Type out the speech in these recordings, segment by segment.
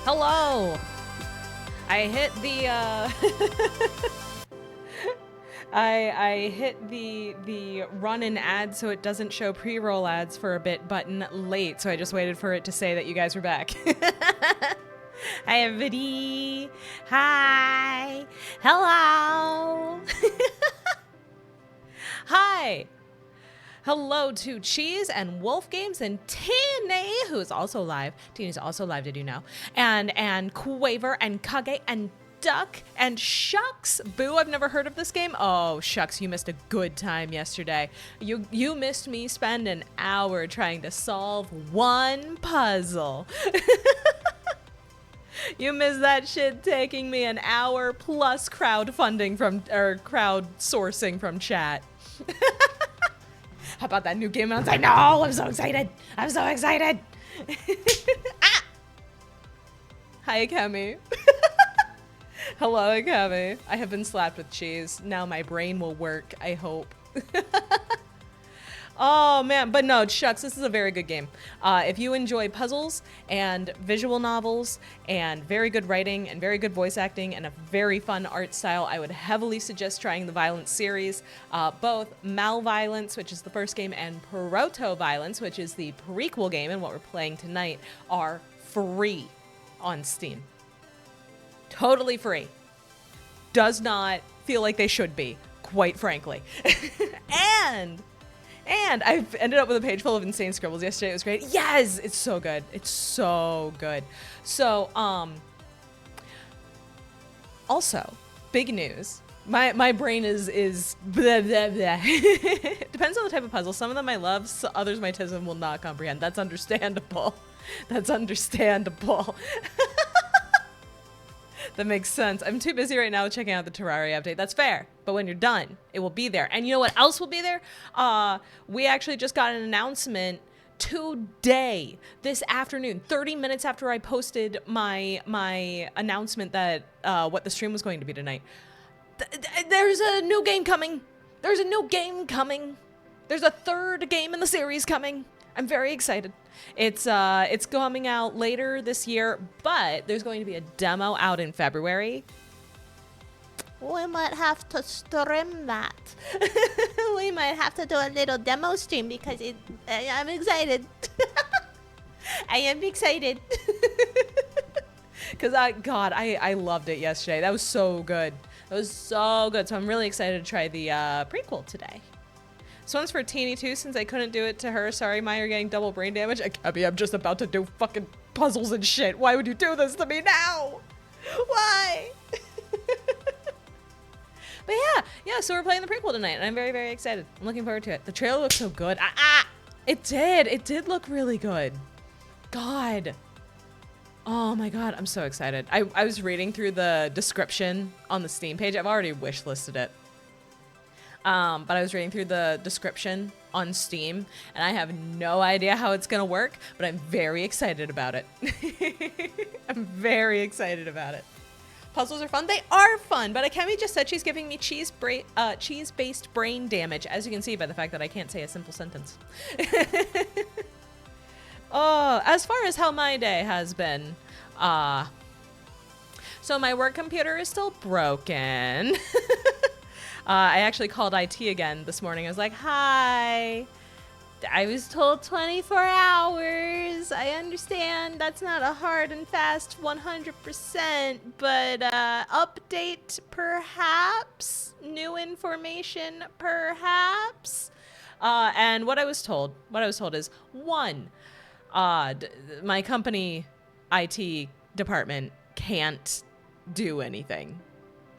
Hello! I hit the, I hit the run an ad so it doesn't show pre-roll ads for a bit button late, so I just waited for it to say that you guys were back. Hi, everybody. Hi. Hello. Hi. Hello to Cheese and Wolf Games and Tini, who is also live. Tini's also live, did you know? And Quaver and Kage and Duck and Shucks. Boo, I've never heard of this game. Oh, Shucks, you missed a good time yesterday. You missed me spend an hour trying to solve one puzzle. You missed that shit taking me an hour plus crowdsourcing from chat. How about that new game? I know, I'm so excited. I'm so excited. Ah! Hi, Akemi. Hello, Akemi. I have been slapped with cheese. Now my brain will work, I hope. Oh, man. But no, Shucks, this is a very good game. If you enjoy puzzles and visual novels and very good writing and very good voice acting and a very fun art style, I would heavily suggest trying the Violence series. Both Malviolence, which is the first game, and protoViolence, which is the prequel game and what we're playing tonight, are free on Steam. Totally free. Does not feel like they should be, quite frankly. And I've ended up with a page full of insane scribbles yesterday. It was great. Yes, it's so good. It's so good. So, also, big news. My brain is blah, blah, blah. Depends on the type of puzzle. Some of them I love, so others my tism will not comprehend. That's understandable. That's understandable. That makes sense. I'm too busy right now checking out the Terraria update. That's fair. But when you're done, it will be there. And you know what else will be there? We actually just got an announcement today, this afternoon, 30 minutes after I posted my announcement that what the stream was going to be tonight. There's a new game coming. There's a new game coming. There's a third game in the series coming. I'm very excited. It's coming out later this year, but there's going to be a demo out in February. We might have to stream that. We might have to do a little demo stream because I'm excited. I am excited. Because I loved it yesterday. That was so good. That was so good. So I'm really excited to try the prequel today. This one's for Teeny too, since I couldn't do it to her. Sorry, Ma, you're getting double brain damage. Akemi, I'm just about to do fucking puzzles and shit. Why would you do this to me now? Why? But yeah, so we're playing the prequel tonight, and I'm very, very excited. I'm looking forward to it. The trailer looks so good. It did look really good. God. Oh my God, I'm so excited. I was reading through the description on the Steam page. I've already wish listed it. But I was reading through the description on Steam, and I have no idea how it's gonna work, but I'm very excited about it. I'm very excited about it. Puzzles are fun. They are fun, but Akemi just said she's giving me cheese-based brain damage, as you can see by the fact that I can't say a simple sentence. Oh, as far as how my day has been, so my work computer is still broken. I actually called IT again this morning. I was like, hi, I was told 24 hours. I understand that's not a hard and fast 100%, but update perhaps, new information perhaps. And what I was told is, one, my company IT department can't do anything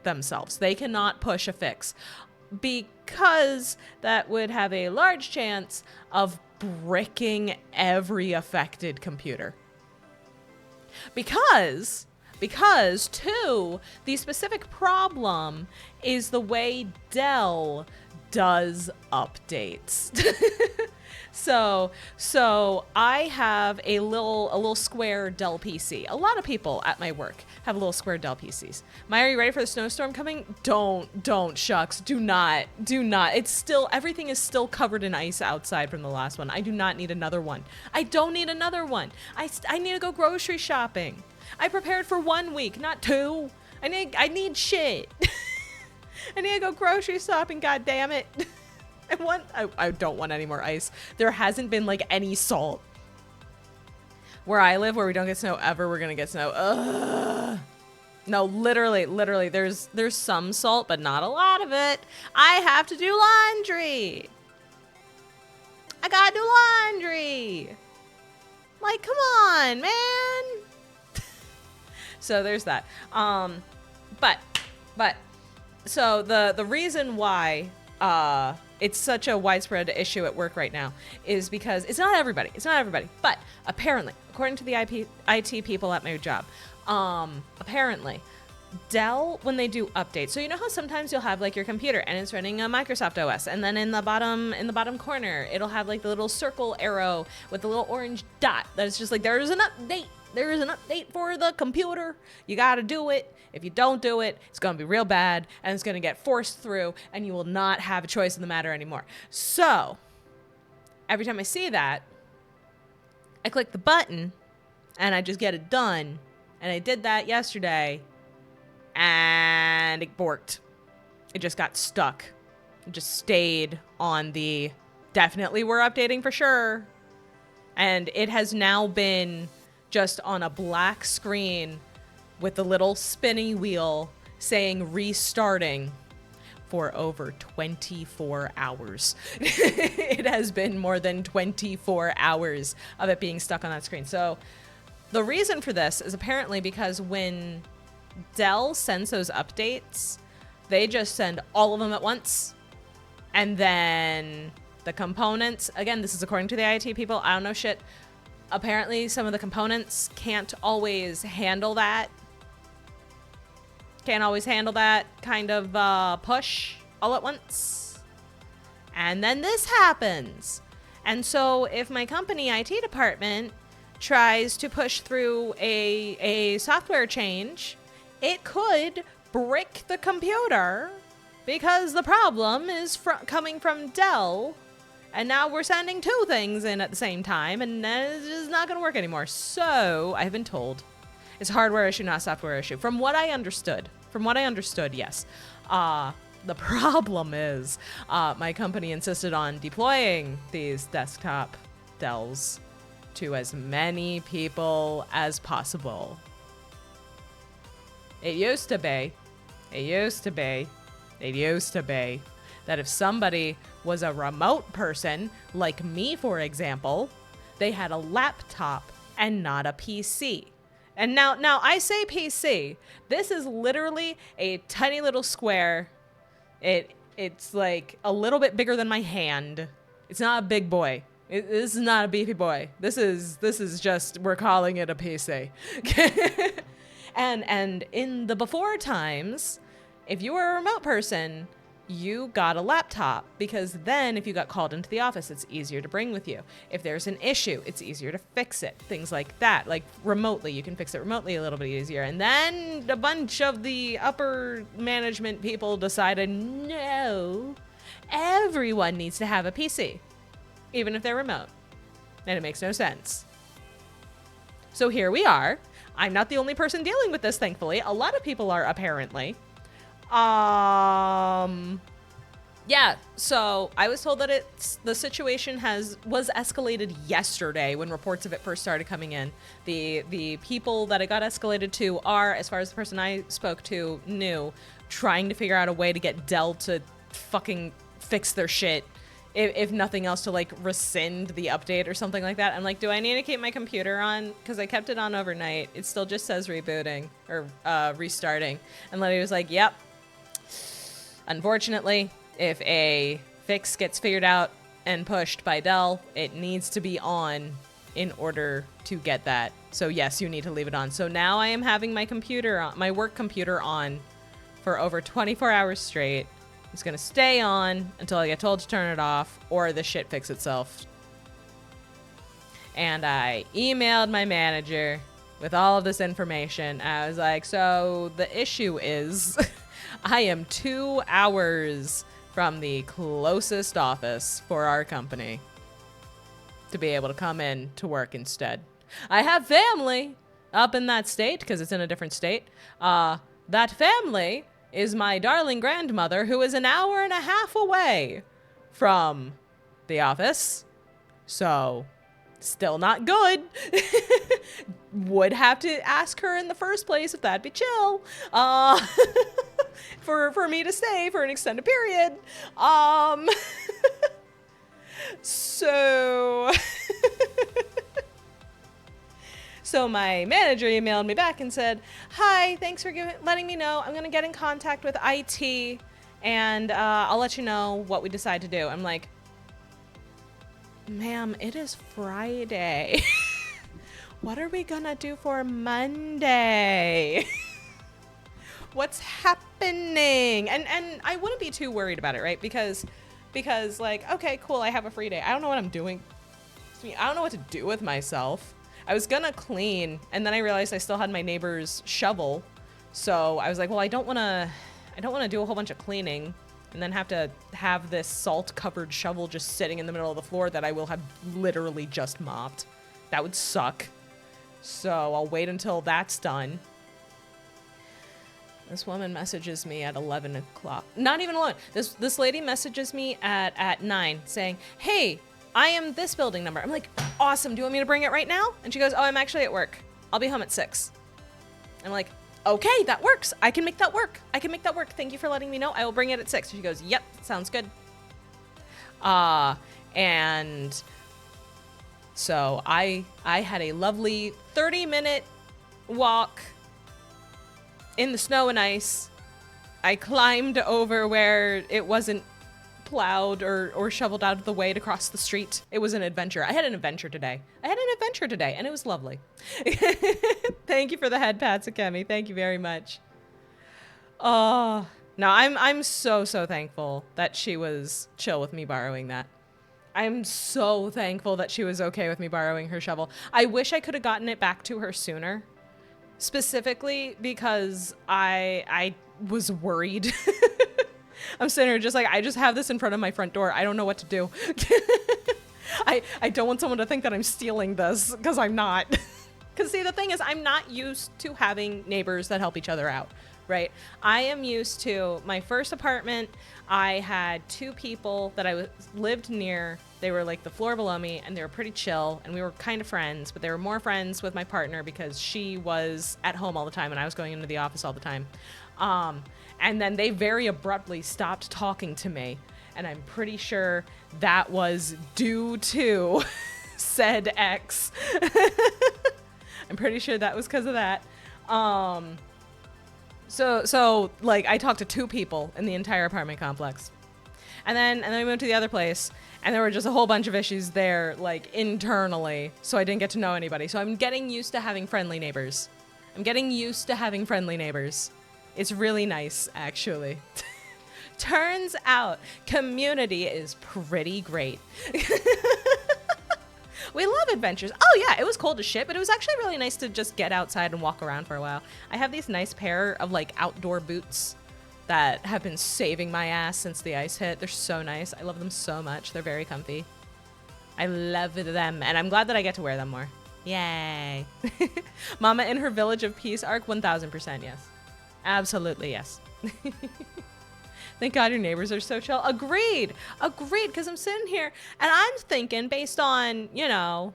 themselves. They cannot push a fix because that would have a large chance of bricking every affected computer. Because two, the specific problem is the way Dell does updates. So I have a little square Dell PC. A lot of people at my work have little square Dell PCs. Maya, are you ready for the snowstorm coming? Don't, shucks. Do not. It's still, everything is still covered in ice outside from the last one. I do not need another one. I don't need another one. I need to go grocery shopping. I prepared for 1 week, not 2. I need shit. I need to go grocery shopping, god damn it. I don't want any more ice. There hasn't been like any salt. Where I live, where we don't get snow ever, we're gonna get snow. Ugh. No, literally, there's some salt, but not a lot of it. I have to do laundry. I gotta do laundry. Like, come on, man. So there's that. But so the reason why it's such a widespread issue at work right now is because it's not everybody, but apparently, according to the IT people at my job, apparently Dell, when they do updates, so you know how sometimes you'll have like your computer and it's running a Microsoft OS, and then in the bottom corner it'll have like the little circle arrow with the little orange dot that is just like there is an update for the computer. You got to do it. If you don't do it, it's going to be real bad, and it's going to get forced through, and you will not have a choice in the matter anymore. So every time I see that, I click the button, and I just get it done. And I did that yesterday, and it borked. It just got stuck. It just stayed on the definitely we're updating for sure. And it has now been just on a black screen with the little spinny wheel saying restarting for over 24 hours. It has been more than 24 hours of it being stuck on that screen. So the reason for this is apparently because when Dell sends those updates, they just send all of them at once. And then the components, again, this is according to the IT people, I don't know shit. Apparently some of the components can't always handle that. Can't always handle that kind of push all at once. And then this happens. And so if my company IT department tries to push through a software change, it could brick the computer because the problem is coming from Dell. And now we're sending 2 things in at the same time, and it's just not going to work anymore. So I've been told it's a hardware issue, not a software issue. From what I understood, yes. The problem is my company insisted on deploying these desktop Dells to as many people as possible. It used to be that if somebody was a remote person, like me, for example, they had a laptop and not a PC. And now I say PC. This is literally a tiny little square. It's like a little bit bigger than my hand. It's not a big boy. This is not a beefy boy. This is just, we're calling it a PC. And in the before times, if you were a remote person, you got a laptop, because then if you got called into the office, it's easier to bring with you. If there's an issue, it's easier to fix it. Things like that, like remotely, you can fix it remotely a little bit easier. And then a bunch of the upper management people decided, no, everyone needs to have a PC, even if they're remote. And it makes no sense. So here we are. I'm not the only person dealing with this, thankfully. A lot of people are, apparently. Yeah, so I was told that the situation was escalated yesterday when reports of it first started coming in. The people that it got escalated to are, as far as the person I spoke to knew, trying to figure out a way to get Dell to fucking fix their shit. If nothing else, to like rescind the update or something like that. I'm like, do I need to keep my computer on? Because I kept it on overnight. It still just says rebooting or restarting. And Letty was like, yep. Unfortunately, if a fix gets figured out and pushed by Dell, it needs to be on in order to get that. So yes, you need to leave it on. So now I am having my computer on, my work computer on for over 24 hours straight. It's going to stay on until I get told to turn it off, or the shit fix itself And I emailed my manager with all of this information. I was like, so the issue is I am 2 hours from the closest office for our company to be able to come in to work instead. I have family up in that state because it's in a different state. That family is my darling grandmother, who is an hour and a half away from the office. So, still not good. Would have to ask her in the first place if that'd be chill. For me to stay for an extended period. So... So my manager emailed me back and said, hi, thanks for letting me know. I'm going to get in contact with IT and I'll let you know what we decide to do. I'm like, ma'am, it is Friday. What are we going to do for Monday? What's happening? And I wouldn't be too worried about it, right? Because like, okay, cool, I have a free day. I don't know what I'm doing. I don't know what to do with myself. I was gonna clean, and then I realized I still had my neighbor's shovel. So I was like, well, I don't wanna do a whole bunch of cleaning and then have to have this salt-covered shovel just sitting in the middle of the floor that I will have literally just mopped. That would suck. So I'll wait until that's done. This woman messages me at 11 o'clock. Not even 11. This lady messages me at 9 saying, hey, I am this building number. I'm like, awesome. Do you want me to bring it right now? And she goes, oh, I'm actually at work. I'll be home at 6. I'm like, okay, that works. I can make that work. I can make that work. Thank you for letting me know. I will bring it at 6. She goes, yep, sounds good. And so I had a lovely 30-minute walk in the snow and ice. I climbed over where it wasn't plowed or shoveled out of the way to cross the street. It was an adventure. I had an adventure today, and it was lovely. Thank you for the head pats, Akemi. Thank you very much. Oh, no, I'm so thankful that she was chill with me borrowing that. I'm so thankful that she was okay with me borrowing her shovel. I wish I could have gotten it back to her sooner, specifically because I was worried. I'm sitting here just like, I just have this in front of my front door. I don't know what to do. I don't want someone to think that I'm stealing this, because I'm not. Because see, the thing is, I'm not used to having neighbors that help each other out, right? I am used to my first apartment. I had 2 people that I lived near. They were like the floor below me, and they were pretty chill, and we were kind of friends, but they were more friends with my partner because she was at home all the time and I was going into the office all the time. And then they very abruptly stopped talking to me. And I'm pretty sure that was due to said ex. I'm pretty sure that was because of that. So like I talked to 2 people in the entire apartment complex. And then we moved to the other place, and there were just a whole bunch of issues there, like internally. So I didn't get to know anybody. So I'm getting used to having friendly neighbors. It's really nice, actually. Turns out community is pretty great. We love adventures. Oh yeah, it was cold as shit, but it was actually really nice to just get outside and walk around for a while. I have these nice pair of like outdoor boots that have been saving my ass since the ice hit. They're so nice. I love them so much. They're very comfy. I love them, and I'm glad that I get to wear them more. Yay. Mama in her Village of Peace arc, 1000% yes. Absolutely, yes. Thank God your neighbors are so chill. Agreed, because I'm sitting here and I'm thinking based on, you know,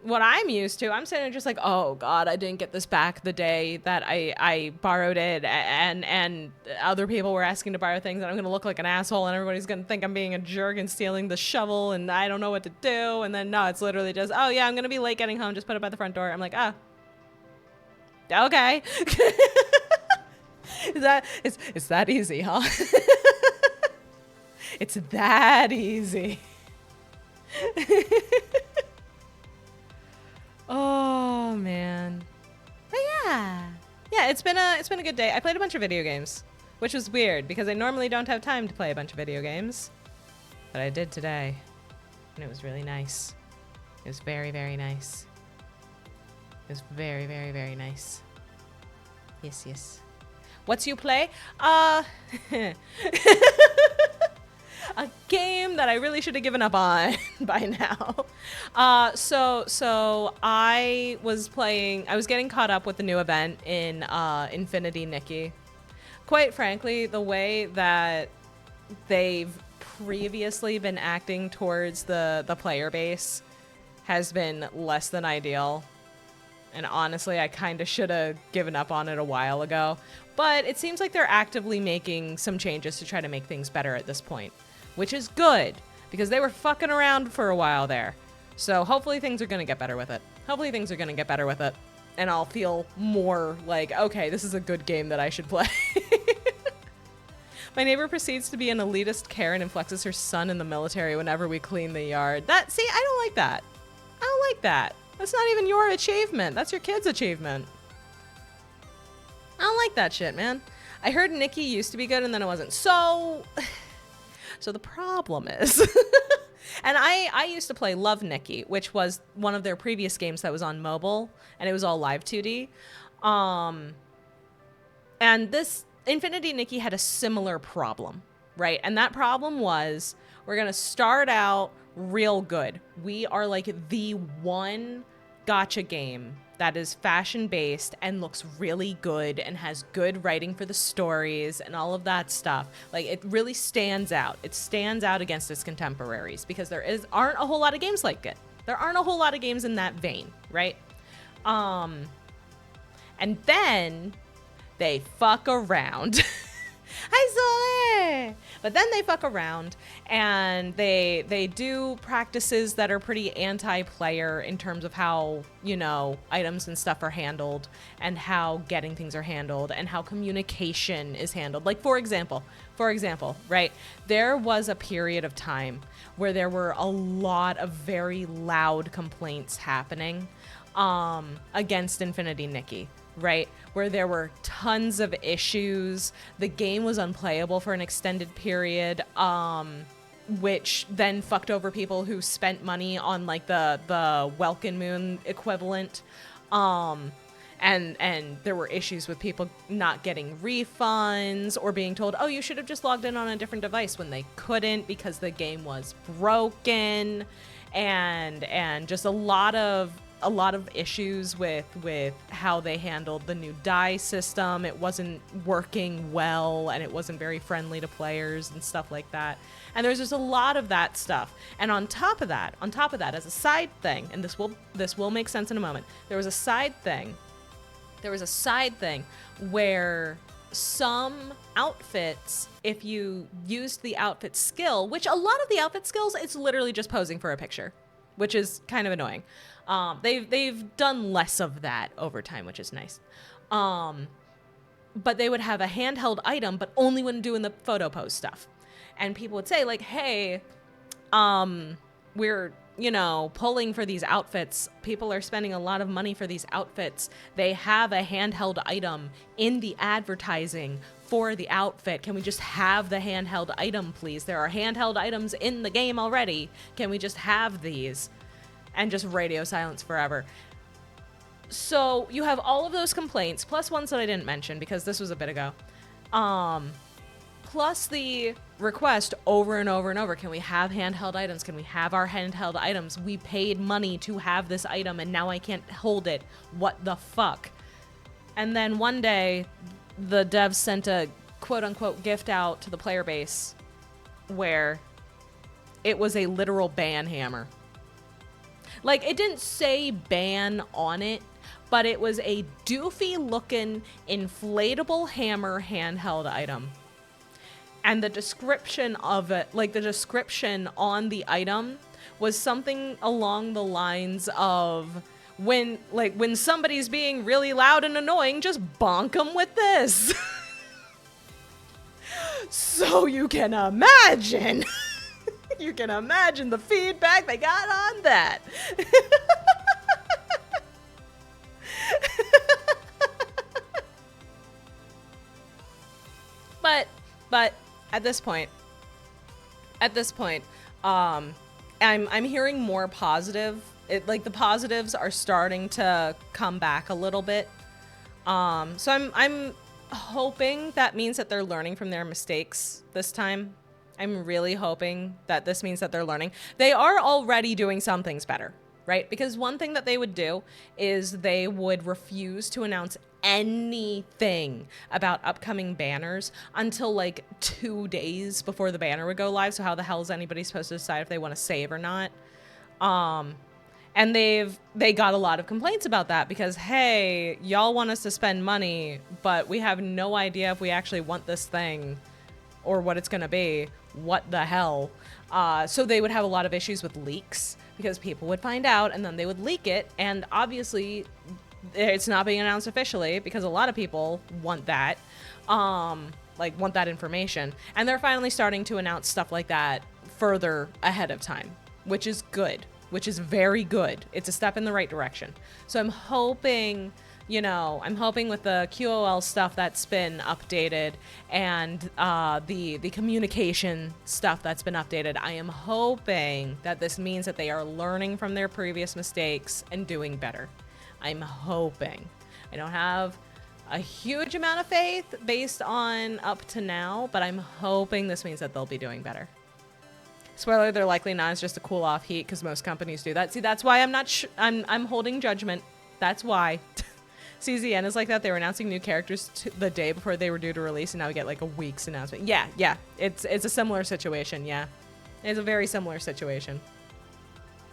what I'm used to. I'm sitting there just like, oh God, I didn't get this back the day that I borrowed it, and other people were asking to borrow things, and I'm going to look like an asshole, and everybody's going to think I'm being a jerk and stealing the shovel, and I don't know what to do. And then no, it's literally just, oh yeah, I'm going to be late getting home. Just put it by the front door. I'm like, ah, okay. It's that easy, huh? It's that easy. Oh man. But yeah, it's been a good day. I played a bunch of video games, which was weird because I normally don't have time to play a bunch of video games, but I did today, and it was really nice. It was very, very nice. It was very, very, very nice. Yes, yes. What's you play? A game that I really should have given up on by now. So I was getting caught up with the new event in Infinity Nikki. Quite frankly, the way that they've previously been acting towards the player base has been less than ideal. And honestly, I kind of should have given up on it a while ago. But it seems like they're actively making some changes to try to make things better at this point, which is good because they were fucking around for a while there. So hopefully things are going to get better with it. And I'll feel more like, okay, this is a good game that I should play. My neighbor proceeds to be an elitist Karen and flexes her son in the military whenever we clean the yard. See, I don't like that. I don't like that. That's not even your achievement. That's your kid's achievement. I don't like that shit, man. I heard Nikki used to be good and then it wasn't. So the problem is, and I used to play Love Nikki, which was one of their previous games that was on mobile, and it was all live 2D. And this Infinity Nikki had a similar problem, right? And that problem was, we're gonna start out real good. We are like the one gacha game that is fashion-based and looks really good and has good writing for the stories and all of that stuff. Like, it really stands out. It stands out against its contemporaries because aren't a whole lot of games like it. There aren't a whole lot of games in that vein, right? And then they fuck around. I saw it. But then they fuck around and they do practices that are pretty anti-player in terms of how, items and stuff are handled and how getting things are handled and how communication is handled. Like, for example, right? There was a period of time where there were a lot of very loud complaints happening against Infinity Nikki. Right, where there were tons of issues. The game was unplayable for an extended period, which then fucked over people who spent money on like the Welkin Moon equivalent. And there were issues with people not getting refunds or being told, oh, you should have just logged in on a different device when they couldn't because the game was broken, and just a lot of issues with how they handled the new die system. It wasn't working well and it wasn't very friendly to players and stuff like that. And there's just a lot of that stuff. And on top of that, as a side thing, and this will make sense in a moment, there was a side thing where some outfits, if you used the outfit skill, which a lot of the outfit skills, it's literally just posing for a picture, which is kind of annoying. They've done less of that over time, which is nice. But they would have a handheld item, but only when doing the photo pose stuff. And people would say like, hey, we're, pulling for these outfits. People are spending a lot of money for these outfits. They have a handheld item in the advertising for the outfit. Can we just have the handheld item, please? There are handheld items in the game already. Can we just have these? And just radio silence forever. So you have all of those complaints, plus ones that I didn't mention because this was a bit ago. Plus the request over and over and over, can we have handheld items? Can we have our handheld items? We paid money to have this item and now I can't hold it. What the fuck? And then one day, the devs sent a quote-unquote gift out to the player base where it was a literal ban hammer. Like, it didn't say ban on it, but it was a doofy-looking inflatable hammer handheld item. And the description of it, like the description on the item, was something along the lines of, when somebody's being really loud and annoying, just bonk them with this. So you can imagine... You can imagine the feedback they got on that. But at this point, I'm hearing more positive like the positives are starting to come back a little bit. So I'm hoping that means that they're learning from their mistakes this time. I'm really hoping that this means that they're learning. They are already doing some things better, right? Because one thing that they would do is they would refuse to announce anything about upcoming banners until like 2 days before the banner would go live. So how the hell is anybody supposed to decide if they want to save or not? And they got a lot of complaints about that because, hey, y'all want us to spend money, but we have no idea if we actually want this thing or what it's going to be. What the hell? So they would have a lot of issues with leaks because people would find out and then they would leak it. And obviously it's not being announced officially because a lot of people want that, like want that information. And they're finally starting to announce stuff like that further ahead of time, which is good, which is very good. It's a step in the right direction. So I'm hoping, I'm hoping with the QOL stuff that's been updated and the communication stuff that's been updated, I am hoping that this means that they are learning from their previous mistakes and doing better. I'm hoping. I don't have a huge amount of faith based on up to now, but I'm hoping this means that they'll be doing better. Spoiler, they're likely not. It's just a cool off heat because most companies do that. See, that's why I'm not I'm holding judgment. That's why. CZN is like that. They were announcing new characters the day before they were due to release, and now we get like a week's announcement. Yeah. It's a similar situation. Yeah. It's a very similar situation.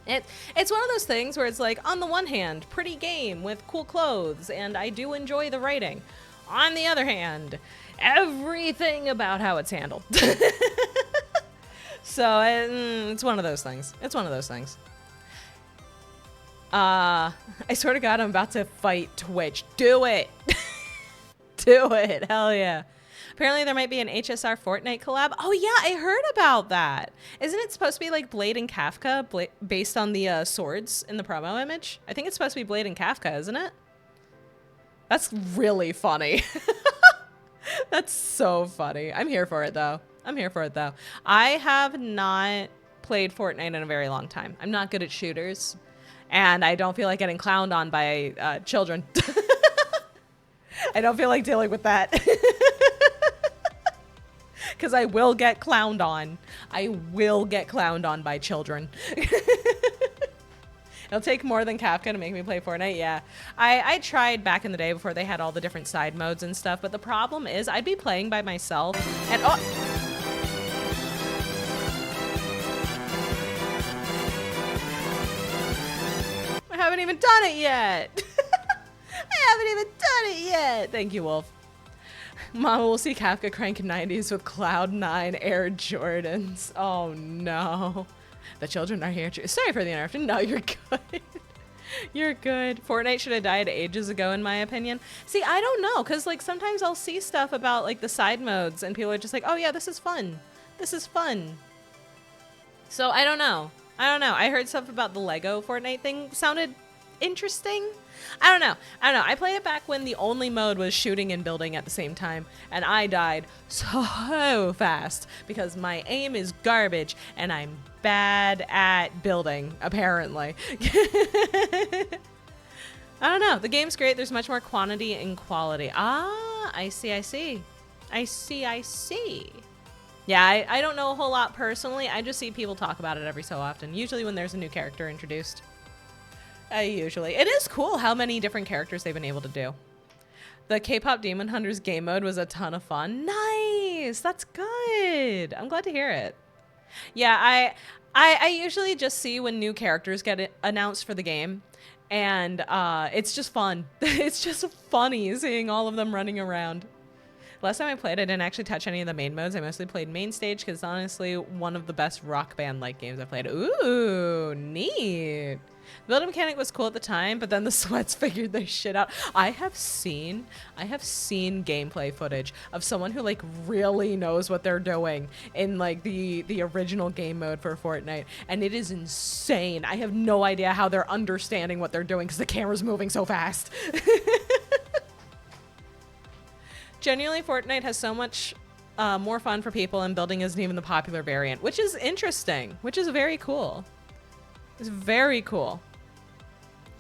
It's one of those things where it's like, on the one hand, pretty game with cool clothes, and I do enjoy the writing. On the other hand, everything about how it's handled. So it's one of those things. It's one of those things. I swear to God, I'm about to fight Twitch. Do it. Do it. Hell yeah. Apparently there might be an HSR Fortnite collab. Oh yeah, I heard about that. Isn't it supposed to be like Blade and Kafka based on the swords in the promo image? I think it's supposed to be Blade and Kafka, isn't it? That's really funny. That's so funny. I'm here for it though. I have not played Fortnite in a very long time. I'm not good at shooters, and I don't feel like getting clowned on by children. I don't feel like dealing with that. Because I will get clowned on. I will get clowned on by children. It'll take more than Kafka to make me play Fortnite, yeah. I tried back in the day before they had all the different side modes and stuff, but the problem is I'd be playing by myself, and oh! I haven't even done it yet! I haven't even done it yet! Thank you, Wolf. Mama will see Kafka crank 90s with Cloud9 Air Jordans. Oh no. The children are here. Sorry for the interruption. No, you're good. You're good. Fortnite should have died ages ago, in my opinion. See, I don't know, because like sometimes I'll see stuff about like the side modes and people are just like, oh yeah, this is fun. This is fun. So I don't know. I heard stuff about the Lego Fortnite thing. Sounded interesting. I don't know. I played it back when the only mode was shooting and building at the same time, and I died so fast because my aim is garbage and I'm bad at building, apparently. I don't know. The game's great. There's much more quantity and quality. Ah, I see. Yeah, I don't know a whole lot personally. I just see people talk about it every so often, usually when there's a new character introduced. It is cool how many different characters they've been able to do. The K-pop Demon Hunters game mode was a ton of fun. Nice, that's good. I'm glad to hear it. Yeah, I usually just see when new characters get announced for the game, and it's just fun. It's just funny seeing all of them running around. Last time I played, I didn't actually touch any of the main modes. I mostly played main stage because honestly, one of the best rock band-like games I played. Ooh, neat. The building mechanic was cool at the time, but then the sweats figured their shit out. I have seen gameplay footage of someone who like really knows what they're doing in like the original game mode for Fortnite, and it is insane. I have no idea how they're understanding what they're doing because the camera's moving so fast. Genuinely, Fortnite has so much more fun for people, and building isn't even the popular variant, which is interesting, which is very cool. It's very cool.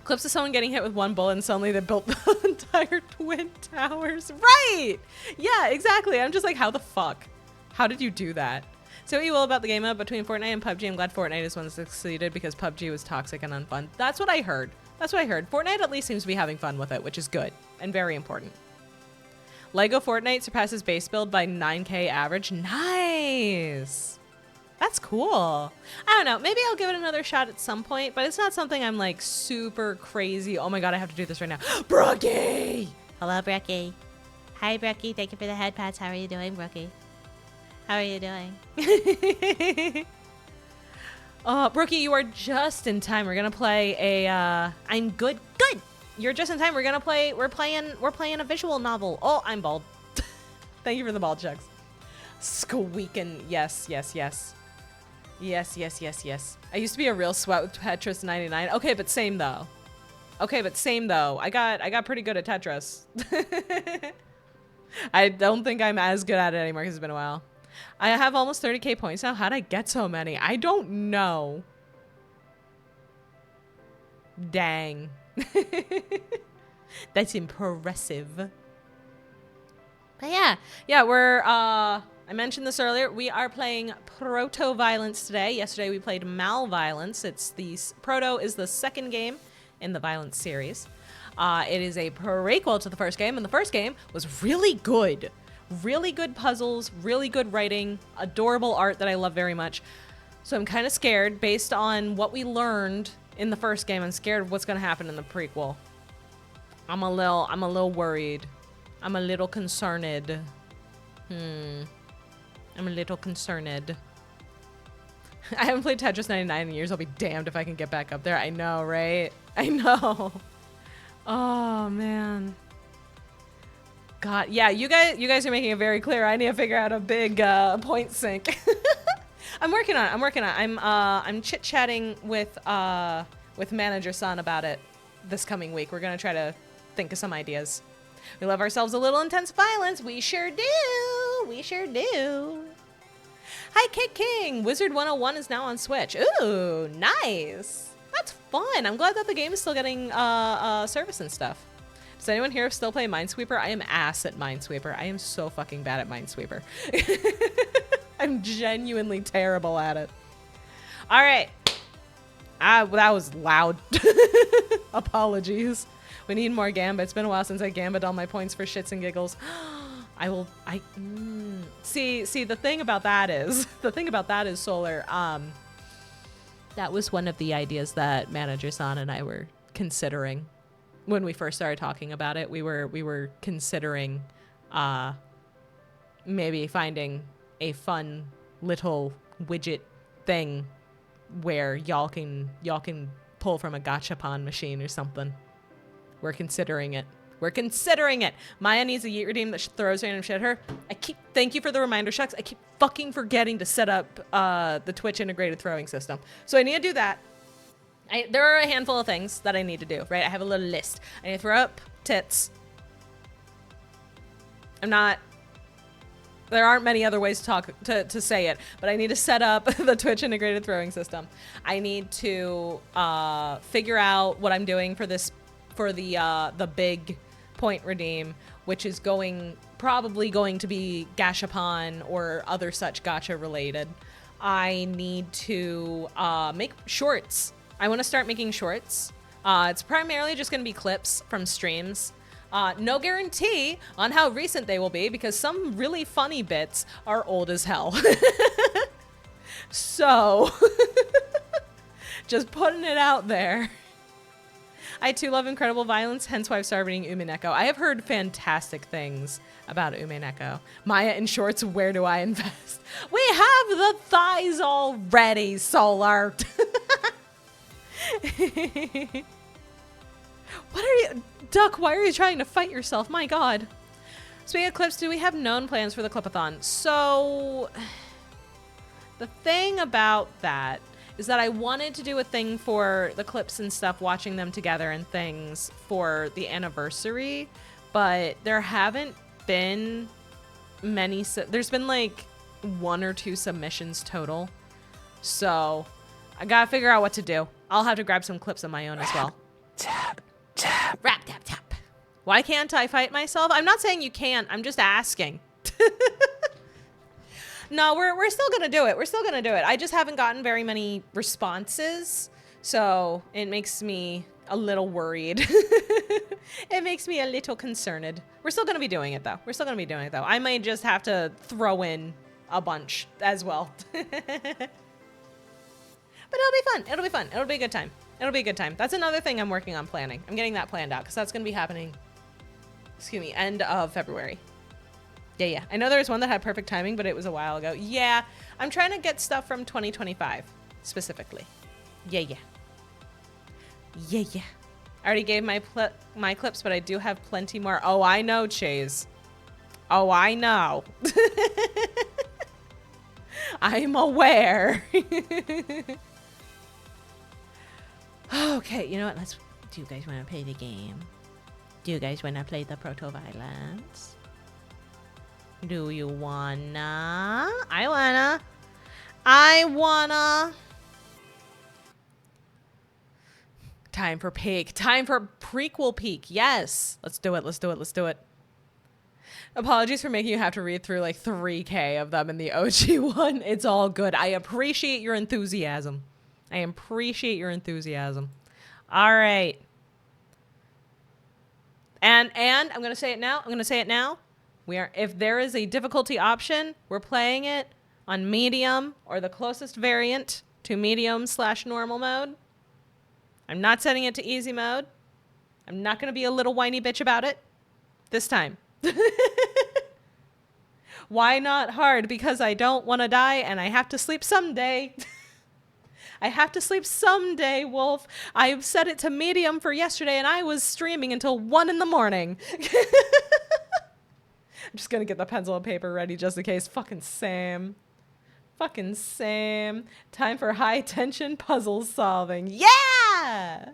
Clips of someone getting hit with one bullet and suddenly they built the entire Twin Towers. Right! Yeah, exactly. I'm just like, how the fuck? How did you do that? Say what you will about the game mode between Fortnite and PUBG. I'm glad Fortnite is one that succeeded because PUBG was toxic and unfun. That's what I heard. That's what I heard. Fortnite at least seems to be having fun with it, which is good and very important. Lego Fortnite surpasses base build by 9K average. Nice. That's cool. I don't know. Maybe I'll give it another shot at some point, but it's not something I'm like super crazy. Oh my God, I have to do this right now. Brookie! Hello, Brookie. Hi, Brookie. Thank you for the head pats. How are you doing, Brookie? How are you doing? Brookie, you are just in time. We're gonna play a. I'm good. Good. You're just in time. We're gonna play. We're playing a visual novel. Oh, I'm bald. Thank you for the bald checks. Squeaking. Yes, yes, yes. Yes, yes, yes, yes. I used to be a real sweat with Tetris 99. Okay, but same though. Okay, but same though. I got pretty good at Tetris. I don't think I'm as good at it anymore because it's been a while. I have almost 30K points now. How'd I get so many? I don't know. Dang. That's impressive. But yeah, we're, I mentioned this earlier. We are playing protoViolence today. Yesterday we played malViolence. Proto is the second game in the Violence series. It is a prequel to the first game, and the first game was really good. Really good puzzles, really good writing, adorable art that I love very much. So I'm kind of scared based on what we learned in the first game. I'm scared of what's going to happen in the prequel. I'm a little worried. I'm a little concerned. I'm a little concerned. I haven't played Tetris 99 in years. I'll be damned if I can get back up there. I know, right? I know. Oh, man. God, yeah, you guys are making it very clear. I need to figure out a big point sync. I'm working on it. I'm chit-chatting with Manager Son about it this coming week. We're gonna try to think of some ideas. We love ourselves a little intense violence. We sure do. We sure do. Hi, Kit King. Wizard 101 is now on Switch. Ooh, nice. That's fun. I'm glad that the game is still getting service and stuff. Does anyone here still play Minesweeper? I am ass at Minesweeper. I am so fucking bad at Minesweeper. I'm genuinely terrible at it. All right. That was loud. Apologies. We need more Gamba. It's been a while since I Gamba'd all my points for shits and giggles. See, the thing about that is, Solar, that was one of the ideas that Manager San and I were considering. When we first started talking about it, we were considering maybe finding a fun little widget thing where y'all can pull from a gachapon machine or something. We're considering it. We're considering it. Maya needs a yeet redeem that throws random shit at her. Thank you for the reminder, Shucks. I keep fucking forgetting to set up the Twitch integrated throwing system. So I need to do that. There are a handful of things that I need to do, right? I have a little list. I need to throw up tits. There aren't many other ways to say it, but I need to set up the Twitch integrated throwing system. I need to figure out what I'm doing for the big point redeem, which is probably going to be gachapon or other such gacha related. I need to make shorts. I want to start making shorts. It's primarily just going to be clips from streams. No guarantee on how recent they will be because some really funny bits are old as hell. So, just putting it out there. I too love incredible violence, hence why I've started reading Umineko. I have heard fantastic things about Umineko. Maya in shorts, where do I invest? We have the thighs already, Solar. What are you, Duck, why are you trying to fight yourself? My God. Speaking of clips, do we have known plans for the clipathon? So, the thing about that is that I wanted to do a thing for the clips and stuff, watching them together and things for the anniversary, but there haven't been many, there's been like 1 or 2 submissions total. So, I gotta figure out what to do. I'll have to grab some clips of my own as well. Tap, tap. Rap, tap, tap. Why can't I fight myself? I'm not saying you can't. I'm just asking. No, we're still going to do it. We're still going to do it. I just haven't gotten very many responses. So it makes me a little worried. It makes me a little concerned. We're still going to be doing it, though. We're still going to be doing it, though. I might just have to throw in a bunch as well. But it'll be fun. It'll be fun. It'll be a good time. It'll be a good time. That's another thing I'm working on planning. I'm getting that planned out because that's going to be happening, excuse me, end of February. Yeah. I know there was one that had perfect timing, but it was a while ago. Yeah, I'm trying to get stuff from 2025 specifically. Yeah. I already gave my clips, but I do have plenty more. Oh, I know, Chase. Oh, I know. I'm aware. Okay, you know what? Do you guys want to play the game? Do you guys want to play the protoViolence? Do you wanna? I wanna. Time for peak. Time for prequel peak. Yes. Let's do it. Apologies for making you have to read through like 3K of them in the OG one. It's all good. I appreciate your enthusiasm. All right. And I'm going to say it now. If there is a difficulty option, we're playing it on medium or the closest variant to medium/normal mode. I'm not setting it to easy mode. I'm not going to be a little whiny bitch about it this time. Why not hard? Because I don't want to die and I have to sleep someday. Wolf. I set it to medium for yesterday and I was streaming until 1 in the morning. I'm just going to get the pencil and paper ready just in case. Fucking Sam. Time for high tension puzzle solving. Yeah!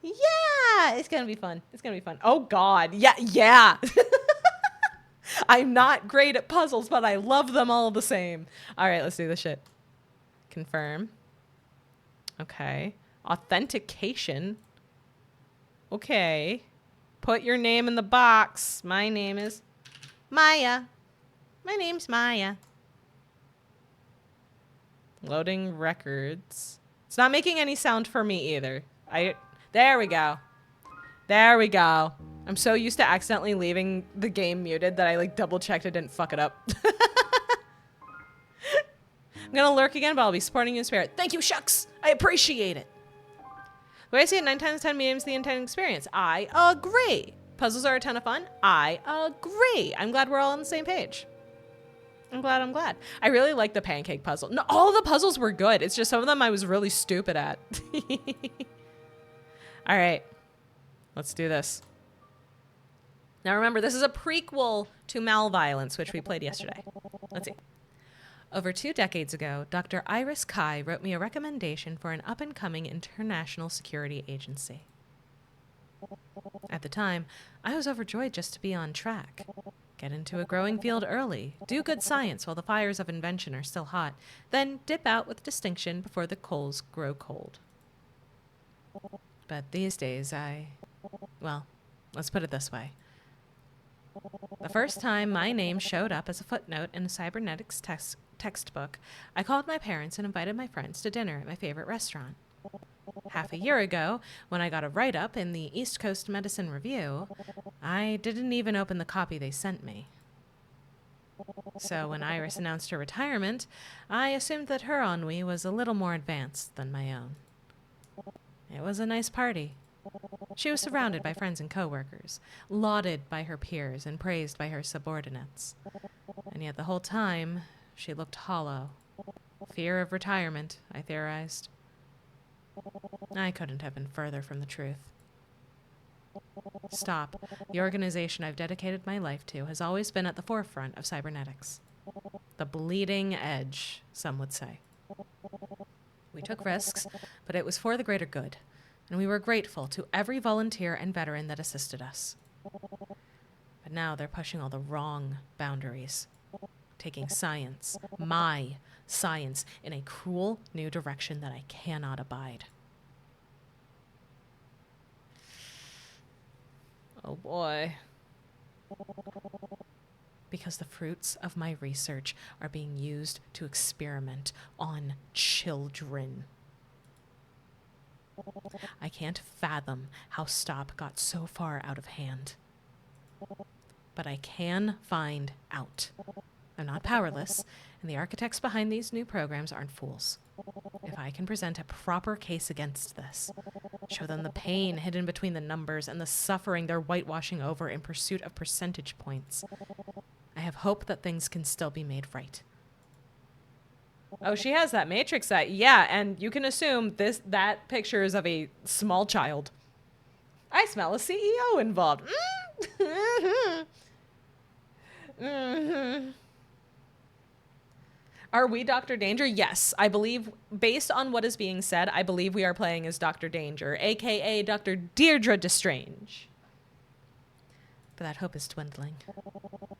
It's going to be fun. Oh, God. Yeah. I'm not great at puzzles, but I love them all the same. All right, let's do this shit. Confirm. Okay. Authentication. Okay. Put your name in the box. My name is Maya. My name's Maya. Loading records. It's not making any sound for me either. There we go. I'm so used to accidentally leaving the game muted that I like double checked I didn't fuck it up. I'm gonna lurk again, but I'll be supporting you in spirit. Thank you, Shucks. I appreciate it. The way I see it, 9 times 10 medium's the intended experience. I agree. Puzzles are a ton of fun. I agree. I'm glad we're all on the same page. I'm glad. I really like the pancake puzzle. No, all the puzzles were good. It's just some of them I was really stupid at. All right. Let's do this. Now remember, this is a prequel to Malviolence, which we played yesterday. Let's see. Over 2 decades ago, Dr. Iris Kai wrote me a recommendation for an up-and-coming international security agency. At the time, I was overjoyed just to be on track. Get into a growing field early, do good science while the fires of invention are still hot, then dip out with distinction before the coals grow cold. But these days, well, let's put it this way. The first time my name showed up as a footnote in a cybernetics textbook, I called my parents and invited my friends to dinner at my favorite restaurant. Half a year ago, when I got a write-up in the East Coast Medicine Review, I didn't even open the copy they sent me. So when Iris announced her retirement, I assumed that her ennui was a little more advanced than my own. It was a nice party. She was surrounded by friends and coworkers, lauded by her peers and praised by her subordinates. And yet the whole time, she looked hollow. Fear of retirement, I theorized. I couldn't have been further from the truth. STOP, the organization I've dedicated my life to, has always been at the forefront of cybernetics. The bleeding edge, some would say. We took risks, but it was for the greater good, and we were grateful to every volunteer and veteran that assisted us. But now they're pushing all the wrong boundaries, taking science, my science, in a cruel new direction that I cannot abide. Oh boy. Because the fruits of my research are being used to experiment on children. I can't fathom how Stop got so far out of hand. But I can find out. I'm not powerless, and the architects behind these new programs aren't fools. If I can present a proper case against this, show them the pain hidden between the numbers and the suffering they're whitewashing over in pursuit of percentage points, I have hope that things can still be made right. Oh, she has that matrix set. Yeah, and you can assume that picture is of a small child. I smell a CEO involved. Are we Dr. Danger? Yes. I believe, based on what is being said, I believe we are playing as Dr. Danger, a.k.a. Dr. Deirdre Destrange. But that hope is dwindling.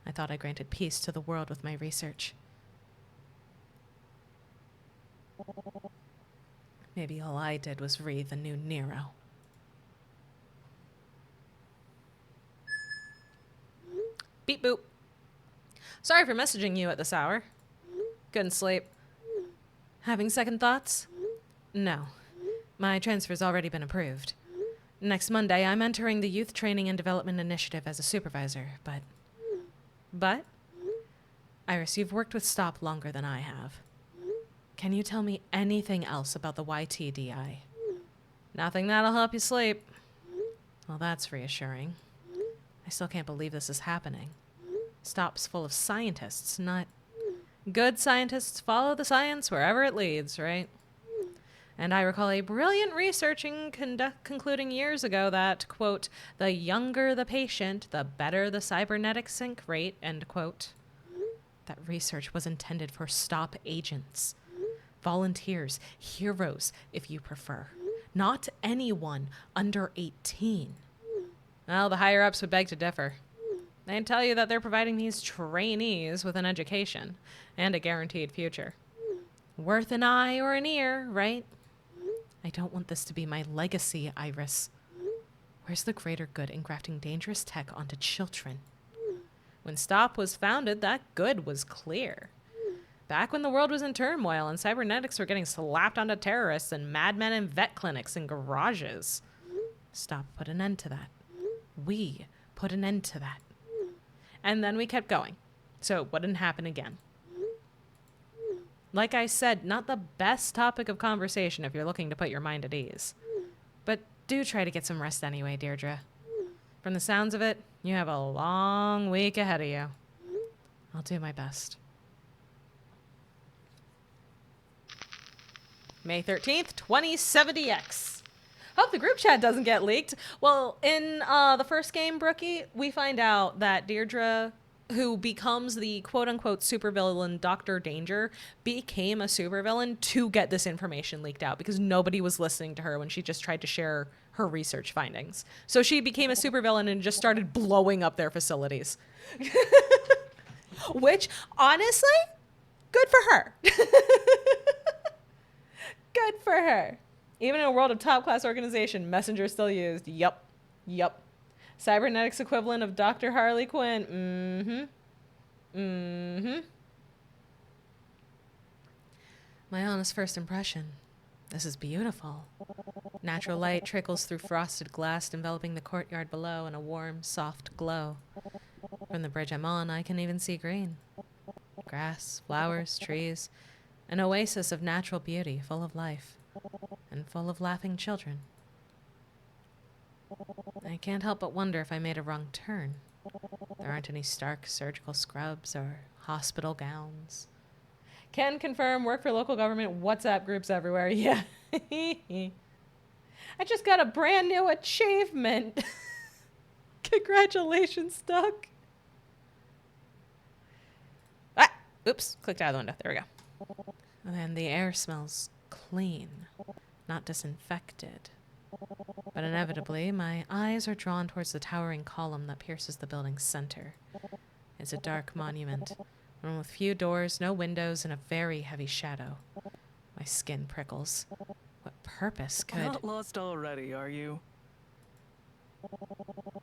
I thought I granted peace to the world with my research. Maybe all I did was breathe a new Nero. Beep boop. Sorry for messaging you at this hour. Couldn't sleep. Having second thoughts? No. My transfer's already been approved. Next Monday, I'm entering the Youth Training and Development Initiative as a supervisor, but? Iris, you've worked with Stop longer than I have. Can you tell me anything else about the YTDI? Nothing that'll help you sleep. Well, that's reassuring. I still can't believe this is happening. Stop's full of scientists, not... Good scientists follow the science wherever it leads, right? And I recall a brilliant researching concluding years ago that, quote, the younger the patient, the better the cybernetic sync rate, end quote. That research was intended for Stop agents. Volunteers, heroes, if you prefer. Not anyone under 18. Well, the higher-ups would beg to differ. They'd tell you that they're providing these trainees with an education and a guaranteed future. Worth an eye or an ear, right? I don't want this to be my legacy, Iris. Where's the greater good in grafting dangerous tech onto children? When Stop was founded, that good was clear. Back when the world was in turmoil and cybernetics were getting slapped onto terrorists and madmen in vet clinics and garages. Stop put an end to that. We put an end to that. And then we kept going, so it wouldn't happen again. Like I said, not the best topic of conversation if you're looking to put your mind at ease. But do try to get some rest anyway, Deirdre. From the sounds of it, you have a long week ahead of you. I'll do my best. May 13th, 2070X. Hope the group chat doesn't get leaked. Well, in the first game, Brookie, we find out that Deirdre, who becomes the quote-unquote supervillain Dr. Danger, became a supervillain to get this information leaked out because nobody was listening to her when she just tried to share her research findings. So she became a supervillain and just started blowing up their facilities. Which, honestly, good for her. Good for her. Even in a world of top-class organization, Messenger still used. Yup. Cybernetics equivalent of Dr. Harley Quinn. My honest first impression. This is beautiful. Natural light trickles through frosted glass, enveloping the courtyard below in a warm, soft glow. From the bridge I'm on, I can even see green. Grass, flowers, trees. An oasis of natural beauty, full of life. And full of laughing children. I can't help but wonder if I made a wrong turn. There aren't any stark surgical scrubs or hospital gowns. Can confirm, work for local government, WhatsApp groups everywhere. Yeah. I just got a brand new achievement. Congratulations, Duck. Ah! Oops, clicked out of the window. There we go. And the air smells clean, not disinfected. But inevitably, my eyes are drawn towards the towering column that pierces the building's center. It's a dark monument, one with few doors, no windows, and a very heavy shadow. My skin prickles. What purpose could... Not lost already, are you?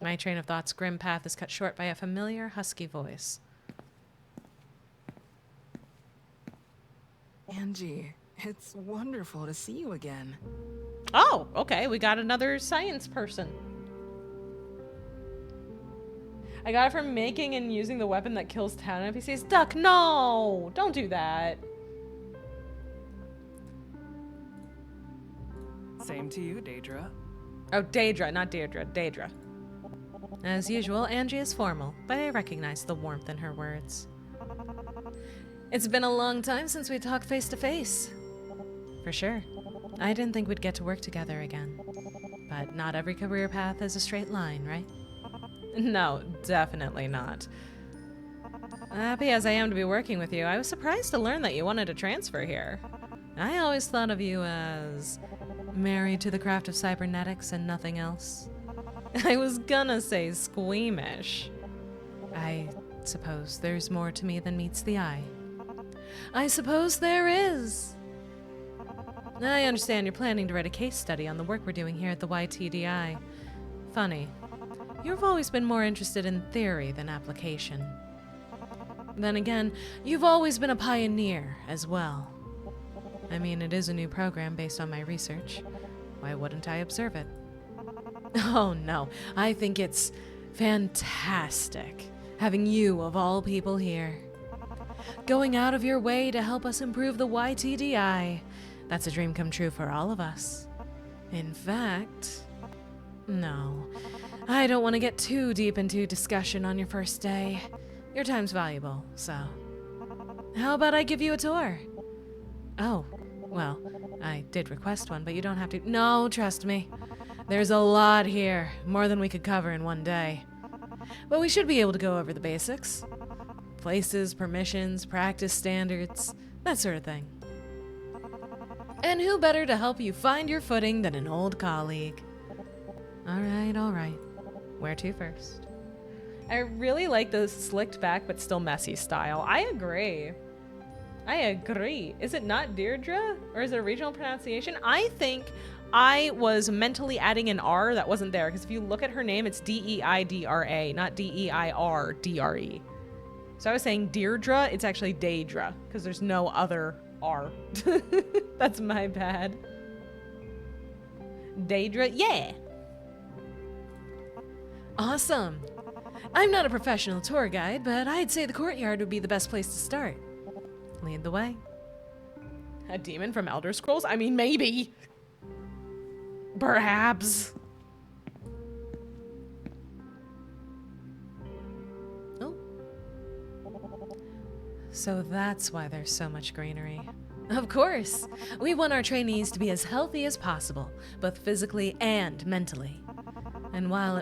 My train of thought's grim path is cut short by a familiar, husky voice. Angie, it's wonderful to see you again. Oh, okay. We got another science person. I got it from making and using the weapon that kills town NPCs. Duck, no! Don't do that. Same to you, Daedra. Oh, Daedra, not Deirdre. Daedra. As usual, Angie is formal, but I recognize the warmth in her words. It's been a long time since we talked face to face. For sure. I didn't think we'd get to work together again. But not every career path is a straight line, right? No, definitely not. Happy as I am to be working with you, I was surprised to learn that you wanted to transfer here. I always thought of you as married to the craft of cybernetics and nothing else. I was gonna say squeamish. I suppose there's more to me than meets the eye. I suppose there is. I understand you're planning to write a case study on the work we're doing here at the YTDI. Funny. You've always been more interested in theory than application. Then again, you've always been a pioneer as well. I mean, it is a new program based on my research. Why wouldn't I observe it? Oh no, I think it's fantastic having you of all people here. Going out of your way to help us improve the YTDI. That's a dream come true for all of us. In fact, no. I don't want to get too deep into discussion on your first day. Your time's valuable, so... How about I give you a tour? Oh, well, I did request one, but you don't have to... No, trust me. There's a lot here, more than we could cover in one day. But we should be able to go over the basics. Places, permissions, practice standards, that sort of thing. And who better to help you find your footing than an old colleague? All right. Where to first? I really like the slicked back but still messy style. I agree. Is it not Deirdre? Or is it a regional pronunciation? I think I was mentally adding an R that wasn't there, because if you look at her name, it's D-E-I-D-R-A, not D-E-I-R-D-R-E. So I was saying Deirdre, it's actually Daedra, because there's no other R. That's my bad. Daedra, yeah! Awesome. I'm not a professional tour guide, but I'd say the courtyard would be the best place to start. Lead the way. A demon from Elder Scrolls? I mean, maybe. Perhaps. Oh. So that's why there's so much greenery. Of course. We want our trainees to be as healthy as possible, both physically and mentally. And while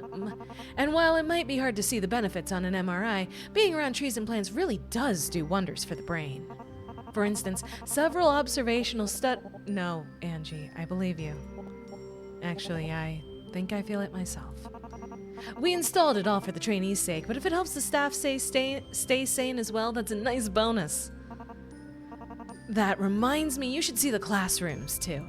it might be hard to see the benefits on an MRI, being around trees and plants really does do wonders for the brain. For instance, several observational No, Angie, I believe you. Actually, I think I feel it myself. We installed it all for the trainees' sake, but if it helps the staff stay sane as well, that's a nice bonus. That reminds me, you should see the classrooms, too.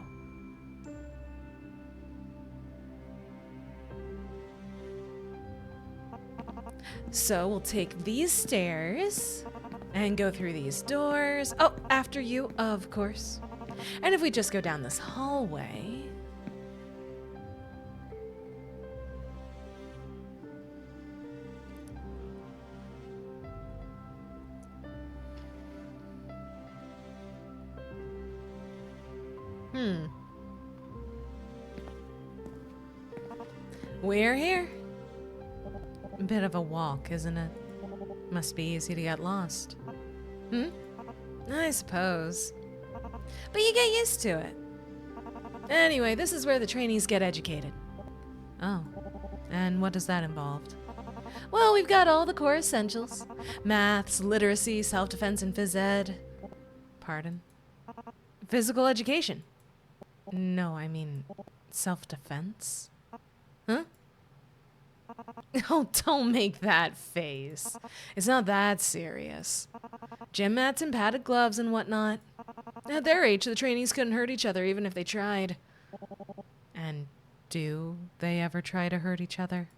So we'll take these stairs and go through these doors. Oh, after you, of course. And if we just go down this hallway... We're here. A bit of a walk, isn't it? Must be easy to get lost. I suppose. But you get used to it. Anyway, this is where the trainees get educated. Oh, and what does that involve? Well, we've got all the core essentials. Maths, literacy, self-defense, and phys ed. Pardon? Physical education. No, I mean self-defense. Huh? Oh, don't make that face. It's not that serious. Gym mats and padded gloves and whatnot. At their age, the trainees couldn't hurt each other even if they tried. And do they ever try to hurt each other?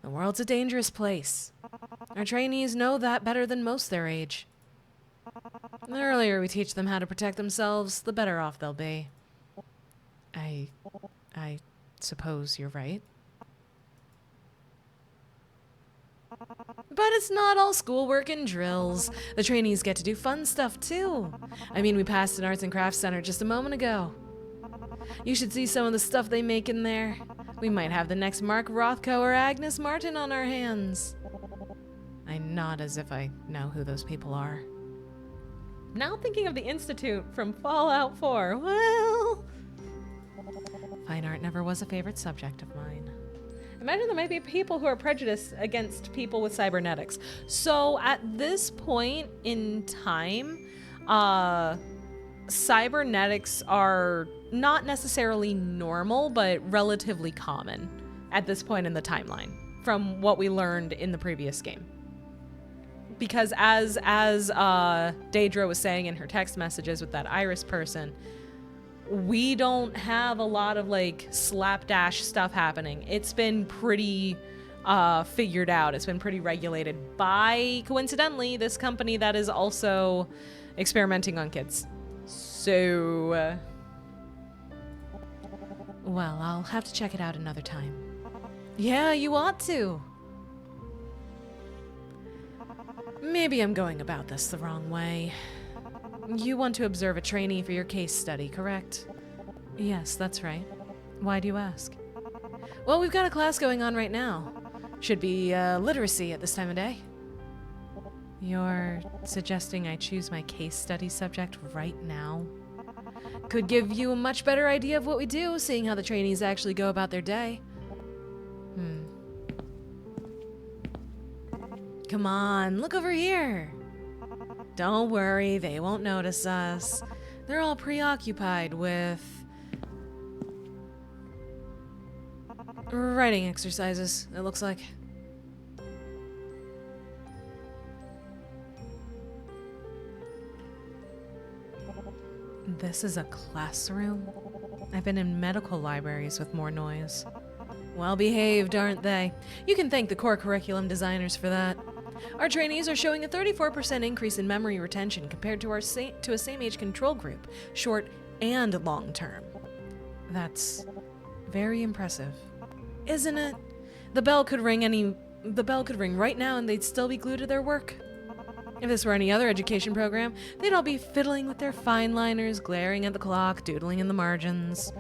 The world's a dangerous place. Our trainees know that better than most their age. The earlier we teach them how to protect themselves, the better off they'll be. I suppose you're right. But it's not all schoolwork and drills. The trainees get to do fun stuff too. I mean, we passed an arts and crafts center just a moment ago. You should see some of the stuff they make in there. We might have the next Mark Rothko or Agnes Martin on our hands. I nod as if I know who those people are. Now thinking of the Institute from Fallout 4, well... Fine art never was a favorite subject of mine. Imagine there might be people who are prejudiced against people with cybernetics. So at this point in time, cybernetics are not necessarily normal, but relatively common at this point in the timeline from what we learned in the previous game. Because as Daedra was saying in her text messages with that Iris person, we don't have a lot of like slapdash stuff happening. It's been pretty figured out. It's been pretty regulated by, coincidentally, this company that is also experimenting on kids. So, well, I'll have to check it out another time. Yeah, you ought to. Maybe I'm going about this the wrong way. You want to observe a trainee for your case study, correct? Yes, that's right. Why do you ask? Well, we've got a class going on right now. Should be literacy at this time of day. You're suggesting I choose my case study subject right now? Could give you a much better idea of what we do, seeing how the trainees actually go about their day. Come on, look over here. Don't worry, they won't notice us. They're all preoccupied with writing exercises, it looks like. This is a classroom? I've been in medical libraries with more noise. Well behaved, aren't they? You can thank the core curriculum designers for that. Our trainees are showing a 34% increase in memory retention compared to a same-age control group, short and long term. That's very impressive, isn't it? The bell could ring right now and they'd still be glued to their work. If this were any other education program, they'd all be fiddling with their fine liners, glaring at the clock, doodling in the margins.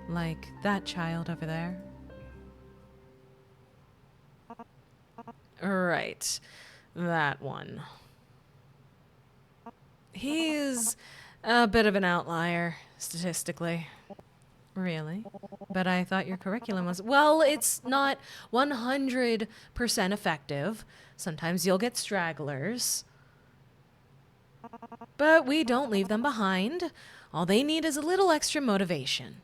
Like that child over there. Right. That one. He's a bit of an outlier, statistically. Really? But I thought your curriculum was... Well, it's not 100% effective. Sometimes you'll get stragglers. But we don't leave them behind. All they need is a little extra motivation.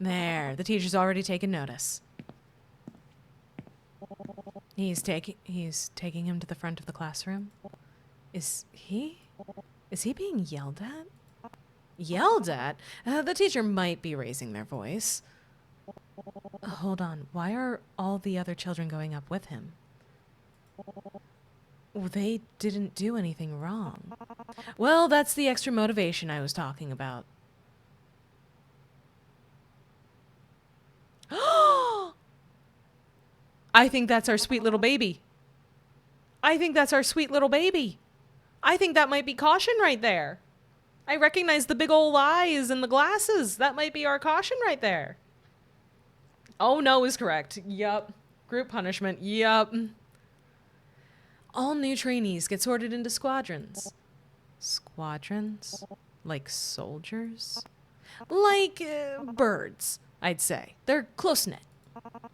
There, the teacher's already taken notice. He's taking him to the front of the classroom. Is he being yelled at? Yelled at? The teacher might be raising their voice. Hold on, why are all the other children going up with him? They didn't do anything wrong. Well, that's the extra motivation I was talking about. I think that's our sweet little baby. I think that's our sweet little baby. I think that might be Caution right there. I recognize the big old eyes and the glasses. That might be our Caution right there. Oh, no is correct. Yup. Group punishment. Yup. All new trainees get sorted into squadrons. Squadrons? Like soldiers? Like birds, I'd say. They're close-knit.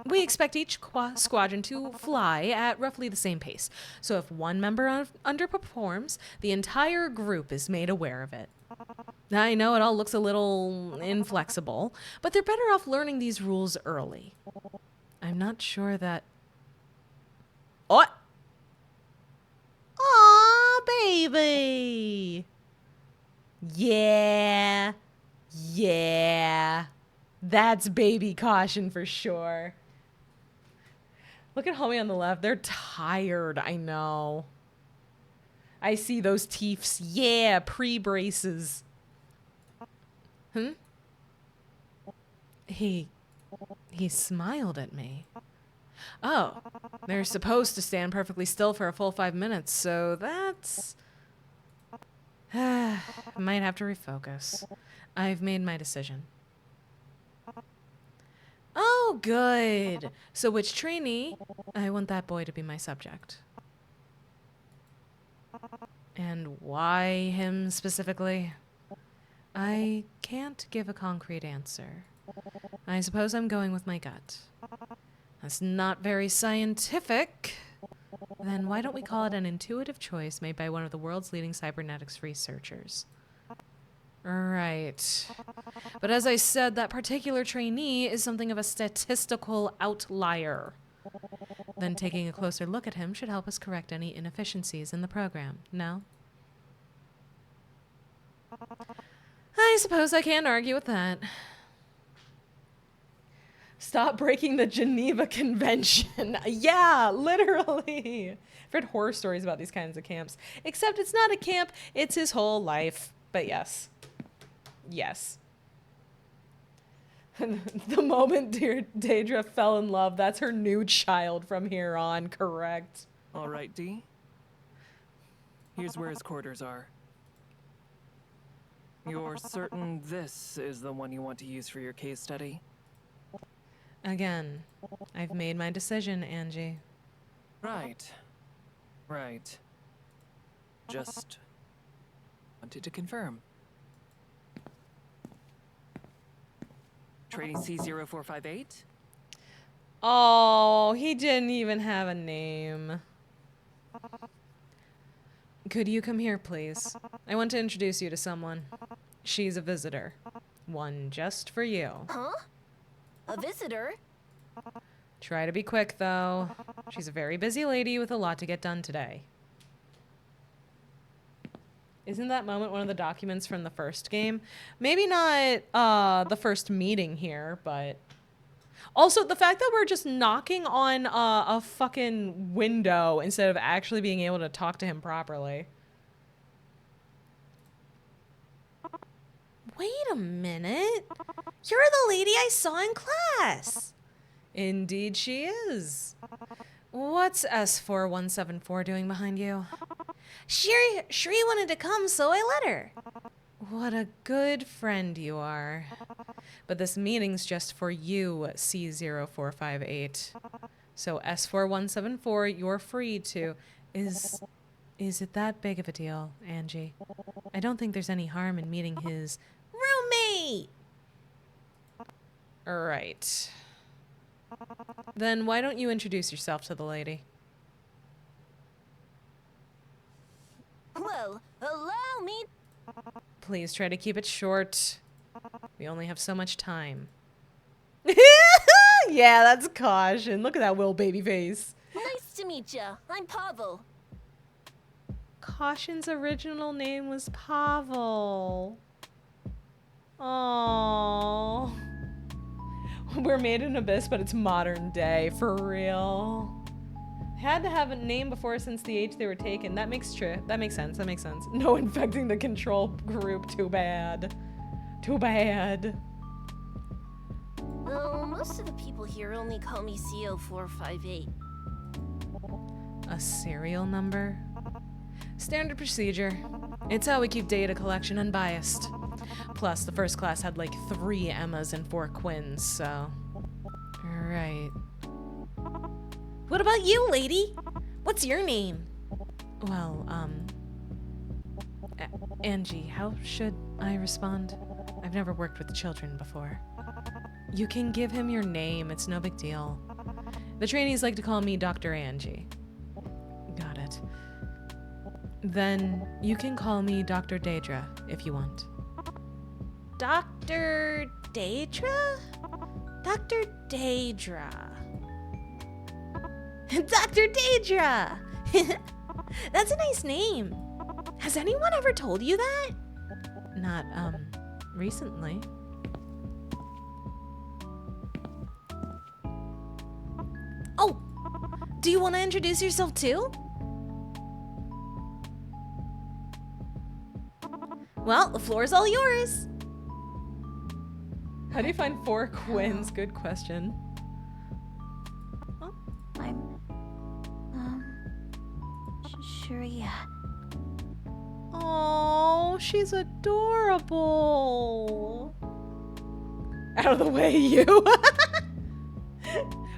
We expect each squadron to fly at roughly the same pace. So if one member underperforms, the entire group is made aware of it. I know it all looks a little inflexible, but they're better off learning these rules early. I'm not sure that... What? Aw, baby! Yeah. Yeah. That's baby Caution for sure. Look at homie on the left. They're tired. I know. I see those teeths. Yeah, pre-braces. He smiled at me. Oh, they're supposed to stand perfectly still for a full 5 minutes, so that's... Might have to refocus. I've made my decision. Oh, good. So which trainee? I want that boy to be my subject. And why him specifically? I can't give a concrete answer. I suppose I'm going with my gut. That's not very scientific. Then why don't we call it an intuitive choice made by one of the world's leading cybernetics researchers? Right. But as I said, that particular trainee is something of a statistical outlier. Then taking a closer look at him should help us correct any inefficiencies in the program, no? I suppose I can't argue with that. Stop breaking the Geneva Convention. Yeah, literally. I've read horror stories about these kinds of camps. Except it's not a camp, it's his whole life. But yes. Yes. The moment dear Daedra fell in love, that's her new child from here on, correct? All right, D. Here's where his quarters are. You're certain this is the one you want to use for your case study? Again, I've made my decision, Angie. Right. Right. Just wanted to confirm. Trainee C0458? Oh, he didn't even have a name. Could you come here, please? I want to introduce you to someone. She's a visitor. One just for you. Huh? A visitor? Try to be quick, though. She's a very busy lady with a lot to get done today. Isn't that moment one of the documents from the first game? Maybe not the first meeting here, but... Also, the fact that we're just knocking on a fucking window instead of actually being able to talk to him properly. Wait a minute. You're the lady I saw in class. Indeed she is. What's S4174 doing behind you? Shri wanted to come, so I let her. What a good friend you are. But this meeting's just for you, C0458. So S4174, you're free to... Is it that big of a deal, Angie? I don't think there's any harm in meeting his... Roommate! Right. Then why don't you introduce yourself to the lady? Well, allow me. Please try to keep it short. We only have so much time. Yeah, that's caution. Look at that Will baby face. Nice to meet ya. I'm Pavel. Caution's original name was Pavel. Oh, we're made in Abyss, but it's modern day for real. Had to have a name before since the age they were taken. That makes sense. That makes sense. No infecting the control group. Too bad. Too bad. Well, most of the people here only call me CO458. A serial number? Standard procedure. It's how we keep data collection unbiased. Plus, the first class had like 3 Emmas and 4 Quinns, so... Right. What about you, lady? What's your name? Well, Angie, how should I respond? I've never worked with children before. You can give him your name, it's no big deal. The trainees like to call me Dr. Angie. Got it. Then you can call me Dr. Daedra if you want. Dr. Daedra? Dr. Daedra. Dr. Daedra! That's a nice name. Has anyone ever told you that? Not, recently. Oh, Do you want to introduce yourself too? Well, the floor is all yours. How do you find 4 Quins? Good question. I'm Shreya. Oh, she's adorable. Out of the way, you.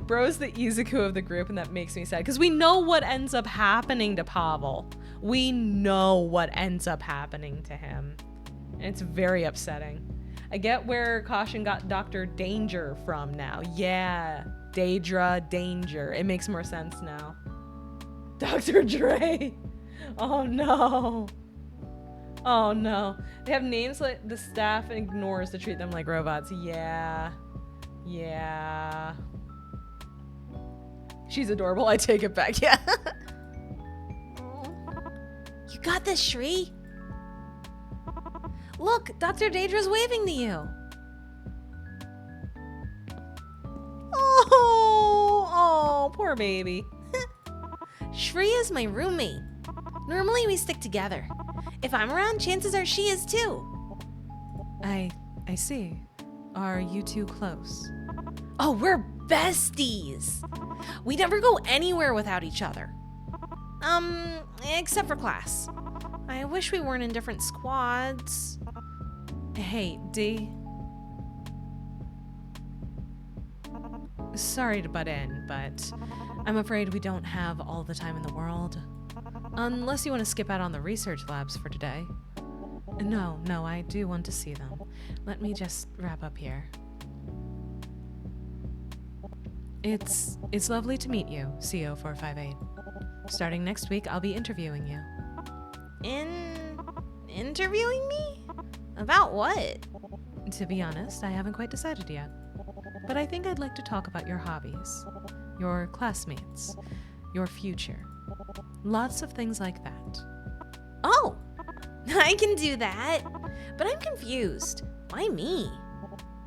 Bro's the Izuku of the group, and that makes me sad because we know what ends up happening to Pavel. We know what ends up happening to him. And it's very upsetting. I get where Caution got Dr. Danger from now. Yeah, Daedra Danger. It makes more sense now. Dr. Dre. Oh no. Oh no. They have names like the staff ignores to treat them like robots. Yeah. Yeah. She's adorable. I take it back. Yeah. You got this, Shri. Look, Dr. Daedra's waving to you. Oh, poor baby. Shri is my roommate. Normally we stick together. If I'm around, chances are she is too. I see. Are you two close? Oh, we're besties. We never go anywhere without each other. Except for class. I wish we weren't in different squads. Hey, D. Sorry to butt in, but I'm afraid we don't have all the time in the world. Unless you want to skip out on the research labs for today. No, I do want to see them. Let me just wrap up here. It's lovely to meet you, CO458. Starting next week, I'll be interviewing you. Interviewing me? About what? To be honest, I haven't quite decided yet. But I think I'd like to talk about your hobbies, your classmates, your future. Lots of things like that. Oh, I can do that. But I'm confused. Why me?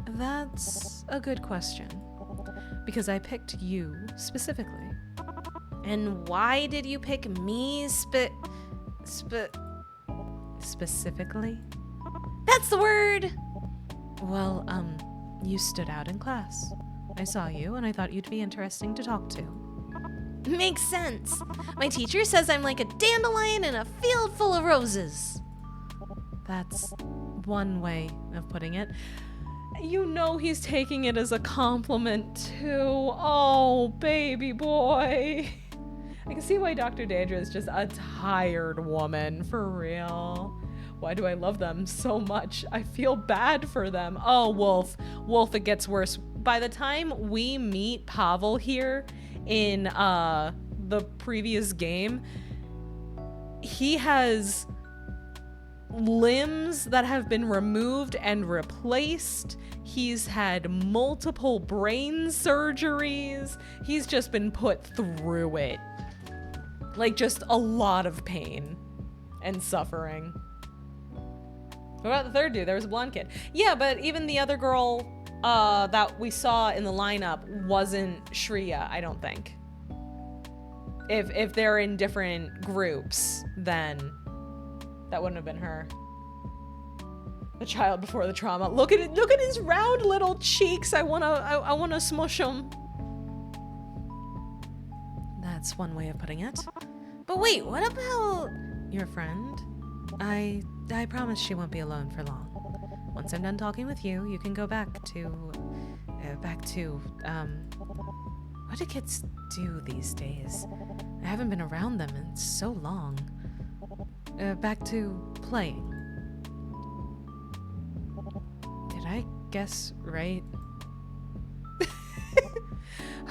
That's a good question. Because I picked you specifically. And why did you pick me Specifically? That's the word! Well, you stood out in class. I saw you and I thought you'd be interesting to talk to. Makes sense. My teacher says I'm like a dandelion in a field full of roses. That's one way of putting it. You know he's taking it as a compliment too. Oh, baby boy. I can see why Dr. Daedra is just a tired woman, for real. Why do I love them so much? I feel bad for them. Oh, Wolf, it gets worse. By the time we meet Pavel here in the previous game, he has limbs that have been removed and replaced. He's had multiple brain surgeries. He's just been put through it. Like, just a lot of pain and suffering. What about the third dude? There was a blonde kid. Yeah, but even the other girl that we saw in the lineup wasn't Shreya, I don't think. If they're in different groups, then that wouldn't have been her. The child before the trauma. Look at it. Look at his round little cheeks. I wanna smush him. That's one way of putting it. But wait, what about Your friend? I promise she won't be alone for long. Once I'm done talking with you, you can go back to what do kids do these days? I haven't been around them in so long. Back to playing. Did I guess right?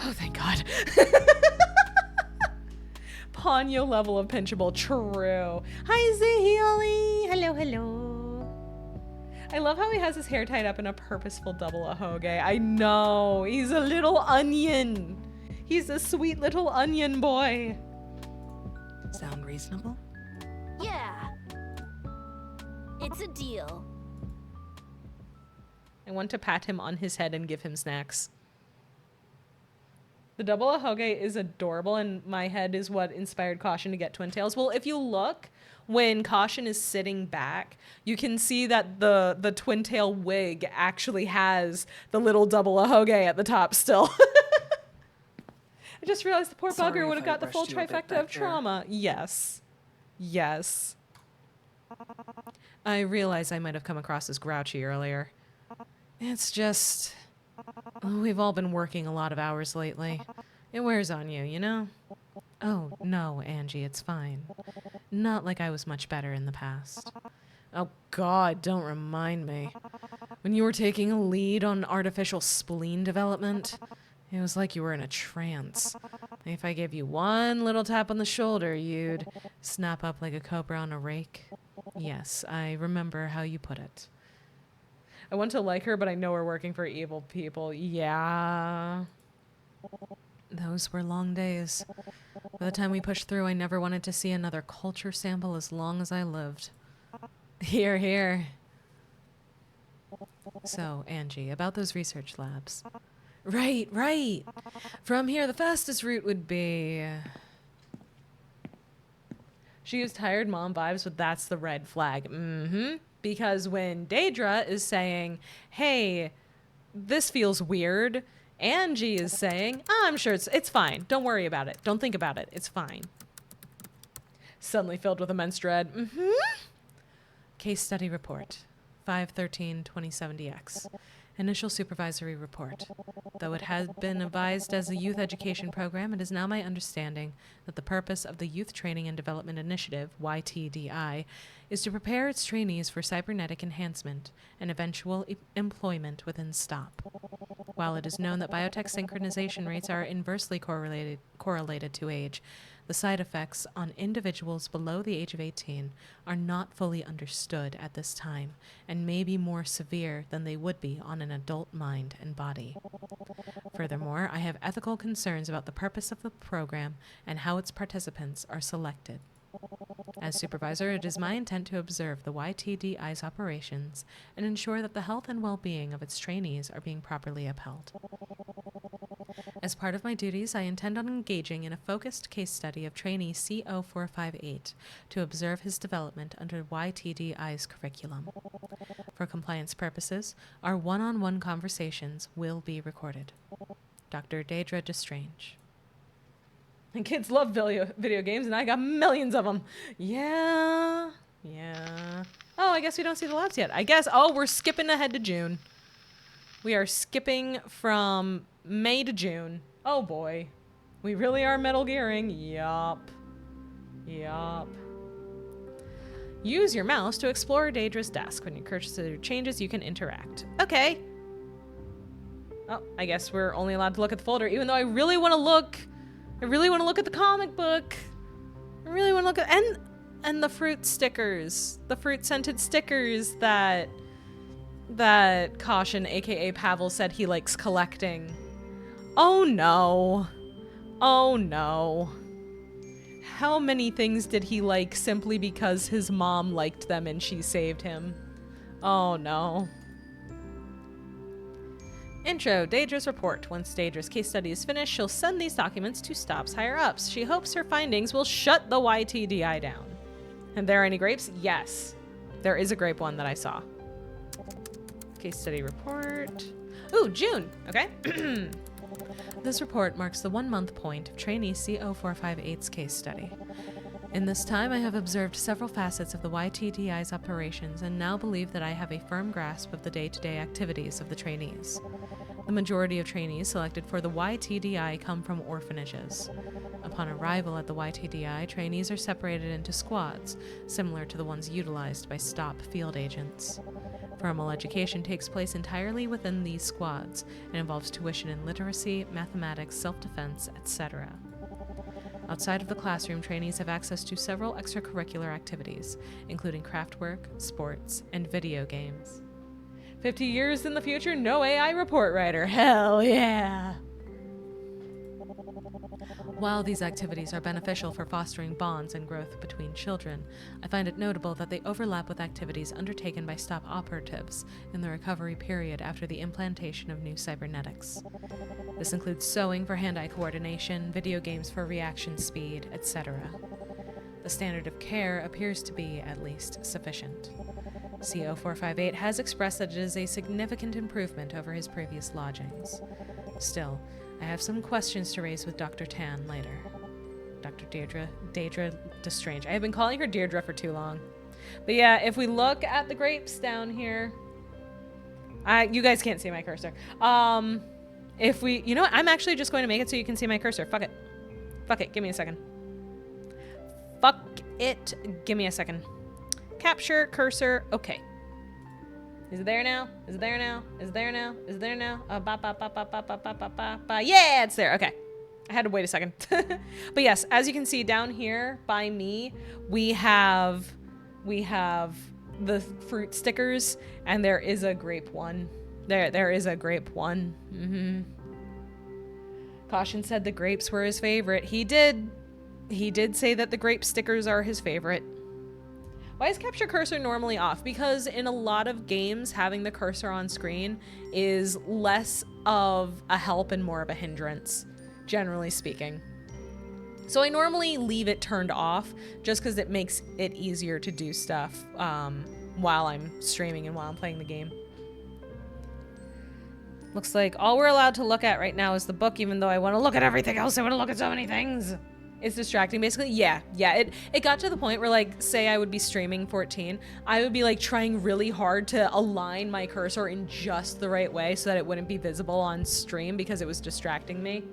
Oh, thank God. Ponyo level of pinchable. True. Hi, Zahioli. Hello. I love how he has his hair tied up in a purposeful double ahoge. I know. He's a little onion. He's a sweet little onion boy. Sound reasonable? Yeah. It's a deal. I want to pat him on his head and give him snacks. The double ahoge is adorable, and my head is what inspired Caution to get twin tails. Well, if you look, when Caution is sitting back, you can see that the twin tail wig actually has the little double ahoge at the top still. I just realized the poor Sorry bugger would if have I got the full rushed you a bit trifecta back of there. trauma. Yes. Yes. I realize I might have come across as grouchy earlier. It's just... we've all been working a lot of hours lately. It wears on you, you know? Oh, no, Angie, it's fine. Not like I was much better in the past. Oh, God, don't remind me. When you were taking a lead on artificial spleen development, it was like you were in a trance. If I gave you one little tap on the shoulder, you'd snap up like a cobra on a rake. Yes, I remember how you put it. I want to like her, but I know we're working for evil people. Yeah. Those were long days. By the time we pushed through, I never wanted to see another culture sample as long as I lived. Here, here. So, Angie, about those research labs. Right, right. From here, the fastest route would be... She used tired mom vibes, but that's the red flag. Mm-hmm. Because when Daedra is saying, hey, this feels weird, Angie is saying, I'm sure it's fine. Don't worry about it. Don't think about it. It's fine. Suddenly filled with immense dread. Mm-hmm. Case study report. 513-2070X. Initial supervisory report. Though it had been advised as a youth education program, it is now my understanding that the purpose of the Youth Training and Development Initiative, YTDI, is to prepare its trainees for cybernetic enhancement and eventual employment within STOP. While it is known that biotech synchronization rates are inversely correlated to age, the side effects on individuals below the age of 18 are not fully understood at this time and may be more severe than they would be on an adult mind and body. Furthermore, I have ethical concerns about the purpose of the program and how its participants are selected. As supervisor, it is my intent to observe the YTDI's operations and ensure that the health and well-being of its trainees are being properly upheld. As part of my duties, I intend on engaging in a focused case study of trainee CO458 to observe his development under YTDI's curriculum. For compliance purposes, our one-on-one conversations will be recorded. Dr. Daedra Destrange. And kids love video games, and I got millions of them. Yeah. Yeah. Oh, I guess we don't see the labs yet. I guess, oh, we're skipping ahead to June. We are skipping from May to June. Oh, boy. We really are Metal Gearing. Yup. Yup. Use your mouse to explore Daedra's desk. When your cursor changes, you can interact. Okay. Oh, I guess we're only allowed to look at the folder, even though I really want to look... I really want to look at the comic book. I really want to look at... And the fruit stickers. The fruit-scented stickers that Caution, aka Pavel, said he likes collecting. Oh no. Oh no. How many things did he like simply because his mom liked them and she saved him? Oh no. Intro, Daedra's report. Once Daedra's case study is finished, she'll send these documents to STOP's higher-ups. She hopes her findings will shut the YTDI down. And there are any grapes? Yes. There is a grape one that I saw. Case study report. Ooh, June. Okay. This report marks the 1-month point of trainee CO458's case study. In this time, I have observed several facets of the YTDI's operations and now believe that I have a firm grasp of the day-to-day activities of the trainees. The majority of trainees selected for the YTDI come from orphanages. Upon arrival at the YTDI, trainees are separated into squads, similar to the ones utilized by STOP field agents. Formal education takes place entirely within these squads and involves tuition in literacy, mathematics, self-defense, etc. Outside of the classroom, trainees have access to several extracurricular activities, including craftwork, sports, and video games. 50 years in the future, no AI report writer. Hell yeah! While these activities are beneficial for fostering bonds and growth between children, I find it notable that they overlap with activities undertaken by stop operatives in the recovery period after the implantation of new cybernetics. This includes sewing for hand-eye coordination, video games for reaction speed, etc. The standard of care appears to be, at least, sufficient. CO458 has expressed that it is a significant improvement over his previous lodgings. Still, I have some questions to raise with Dr. Tan later. Dr. Deirdre Destrange. I have been calling her Deirdre for too long. But yeah, if we look at the grapes down here, you guys can't see my cursor. If we, you know what? I'm actually just going to make it so you can see my cursor. Fuck it. Fuck it. Give me a second. Fuck it. Give me a second. Capture cursor. Okay. Is it there now? Is it there now? Is it there now? Is it there now? Yeah, it's there. Okay. I had to wait a second. But yes, as you can see down here by me, we have the fruit stickers, and there is a grape one. There is a grape one. Caution said the grapes were his favorite. He did say that the grape stickers are his favorite. Why is capture cursor normally off? Because in a lot of games, having the cursor on screen is less of a help and more of a hindrance, generally speaking. So I normally leave it turned off just because it makes it easier to do stuff while I'm streaming and while I'm playing the game. Looks like all we're allowed to look at right now is the book, even though I want to look at everything else. I want to look at so many things. It's distracting, basically. Yeah. It got to the point where, like, say I would be streaming 14, I would be, like, trying really hard to align my cursor in just the right way so that it wouldn't be visible on stream because it was distracting me.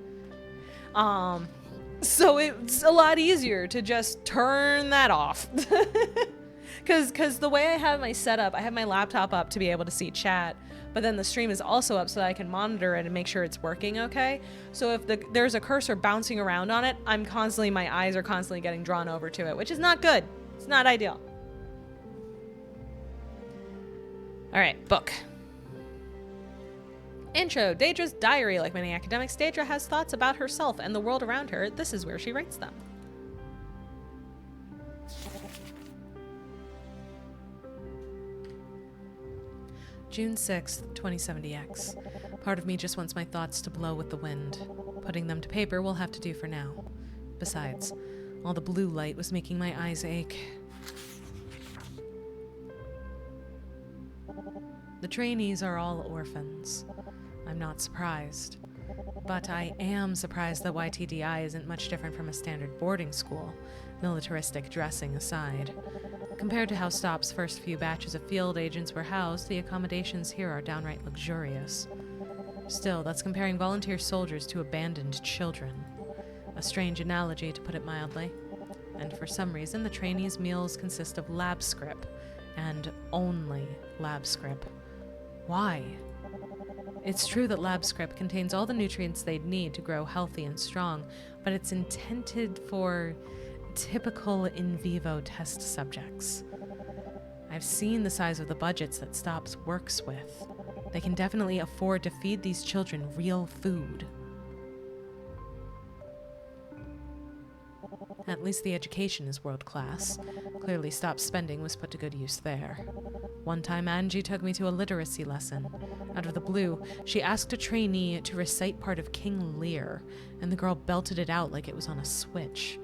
So it's a lot easier to just turn that off. Because the way I have my setup, I have my laptop up to be able to see chat, but then the stream is also up so that I can monitor it and make sure it's working okay. So if there's a cursor bouncing around on it, my eyes are constantly getting drawn over to it, which is not good. It's not ideal. All right, book. Intro. Deirdre's diary. Like many academics, Deirdre has thoughts about herself and the world around her. This is where she writes them. June 6th, 2070X. Part of me just wants my thoughts to blow with the wind. Putting them to paper will have to do for now. Besides, all the blue light was making my eyes ache. The trainees are all orphans. I'm not surprised. But I am surprised that YTDI isn't much different from a standard boarding school, militaristic dressing aside. Compared to how STOP's first few batches of field agents were housed, the accommodations here are downright luxurious. Still, that's comparing volunteer soldiers to abandoned children. A strange analogy, to put it mildly. And for some reason, the trainees' meals consist of lab scrip, and only lab scrip. Why? It's true that lab scrip contains all the nutrients they'd need to grow healthy and strong, but it's intended for typical in vivo test subjects. I've seen the size of the budgets that STOPS works with. They can definitely afford to feed these children real food. At least the education is world class. Clearly STOP's spending was put to good use there. One time Angie took me to a literacy lesson. Out of the blue, she asked a trainee to recite part of King Lear, and the girl belted it out like it was on a switch.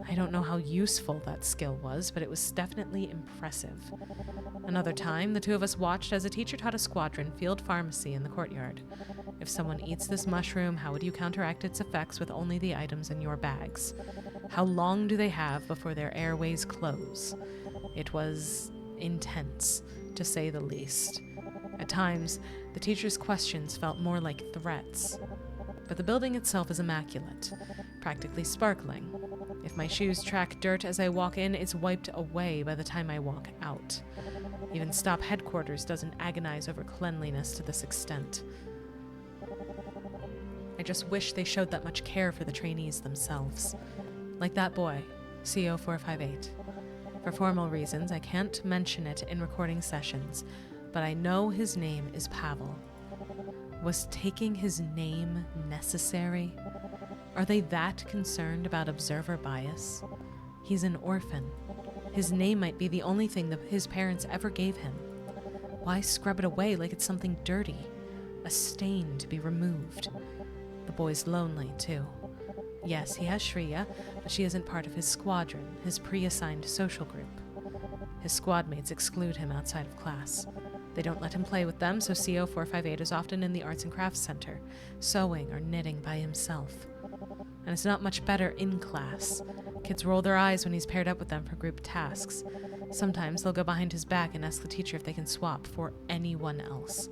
I don't know how useful that skill was, but it was definitely impressive. Another time, the two of us watched as a teacher taught a squadron field pharmacy in the courtyard. If someone eats this mushroom, how would you counteract its effects with only the items in your bags? How long do they have before their airways close? It was intense, to say the least. At times, the teacher's questions felt more like threats. But the building itself is immaculate, practically sparkling. If my shoes track dirt as I walk in, it's wiped away by the time I walk out. Even STOP headquarters doesn't agonize over cleanliness to this extent. I just wish they showed that much care for the trainees themselves. Like that boy, CO458. For formal reasons, I can't mention it in recording sessions, but I know his name is Pavel. Was taking his name necessary? Are they that concerned about observer bias? He's an orphan. His name might be the only thing that his parents ever gave him. Why scrub it away like it's something dirty? A stain to be removed. The boy's lonely, too. Yes, he has Shreya, but she isn't part of his squadron, his pre-assigned social group. His squad mates exclude him outside of class. They don't let him play with them, so CO458 is often in the Arts and Crafts Center, sewing or knitting by himself. And it's not much better in class. Kids roll their eyes when he's paired up with them for group tasks. Sometimes they'll go behind his back and ask the teacher if they can swap for anyone else.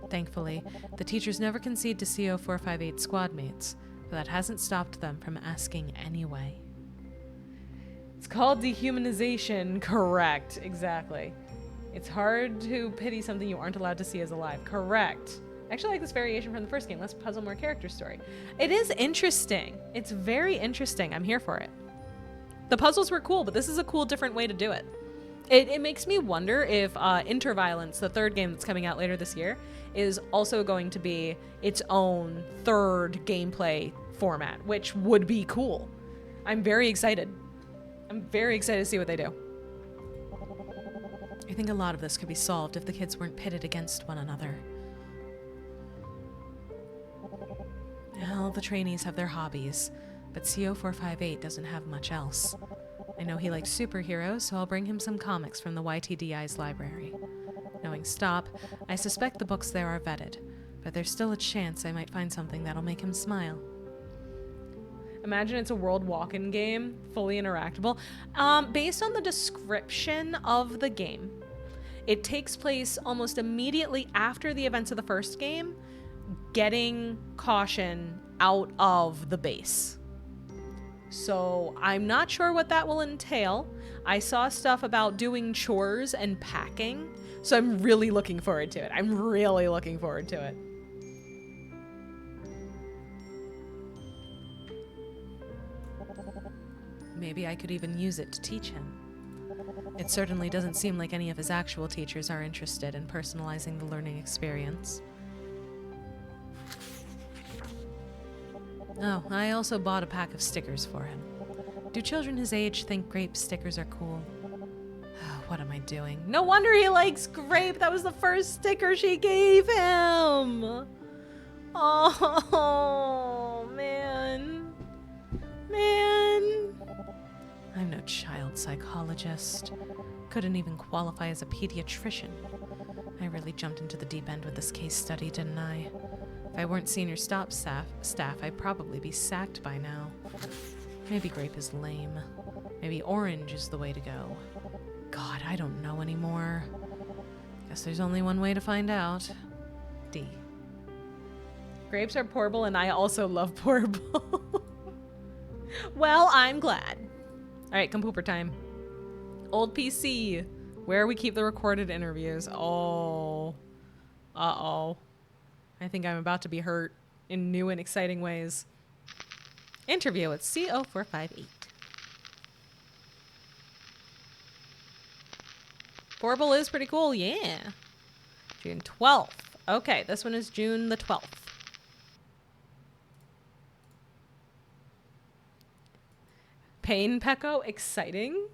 Thankfully, the teachers never concede to CO458 squad mates, but that hasn't stopped them from asking anyway. It's called dehumanization. Correct. Exactly. It's hard to pity something you aren't allowed to see as alive. Correct. I actually like this variation from the first game. Let's puzzle more character story. It is interesting. It's very interesting. I'm here for it. The puzzles were cool, but this is a cool, different way to do it. It makes me wonder if Interviolence, the third game that's coming out later this year, is also going to be its own third gameplay format, which would be cool. I'm very excited. I'm very excited to see what they do. I think a lot of this could be solved if the kids weren't pitted against one another. Well, the trainees have their hobbies, but CO458 doesn't have much else. I know he likes superheroes, so I'll bring him some comics from the YTDI's library. Knowing Stop, I suspect the books there are vetted, but there's still a chance I might find something that'll make him smile. Imagine it's a world walk-in game, fully interactable. Based on the description of the game, it takes place almost immediately after the events of the first game, getting Caution out of the base. So I'm not sure what that will entail. I saw stuff about doing chores and packing, so I'm really looking forward to it. I'm really looking forward to it. Maybe I could even use it to teach him. It certainly doesn't seem like any of his actual teachers are interested in personalizing the learning experience. Oh, I also bought a pack of stickers for him. Do children his age think grape stickers are cool? Oh, what am I doing? No wonder he likes grape! That was the first sticker she gave him! Oh, man. Man. I'm no child psychologist. Couldn't even qualify as a pediatrician. I really jumped into the deep end with this case study, didn't I? If I weren't senior stop staff, I'd probably be sacked by now. Maybe grape is lame. Maybe orange is the way to go. God, I don't know anymore. Guess there's only one way to find out. D. Grapes are pourable, and I also love pourable. Well, I'm glad. All right, compooper time. Old PC, where we keep the recorded interviews. Oh. Uh-oh. I think I'm about to be hurt in new and exciting ways. Interview with CO458. Pourable is pretty cool, yeah. June 12th. Okay, this one is June the 12th. Pain Pecco, exciting?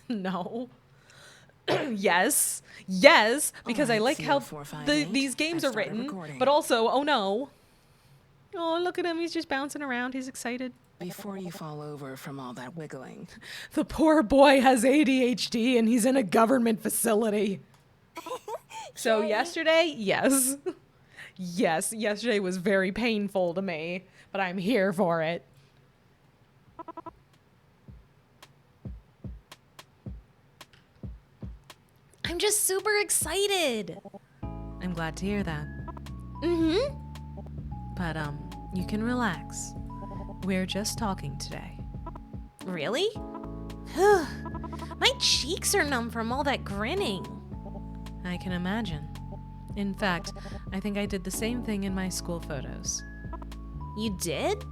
No. Yes, because I like how these games are written, but also, oh no. Oh, look at him, he's just bouncing around, he's excited. Before you fall over from all that wiggling. The poor boy has ADHD and he's in a government facility. So yesterday, yes. Yes, yesterday was very painful to me, but I'm here for it. I'm just super excited. I'm glad to hear that. Mm-hmm. But, you can relax. We're just talking today. Really? My cheeks are numb from all that grinning. I can imagine. In fact, I think I did the same thing in my school photos. You did?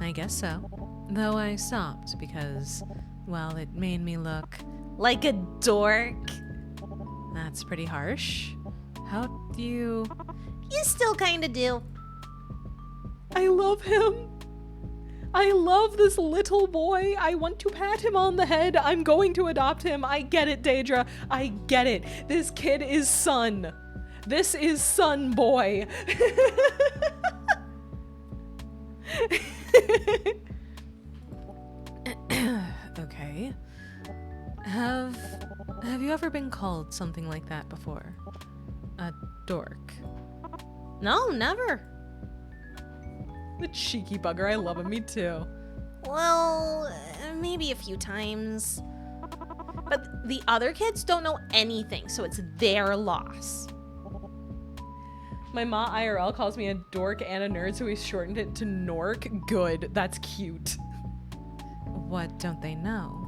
I guess so. Though I stopped because, well, it made me look... like a dork? That's pretty harsh. How do you... You still kinda do. I love him. I love this little boy. I want to pat him on the head. I'm going to adopt him. I get it, Daedra. I get it. This kid is Sun. This is Sun Boy. Okay. Have you ever been called something like that before? A dork. No, never. The cheeky bugger. I love him. Me too. Well, maybe a few times. But the other kids don't know anything, so it's their loss. My ma IRL calls me a dork and a nerd, so we shortened it to Nork. Good. That's cute. What don't they know?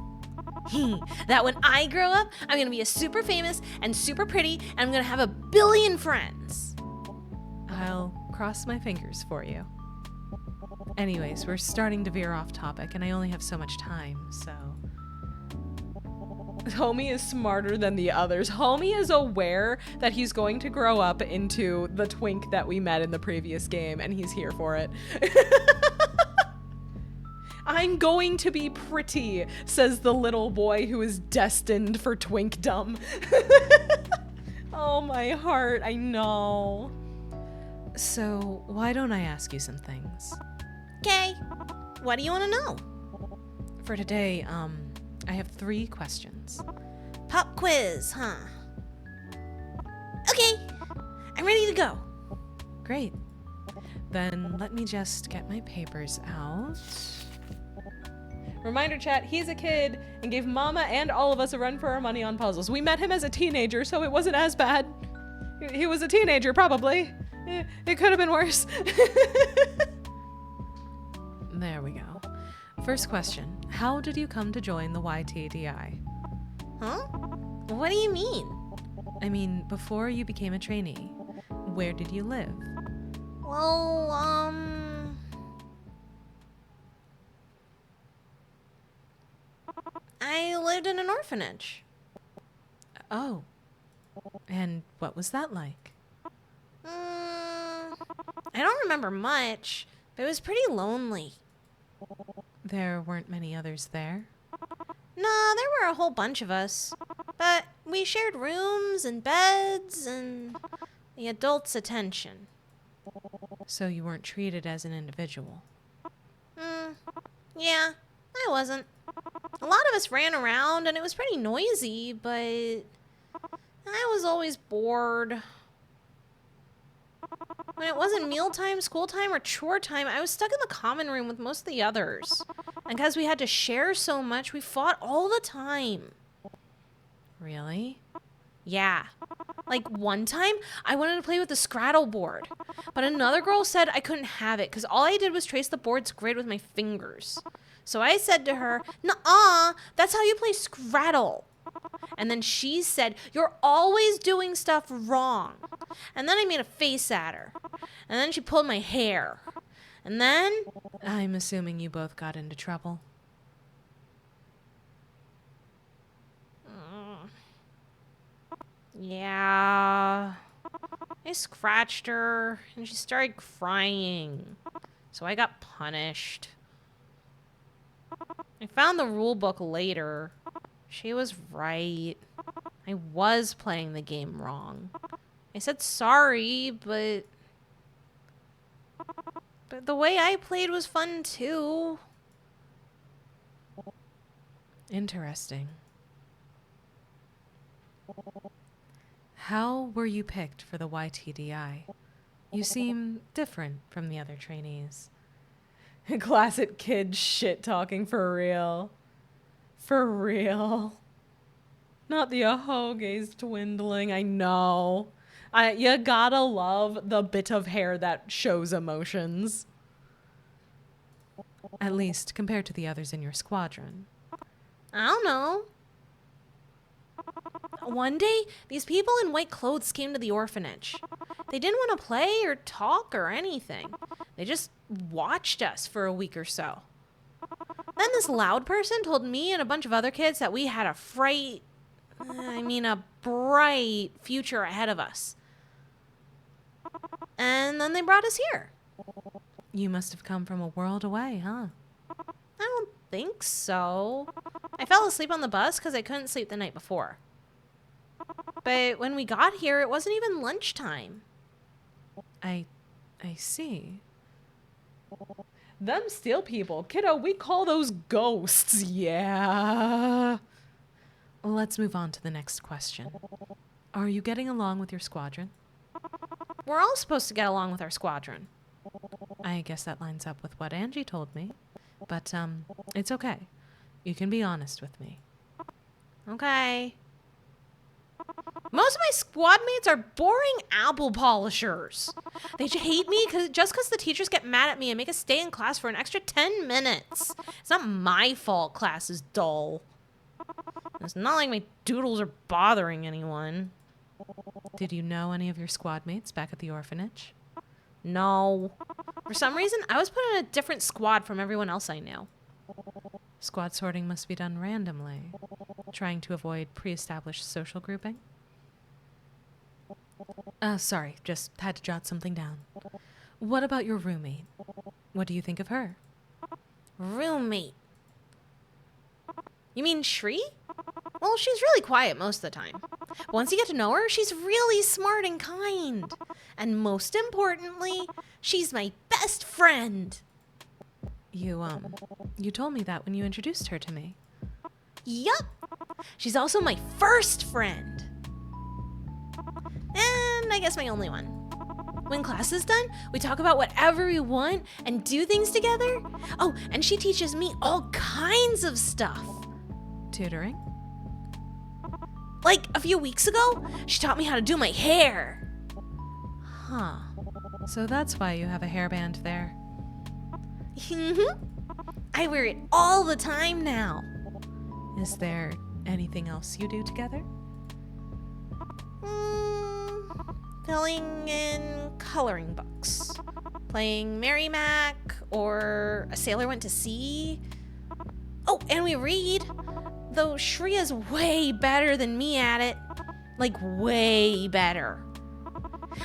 That when I grow up, I'm gonna be a super famous and super pretty, and I'm gonna have 1 billion friends. I'll cross my fingers for you. Anyways, we're starting to veer off topic, and I only have so much time, so... Homie is smarter than the others. Homie is aware that he's going to grow up into the twink that we met in the previous game, and he's here for it. I'm going to be pretty, says the little boy who is destined for twinkdom. Oh, my heart, I know. So, why don't I ask you some things? Okay, what do you wanna know? For today, I have 3 questions. Pop quiz, huh? Okay, I'm ready to go. Great. Then let me just get my papers out. Reminder chat, he's a kid and gave Mama and all of us a run for our money on puzzles. We met him as a teenager, so it wasn't as bad. He was a teenager, probably. It could have been worse. There we go. First question, how did you come to join the YTDI? Huh? What do you mean? I mean, before you became a trainee, where did you live? Well, I lived in an orphanage. Oh. And what was that like? I don't remember much, but it was pretty lonely. There weren't many others there? No, there were a whole bunch of us. But we shared rooms and beds and the adults' attention. So you weren't treated as an individual? Yeah, I wasn't. A lot of us ran around and it was pretty noisy, but I was always bored. When it wasn't mealtime, school time, or chore time, I was stuck in the common room with most of the others. And because we had to share so much, we fought all the time. Really? Yeah. Like one time, I wanted to play with the Scrattle board, but another girl said I couldn't have it because all I did was trace the board's grid with my fingers. So I said to her, "Nuh-uh, that's how you play Scrattle." And then she said, "You're always doing stuff wrong." And then I made a face at her. And then she pulled my hair. And then... I'm assuming you both got into trouble. Yeah. I scratched her and she started crying. So I got punished. I found the rule book later. She was right. I was playing the game wrong. I said sorry, but the way I played was fun too. Interesting. How were you picked for the YTDI? You seem different from the other trainees. Classic kid shit talking for real. For real. Not the aho gaze dwindling, I know. You gotta love the bit of hair that shows emotions. At least compared to the others in your squadron. I don't know. One day, these people in white clothes came to the orphanage. They didn't want to play or talk or anything. They just watched us for a week or so. Then this loud person told me and a bunch of other kids that we had a bright future ahead of us. And then they brought us here. You must have come from a world away, huh? think so. I fell asleep on the bus because I couldn't sleep the night before. But when we got here, it wasn't even lunchtime. I see. Them steel people. Kiddo, we call those ghosts. Yeah. Let's move on to the next question. Are you getting along with your squadron? We're all supposed to get along with our squadron. I guess that lines up with what Angie told me. But, it's okay. You can be honest with me. Okay. Most of my squad mates are boring apple polishers. They hate me just because the teachers get mad at me and make us stay in class for an extra 10 minutes. It's not my fault class is dull. It's not like my doodles are bothering anyone. Did you know any of your squad mates back at the orphanage? No. For some reason, I was put in a different squad from everyone else I knew. Squad sorting must be done randomly, trying to avoid pre-established social grouping. Sorry, just had to jot something down. What about your roommate? What do you think of her? Roommate. You mean Shri? Well, she's really quiet most of the time. Once you get to know her, she's really smart and kind. And most importantly, she's my best friend. You told me that when you introduced her to me. Yup. She's also my first friend. And I guess my only one. When class is done, we talk about whatever we want and do things together. Oh, and she teaches me all kinds of stuff. Tutoring? Like a few weeks ago, she taught me how to do my hair. Huh. So that's why you have a hairband there. I wear it all the time now. Is there anything else you do together? Filling in coloring books. Playing Mary Mac or A Sailor Went to Sea. Oh, and we read. Though Shriya's way better than me at it. Like, way better.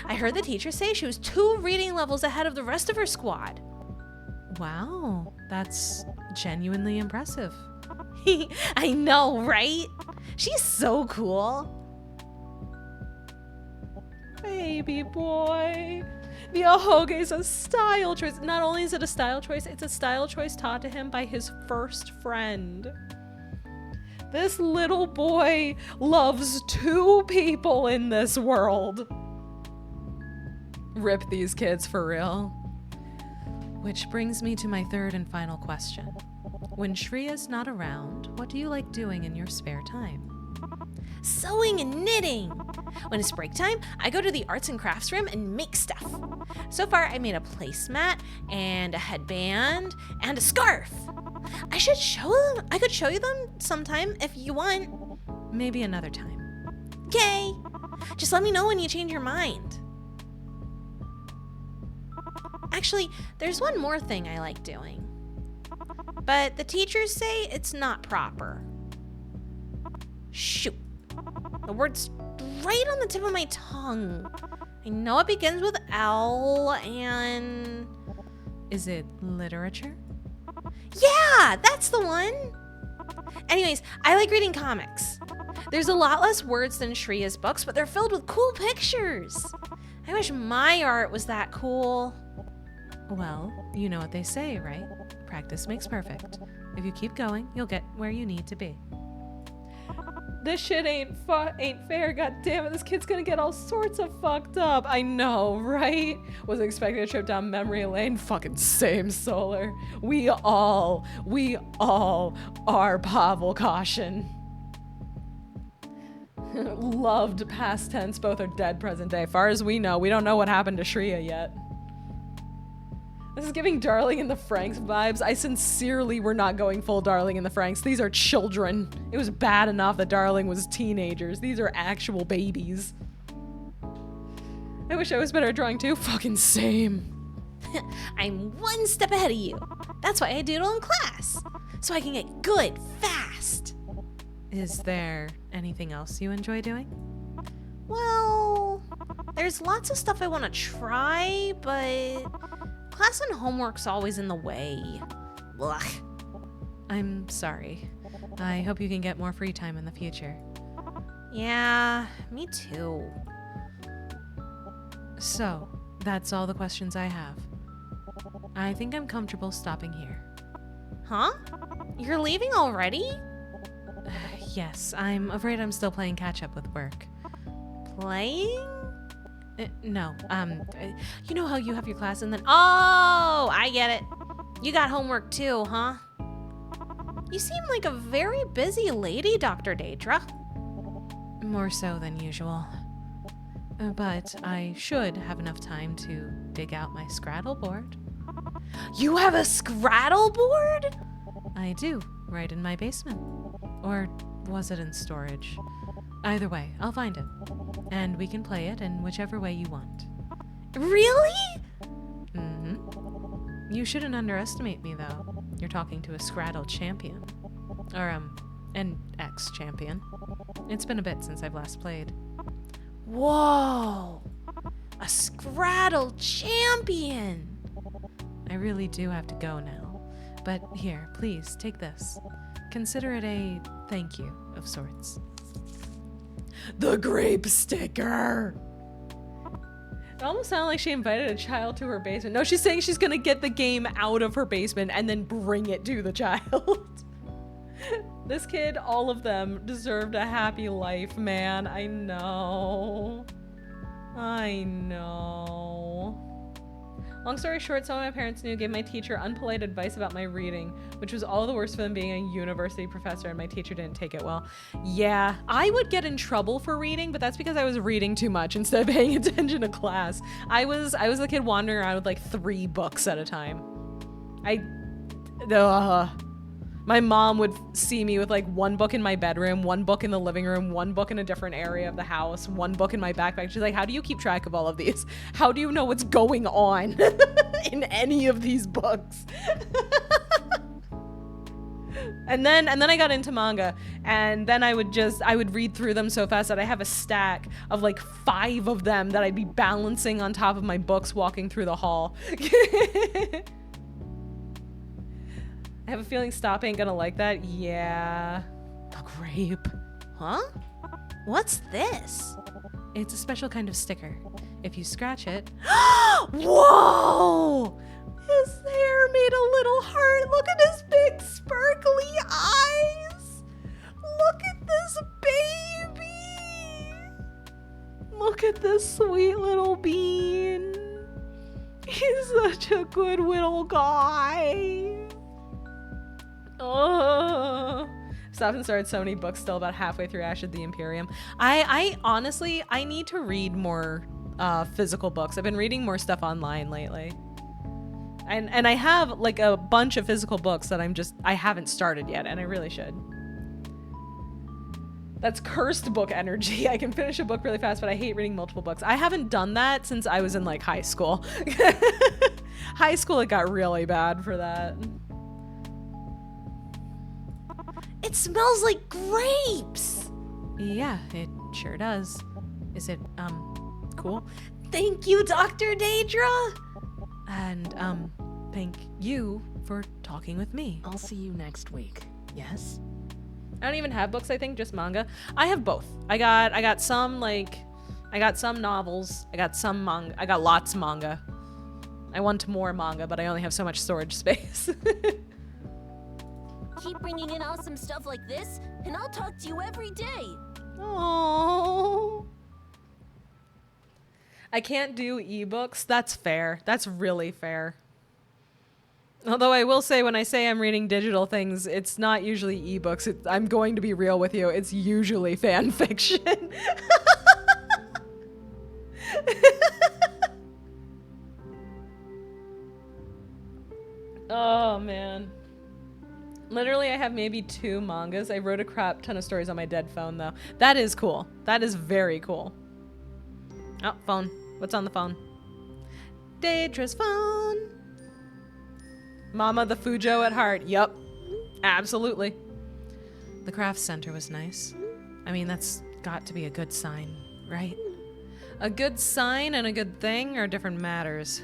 I heard the teacher say she was 2 reading levels ahead of the rest of her squad. Wow, that's genuinely impressive. I know, right? She's so cool. Baby boy. The ahoge's a style choice. Not only is it a style choice, it's a style choice taught to him by his first friend. This little boy loves 2 people in this world. Rip these kids for real. Which brings me to my third and final question. When Shriya's not around, what do you like doing in your spare time? Sewing and knitting. When it's break time, I go to the arts and crafts room and make stuff. So far, I made a placemat and a headband and a scarf. I could show you them sometime if you want. Maybe another time. Okay. Just let me know when you change your mind. Actually, there's one more thing I like doing. But the teachers say it's not proper. Shoot. The word's right on the tip of my tongue. I know it begins with L and... Is it literature? Yeah, that's the one. Anyways, I like reading comics. There's a lot less words than Shriya's books, but they're filled with cool pictures. I wish my art was that cool. Well, you know what they say, right? Practice makes perfect. If you keep going, you'll get where you need to be. This shit ain't fair, god damn it. This kid's gonna get all sorts of fucked up. I know, right? Wasn't expecting a trip down memory lane. Fucking same, Solar. We all are Pavel Caution. Loved past tense, both are dead present day. Far as we know, we don't know what happened to Shriya yet. This is giving Darling in the Franxx vibes. I sincerely were not going full Darling in the Franxx. These are children. It was bad enough that Darling was teenagers. These are actual babies. I wish I was better at drawing too. Fucking same. I'm one step ahead of you. That's why I doodle in class. So I can get good fast. Is there anything else you enjoy doing? Well, there's lots of stuff I want to try, but class and homework's always in the way. Ugh. I'm sorry. I hope you can get more free time in the future. Yeah, me too. So, that's all the questions I have. I think I'm comfortable stopping here. Huh? You're leaving already? Yes, I'm afraid I'm still playing catch up with work. Playing? No, you know how you have your class and then Oh, I get it. You got homework too, huh? You seem like a very busy lady, Dr. Daedra. more so than usual. But I should have enough time to dig out my Scrattle board. You have a Scrattle board? I do, right in my basement. Or was it in storage? Either way, I'll find it. And we can play it in whichever way you want. Really? Mm-hmm. You shouldn't underestimate me, though. You're talking to a Scrattle champion. Or, an ex-champion. It's been a bit since I've last played. Whoa! A Scrattle champion! I really do have to go now. But here, please, take this. Consider it a thank you of sorts. The grape sticker! It almost sounded like she invited a child to her basement. No, she's saying she's gonna get the game out of her basement and then bring it to the child. This kid, all of them, deserved a happy life, man. I know. I know. Long story short, some of my parents knew, gave my teacher unpolite advice about my reading, which was all the worse for them being a university professor, and my teacher didn't take it well. Yeah, I would get in trouble for reading, but that's because I was reading too much instead of paying attention to class. I was the kid wandering around with like 3 books at a time. My mom would see me with like 1 book in my bedroom, 1 book in the living room, 1 book in a different area of the house, 1 book in my backpack. She's like, how do you keep track of all of these? How do you know what's going on in any of these books? And then I got into manga, and then I would read through them so fast that I have a stack of like 5 of them that I'd be balancing on top of my books walking through the hall. I have a feeling Stop ain't gonna like that. Yeah. A grape. Huh? What's this? It's a special kind of sticker. If you scratch it... Whoa! His hair made a little heart. Look at his big sparkly eyes. Look at this baby. Look at this sweet little bean. He's such a good little guy. Oh. Stopped and started so many books, still about halfway through Ash of the Imperium. I honestly, I need to read more physical books. I've been reading more stuff online lately. And I have like a bunch of physical books that I haven't started yet, and I really should. That's cursed book energy. I can finish a book really fast, but I hate reading multiple books. I haven't done that since I was in like high school. High school, it got really bad for that. It smells like grapes! Yeah, it sure does. Is it, cool? Thank you, Dr. Daedra! And, thank you for talking with me. I'll see you next week. Yes? I don't even have books, I think, just manga. I have both. I got some novels. I got some manga. I got lots of manga. I want more manga, but I only have so much storage space. Keep bringing in awesome stuff like this, and I'll talk to you every day. Oh. I can't do ebooks. That's fair. That's really fair. Although I will say, when I say I'm reading digital things, it's not usually ebooks. I'm going to be real with you. It's usually fan fiction. Oh, man. Literally, I have maybe 2 mangas. I wrote a crap ton of stories on my dead phone, though. That is cool. That is very cool. Oh, phone. What's on the phone? Daedra's phone. Mama the Fujo at heart. Yup. Absolutely. The craft center was nice. I mean, that's got to be a good sign, right? A good sign and a good thing are different matters.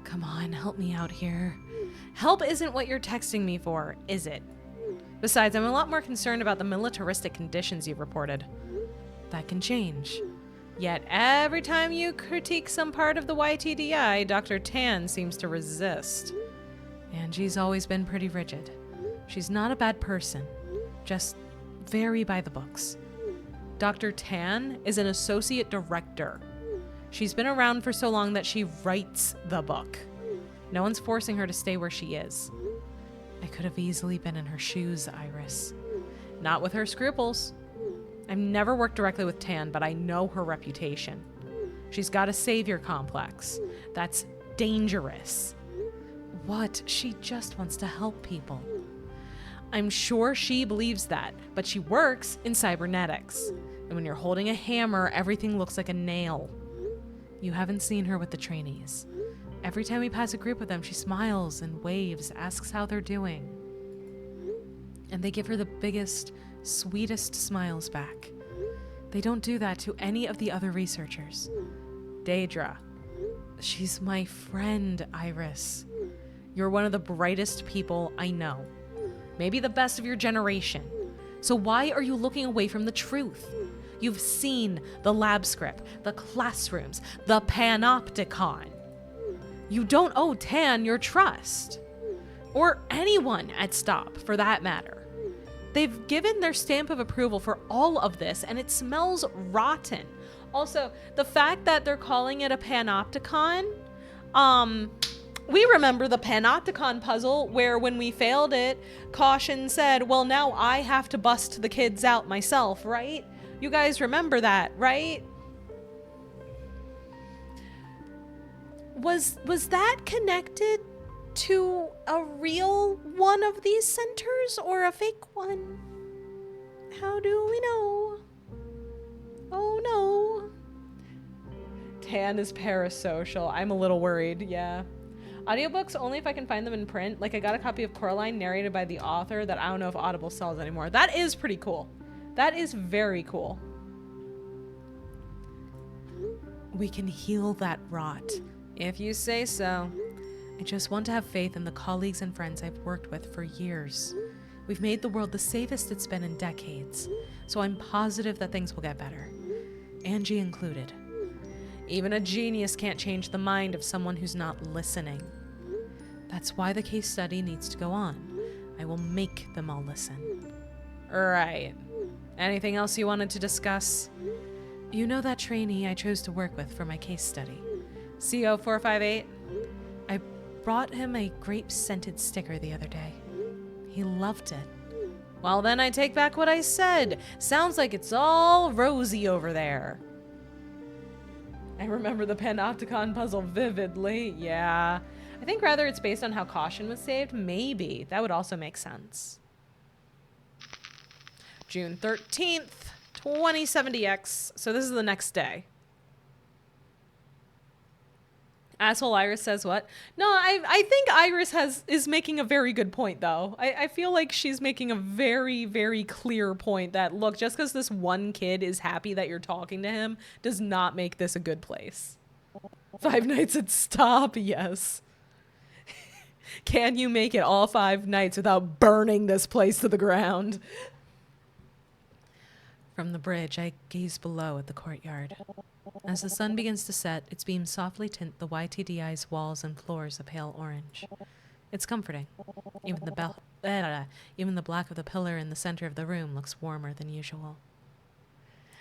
Come on, help me out here. Help isn't what you're texting me for, is it? Besides, I'm a lot more concerned about the militaristic conditions you've reported. That can change. Yet every time you critique some part of the YTDI, Dr. Tan seems to resist. Angie's always been pretty rigid. She's not a bad person, just very by the books. Dr. Tan is an associate director. She's been around for so long that she writes the book. No one's forcing her to stay where she is. I could have easily been in her shoes, Iris. Not with her scruples. I've never worked directly with Tan, but I know her reputation. She's got a savior complex. That's dangerous. What? She just wants to help people. I'm sure she believes that, but she works in cybernetics. And when you're holding a hammer, everything looks like a nail. You haven't seen her with the trainees. Every time we pass a group of them, she smiles and waves, asks how they're doing. And they give her the biggest, sweetest smiles back. They don't do that to any of the other researchers. Daedra. She's my friend, Iris. You're one of the brightest people I know. Maybe the best of your generation. So why are you looking away from the truth? You've seen the lab script, the classrooms, the panopticon. You don't owe Tan your trust. Or anyone at STOP, for that matter. They've given their stamp of approval for all of this, and it smells rotten. Also, the fact that they're calling it a panopticon, we remember the panopticon puzzle where when we failed it, Caution said, well, now I have to bust the kids out myself, right? You guys remember that, right? Was that connected to a real one of these centers or a fake one? How do we know? Oh no. Tan is parasocial. I'm a little worried, yeah. Audiobooks only if I can find them in print. Like I got a copy of Coraline narrated by the author that I don't know if Audible sells anymore. That is pretty cool. That is very cool. We can heal that rot. If you say so. I just want to have faith in the colleagues and friends I've worked with for years. We've made the world the safest it's been in decades, so I'm positive that things will get better. Angie included. Even a genius can't change the mind of someone who's not listening. That's why the case study needs to go on. I will make them all listen. Right. Anything else you wanted to discuss? You know that trainee I chose to work with for my case study? CO458? I brought him a grape-scented sticker the other day. He loved it. Well, then I take back what I said. Sounds like it's all rosy over there. I remember the Panopticon puzzle vividly. Yeah. I think rather it's based on how Caution was saved. Maybe. That would also make sense. June 13th, 2070X. So this is the next day. Asshole Iris says what? No, I think Iris is making a very good point, though. I feel like she's making a very, very clear point that, look, just because this one kid is happy that you're talking to him does not make this a good place. 5 nights at STOP, yes. Can you make it all 5 nights without burning this place to the ground? From the bridge, I gaze below at the courtyard. As the sun begins to set, its beams softly tint the YTDI's walls and floors a pale orange. It's comforting. Even the black of the pillar in the center of the room looks warmer than usual.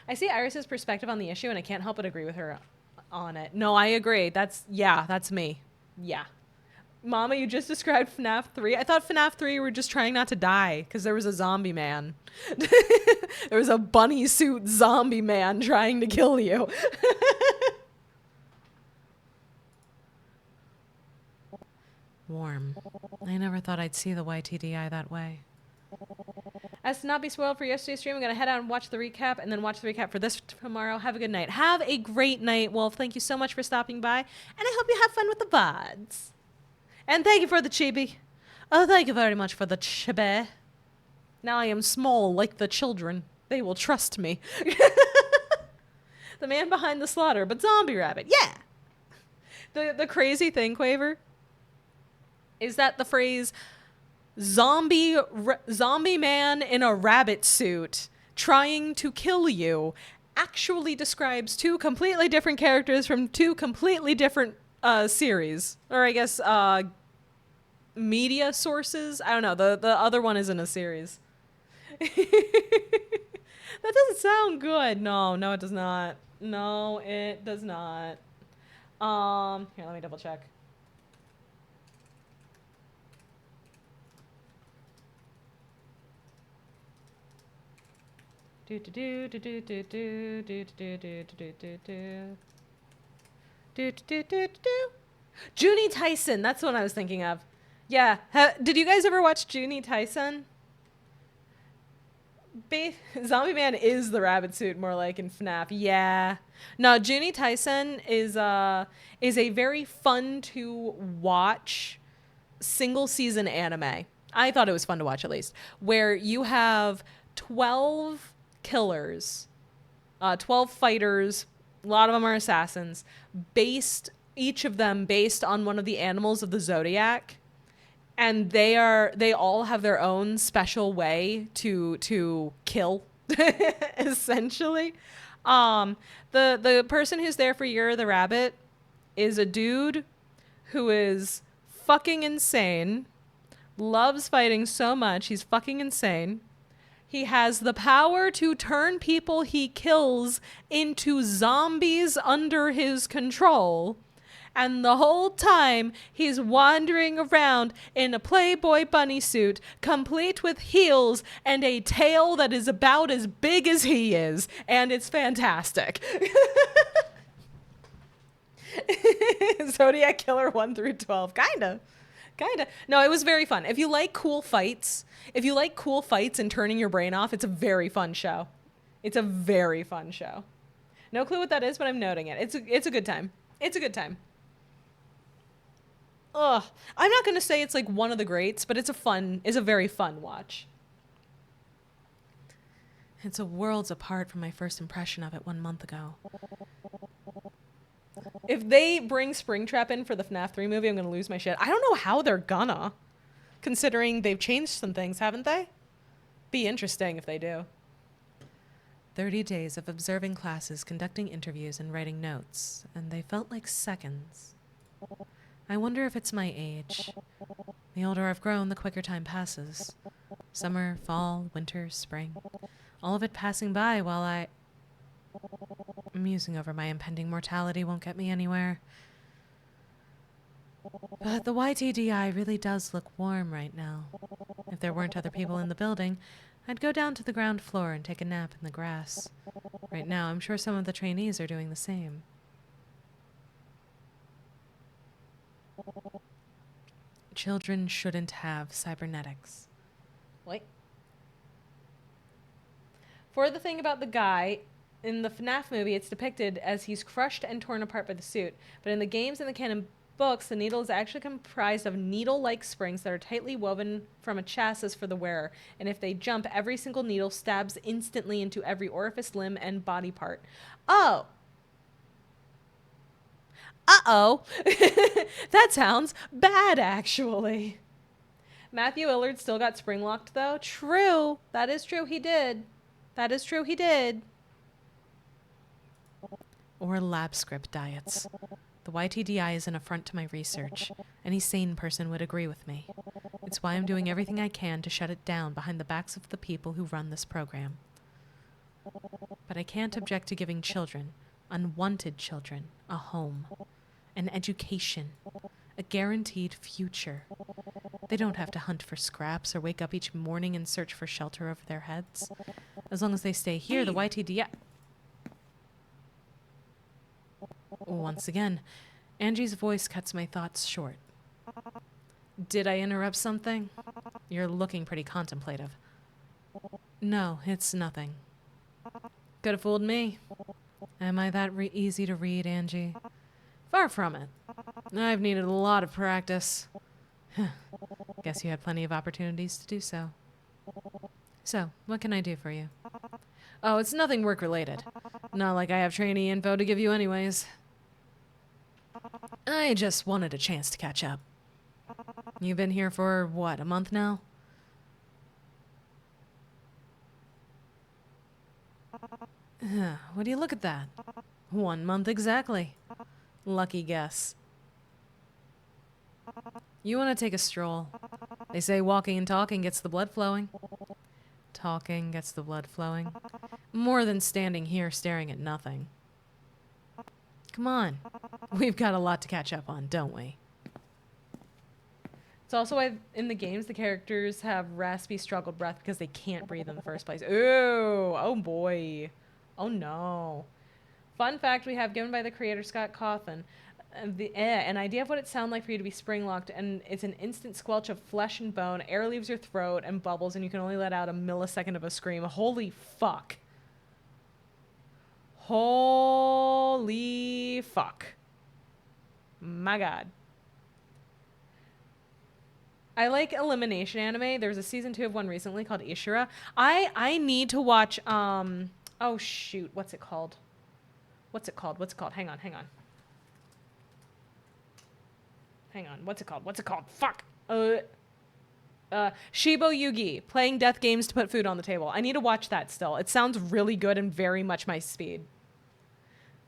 I see Iris's perspective on the issue, and I can't help but agree with her on it. No, I agree. That's me. Yeah. Mama, you just described FNAF 3. I thought FNAF 3 were just trying not to die because there was a zombie man. There was a bunny suit zombie man trying to kill you. Warm. I never thought I'd see the YTDI that way. As to not be spoiled for yesterday's stream, I'm going to head out and watch the recap and then watch the recap for this tomorrow. Have a good night. Have a great night, Wolf. Thank you so much for stopping by, and I hope you have fun with the VODs. And thank you for the chibi. Oh, thank you very much for the chibi. Now I am small like the children. They will trust me. The man behind the slaughter, but zombie rabbit. Yeah. The crazy thing, Quaver, is that the phrase zombie man in a rabbit suit trying to kill you actually describes two completely different characters from two completely different series, or I guess media sources. I don't know. The other one isn't a series. That doesn't sound good. No, it does not. No, it does not. Here, let me double check. Junie Tyson. That's the one I was thinking of. Yeah. Did you guys ever watch Junie Tyson? Zombie Man is the rabbit suit, more like in FNAF. Yeah. No, Junie Tyson is a very fun to watch single season anime. I thought it was fun to watch, at least, where you have 12 killers, 12 fighters. A lot of them are assassins, each of them based on one of the animals of the zodiac. And they all have their own special way to kill, essentially. The person who's there for Year of the Rabbit is a dude who is fucking insane, loves fighting so much, he's fucking insane. He has the power to turn people he kills into zombies under his control. And the whole time, he's wandering around in a Playboy bunny suit, complete with heels and a tail that is about as big as he is. And it's fantastic. Zodiac Killer 1 through 12. Kinda. No, it was very fun. If you like cool fights and turning your brain off, it's a very fun show. It's a very fun show. No clue what that is, but I'm noting it. It's a good time. It's a good time. Ugh. I'm not going to say it's like one of the greats, but it's a very fun watch. It's a worlds apart from my first impression of it 1 month ago. If they bring Springtrap in for the FNAF 3 movie, I'm going to lose my shit. I don't know how they're gonna, considering they've changed some things, haven't they? Be interesting if they do. 30 days of observing classes, conducting interviews, and writing notes, and they felt like seconds. I wonder if it's my age. The older I've grown, the quicker time passes. Summer, fall, winter, spring. All of it passing by while musing over my impending mortality won't get me anywhere. But the YTDI really does look warm right now. If there weren't other people in the building, I'd go down to the ground floor and take a nap in the grass. Right now, I'm sure some of the trainees are doing the same. Children shouldn't have cybernetics. What? For the thing about the guy, in the FNAF movie, it's depicted as he's crushed and torn apart by the suit. But in the games and the canon books, the needle is actually comprised of needle-like springs that are tightly woven from a chassis for the wearer. And if they jump, every single needle stabs instantly into every orifice, limb, and body part. Oh! Uh-oh. That sounds bad, actually. Matthew Illard still got spring locked, though. True. That is true. He did. That is true. He did. Or lab script diets. The YTDI is an affront to my research. Any sane person would agree with me. It's why I'm doing everything I can to shut it down behind the backs of the people who run this program. But I can't object to giving children, unwanted children, a home. An education, a guaranteed future. They don't have to hunt for scraps or wake up each morning and search for shelter over their heads. As long as they stay here, the YTDI... Once again, Angie's voice cuts my thoughts short. Did I interrupt something? You're looking pretty contemplative. No, it's nothing. Could have fooled me. Am I that easy to read, Angie? Far from it. I've needed a lot of practice. Guess you had plenty of opportunities to do so. So, what can I do for you? Oh, it's nothing work-related. Not like I have trainee info to give you anyways. I just wanted a chance to catch up. You've been here for, what, a month now? What do you look at that? 1 month exactly. Lucky guess. You want to take a stroll. They say walking and talking gets the blood flowing. Talking gets the blood flowing. More than standing here staring at nothing. Come on. We've got a lot to catch up on, don't we? It's also why in the games the characters have raspy, struggled breath because they can't breathe in the first place. Ooh, oh boy. Oh no. Fun fact we have given by the creator Scott Cawthon. An idea of what it sounds like for you to be spring-locked, and it's an instant squelch of flesh and bone, air leaves your throat and bubbles, and you can only let out a millisecond of a scream. Holy fuck. Holy fuck. My god. I like elimination anime. There was a season 2 of one recently called Ishura. I need to watch, oh shoot, what's it called? What's it called? Hang on. What's it called? Fuck. Shibo Yugi, playing death games to put food on the table. I need to watch that still. It sounds really good and very much my speed.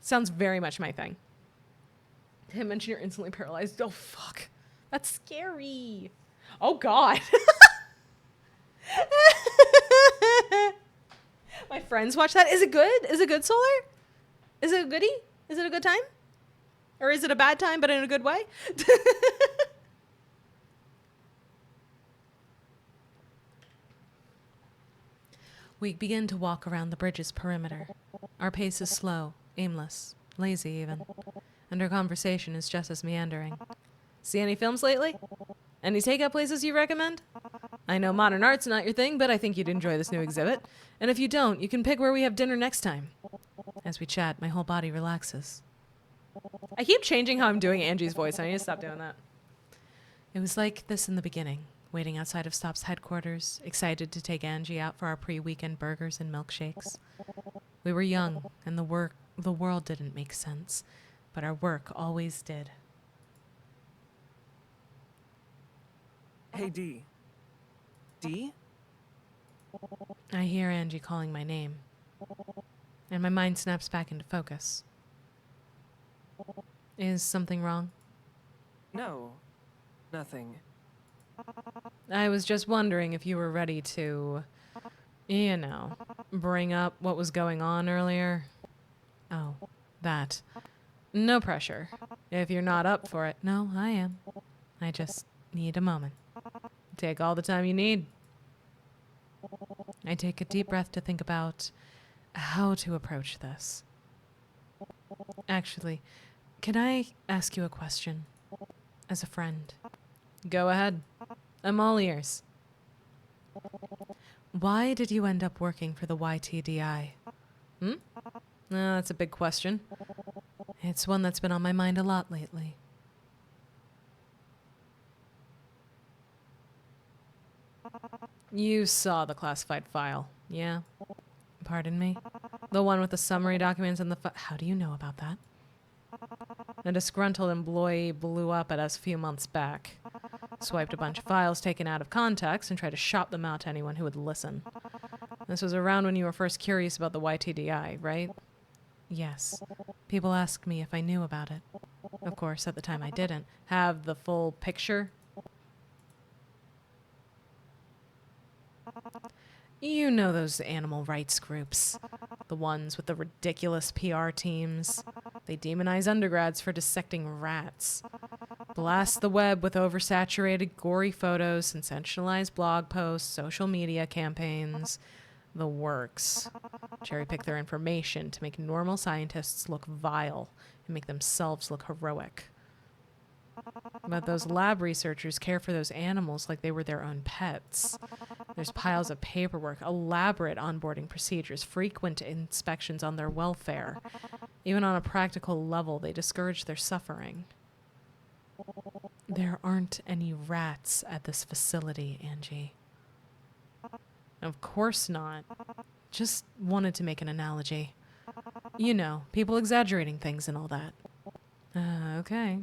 Sounds very much my thing. Did I mention you're instantly paralyzed? Oh, fuck. That's scary. Oh, God. My friends watch that. Is it good? Is it good, Solar? Is it a goodie? Is it a good time? Or is it a bad time, but in a good way? We begin to walk around the bridge's perimeter. Our pace is slow, aimless, lazy even. And our conversation is just as meandering. See any films lately? Any takeout places you recommend? I know modern art's not your thing, but I think you'd enjoy this new exhibit. And if you don't, you can pick where we have dinner next time. As we chat, my whole body relaxes. I keep changing how I'm doing Angie's voice. I need to stop doing that. It was like this in the beginning, waiting outside of Stop's headquarters, excited to take Angie out for our pre-weekend burgers and milkshakes. We were young, and the world didn't make sense, but our work always did. Hey, D. D? I hear Angie calling my name, and my mind snaps back into focus. Is something wrong? No. Nothing. I was just wondering if you were ready to, you know, bring up what was going on earlier. Oh, that. No pressure. If you're not up for it. No, I am. I just need a moment. Take all the time you need. I take a deep breath to think about how to approach this. Actually, can I ask you a question? As a friend. Go ahead. I'm all ears. Why did you end up working for the YTDI? That's a big question. It's one that's been on my mind a lot lately. You saw the classified file, yeah? Pardon me? The one with the summary documents and the how do you know about that? A disgruntled employee blew up at us a few months back. Swiped a bunch of files taken out of context and tried to shop them out to anyone who would listen. This was around when you were first curious about the YTDI, right? Yes. People asked me if I knew about it. Of course, at the time I didn't have the full picture. You know those animal rights groups. The ones with the ridiculous PR teams. They demonize undergrads for dissecting rats. Blast the web with oversaturated, gory photos, sensationalized blog posts, social media campaigns. The works. Cherry pick their information to make normal scientists look vile and make themselves look heroic. But those lab researchers care for those animals like they were their own pets. There's piles of paperwork, elaborate onboarding procedures, frequent inspections on their welfare. Even on a practical level, they discourage their suffering. There aren't any rats at this facility, Angie. Of course not. Just wanted to make an analogy. You know, people exaggerating things and all that. Okay.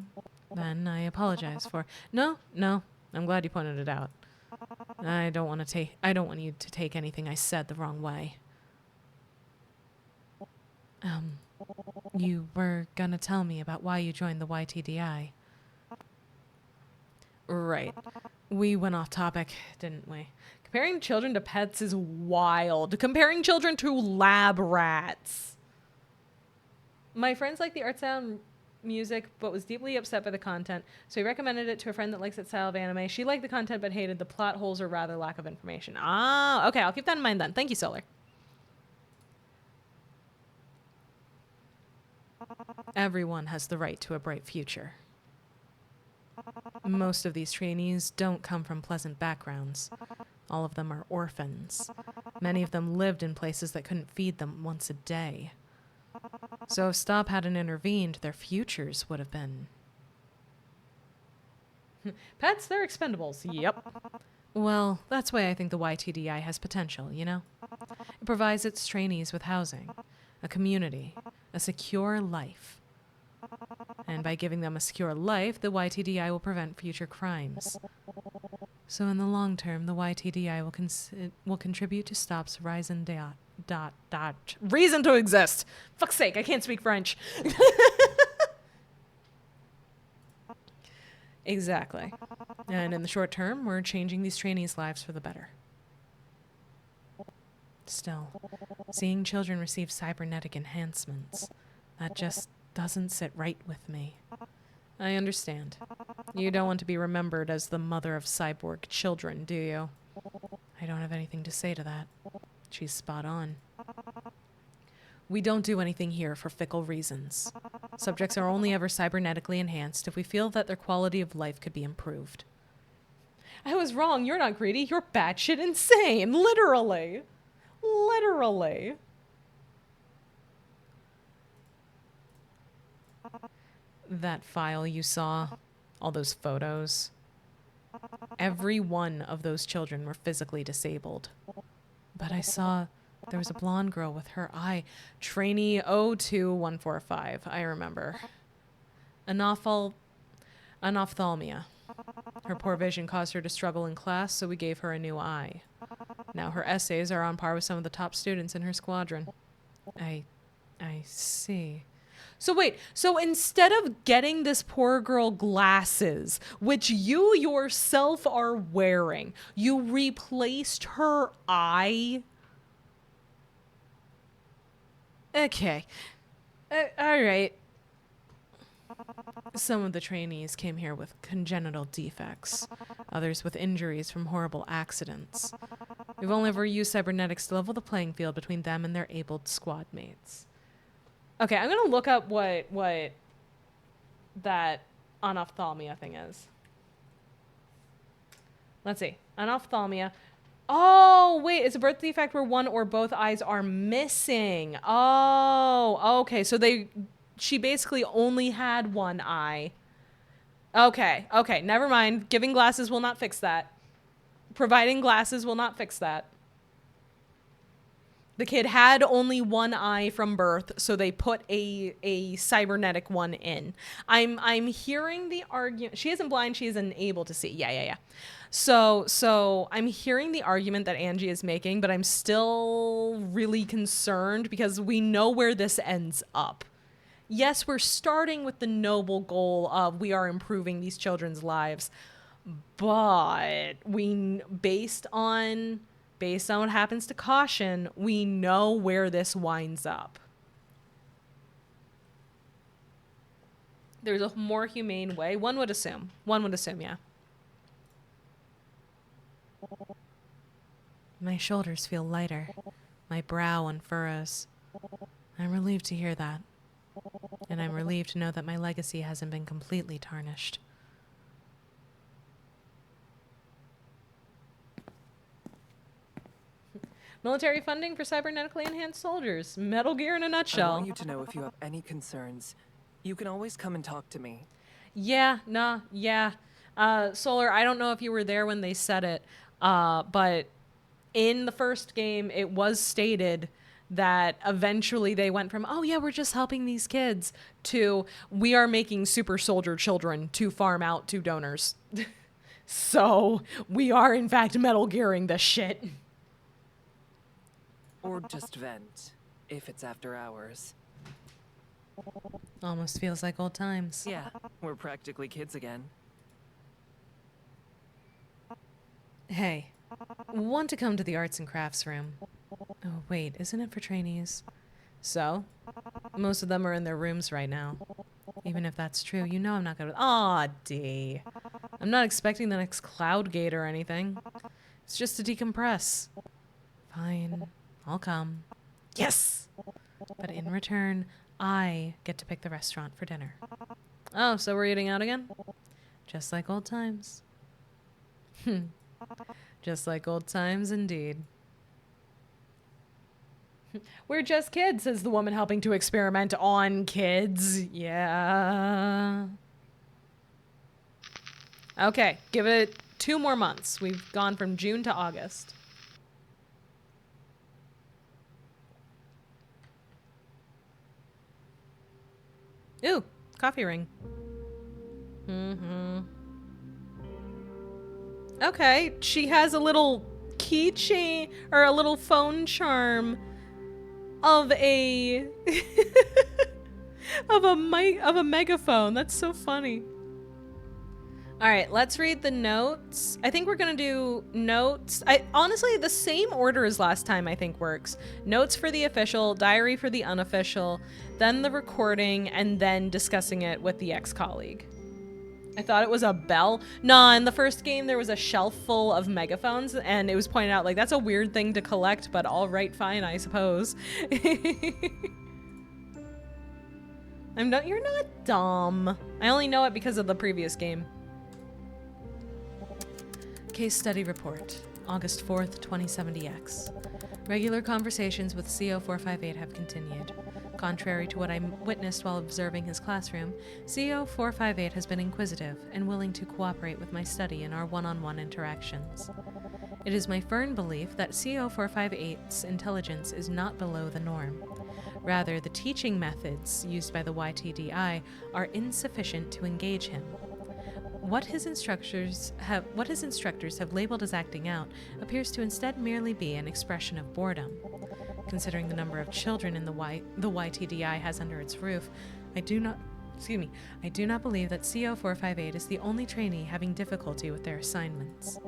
Then I apologize for... No. I'm glad you pointed it out. I don't want you to take anything I said the wrong way. You were gonna tell me about why you joined the YTDI. Right. We went off topic, didn't we? Comparing children to pets is wild. Comparing children to lab rats. My friends like the art style and music, but was deeply upset by the content, so he recommended it to a friend that likes that style of anime. She liked the content, but hated the plot holes or rather lack of information. Ah, okay, I'll keep that in mind then. Thank you, Solar. Everyone has the right to a bright future. Most of these trainees don't come from pleasant backgrounds. All of them are orphans. Many of them lived in places that couldn't feed them once a day. So if Stop hadn't intervened, their futures would have been... Pets, they're expendables. Yep. Well, that's why I think the YTDI has potential, you know? It provides its trainees with housing, a community, a secure life. And by giving them a secure life, the YTDI will prevent future crimes. So in the long term, the YTDI will contribute to Stop's reason to exist. Fuck's sake, I can't speak French. Exactly. And in the short term, we're changing these trainees' lives for the better. Still, seeing children receive cybernetic enhancements, that just doesn't sit right with me. I understand. You don't want to be remembered as the mother of cyborg children, do you? I don't have anything to say to that. She's spot on. We don't do anything here for fickle reasons. Subjects are only ever cybernetically enhanced if we feel that their quality of life could be improved. I was wrong. You're not greedy. You're batshit insane. Literally. Literally. That file you saw, all those photos, every one of those children were physically disabled. But I saw there was a blonde girl with her eye. Trainee 02145, I remember. Anophthalmia. Her poor vision caused her to struggle in class, so we gave her a new eye. Now her essays are on par with some of the top students in her squadron. I see. So wait, so instead of getting this poor girl glasses, which you yourself are wearing, you replaced her eye? Okay. All right. Some of the trainees came here with congenital defects, others with injuries from horrible accidents. We've only ever used cybernetics to level the playing field between them and their abled squad mates. Okay, I'm gonna look up what that anophthalmia thing is. Let's see. Anophthalmia. Oh, wait, it's a birth defect where one or both eyes are missing. Oh, okay. So she basically only had one eye. Okay, never mind. Giving glasses will not fix that. Providing glasses will not fix that. The kid had only one eye from birth, so they put a cybernetic one in. I'm hearing the argument. She isn't blind, she isn't able to see. Yeah. So I'm hearing the argument that Angie is making, but I'm still really concerned because we know where this ends up. Yes, we're starting with the noble goal of we are improving these children's lives, but based on what happens to Caution, we know where this winds up. There's a more humane way. One would assume, yeah. My shoulders feel lighter. My brow unfurrows. I'm relieved to hear that. And I'm relieved to know that my legacy hasn't been completely tarnished. Military funding for cybernetically enhanced soldiers. Metal Gear in a nutshell. I want you to know if you have any concerns, you can always come and talk to me. Yeah. Solar, I don't know if you were there when they said it, but in the first game, it was stated that eventually they went from, oh yeah, we're just helping these kids, to we are making super soldier children to farm out to donors. So, we are in fact Metal Gearing this shit. Or just vent, if it's after hours. Almost feels like old times. Yeah, we're practically kids again. Hey, want to come to the arts and crafts room? Oh, wait, isn't it for trainees? So? Most of them are in their rooms right now. Even if that's true, you know I'm not gonna— Aw, D. I'm not expecting the next cloud gate or anything. It's just to decompress. Fine, I'll come. Yes! But in return, I get to pick the restaurant for dinner. Oh, so we're eating out again? Just like old times. Just like old times indeed. We're just kids, says the woman helping to experiment on kids. Yeah. Okay, give it 2 more months. We've gone from June to August. Ooh, coffee ring. Mm-hmm. Okay, she has a little keychain or a little phone charm of a of a megaphone. That's so funny. All right, let's read the notes. I think we're gonna do notes. Honestly, the same order as last time I think works. Notes for the official, diary for the unofficial, then the recording, and then discussing it with the ex-colleague. I thought it was a bell. Nah, in the first game there was a shelf full of megaphones, and it was pointed out like that's a weird thing to collect, but all right, fine, I suppose. You're not dumb. I only know it because of the previous game. Case study report, August 4th, 2070X. Regular conversations with CO458 have continued. Contrary to what I witnessed while observing his classroom, CO458 has been inquisitive and willing to cooperate with my study in our one-on-one interactions. It is my firm belief that CO458's intelligence is not below the norm. Rather, the teaching methods used by the YTDI are insufficient to engage him. What his instructors have labeled as acting out appears to instead merely be an expression of boredom. Considering the number of children in the YTDI has under its roof, I do not believe that CO458 is the only trainee having difficulty with their assignments.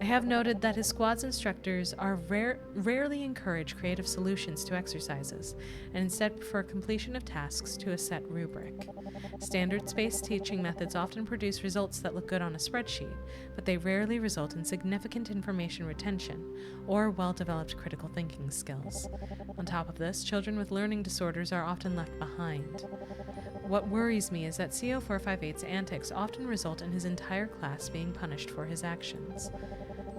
I have noted that his squad's instructors are rarely encourage creative solutions to exercises, and instead prefer completion of tasks to a set rubric. Standards-based teaching methods often produce results that look good on a spreadsheet, but they rarely result in significant information retention or well-developed critical thinking skills. On top of this, children with learning disorders are often left behind. What worries me is that CO458's antics often result in his entire class being punished for his actions.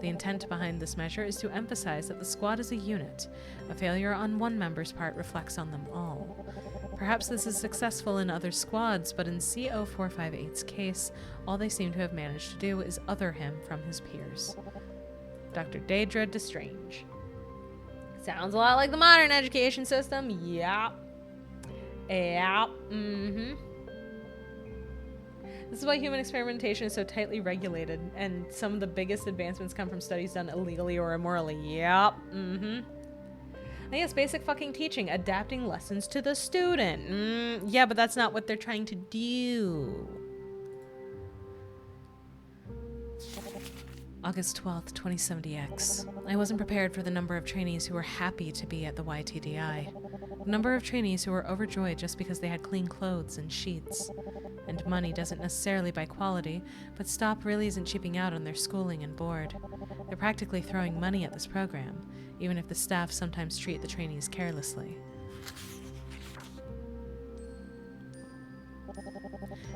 The intent behind this measure is to emphasize that the squad is a unit. A failure on one member's part reflects on them all. Perhaps this is successful in other squads, but in CO458's case, all they seem to have managed to do is other him from his peers. Dr. Daedra Destrange. Sounds a lot like the modern education system. Yep. Yep. Mm-hmm. This is why human experimentation is so tightly regulated, and some of the biggest advancements come from studies done illegally or immorally. Yep. Mm-hmm. I guess basic fucking teaching, adapting lessons to the student. Yeah, but that's not what they're trying to do. August 12th, 2070X. I wasn't prepared for the number of trainees who were happy to be at the YTDI. The number of trainees who were overjoyed just because they had clean clothes and sheets. And money doesn't necessarily buy quality, but STOP really isn't cheaping out on their schooling and board. They're practically throwing money at this program, even if the staff sometimes treat the trainees carelessly.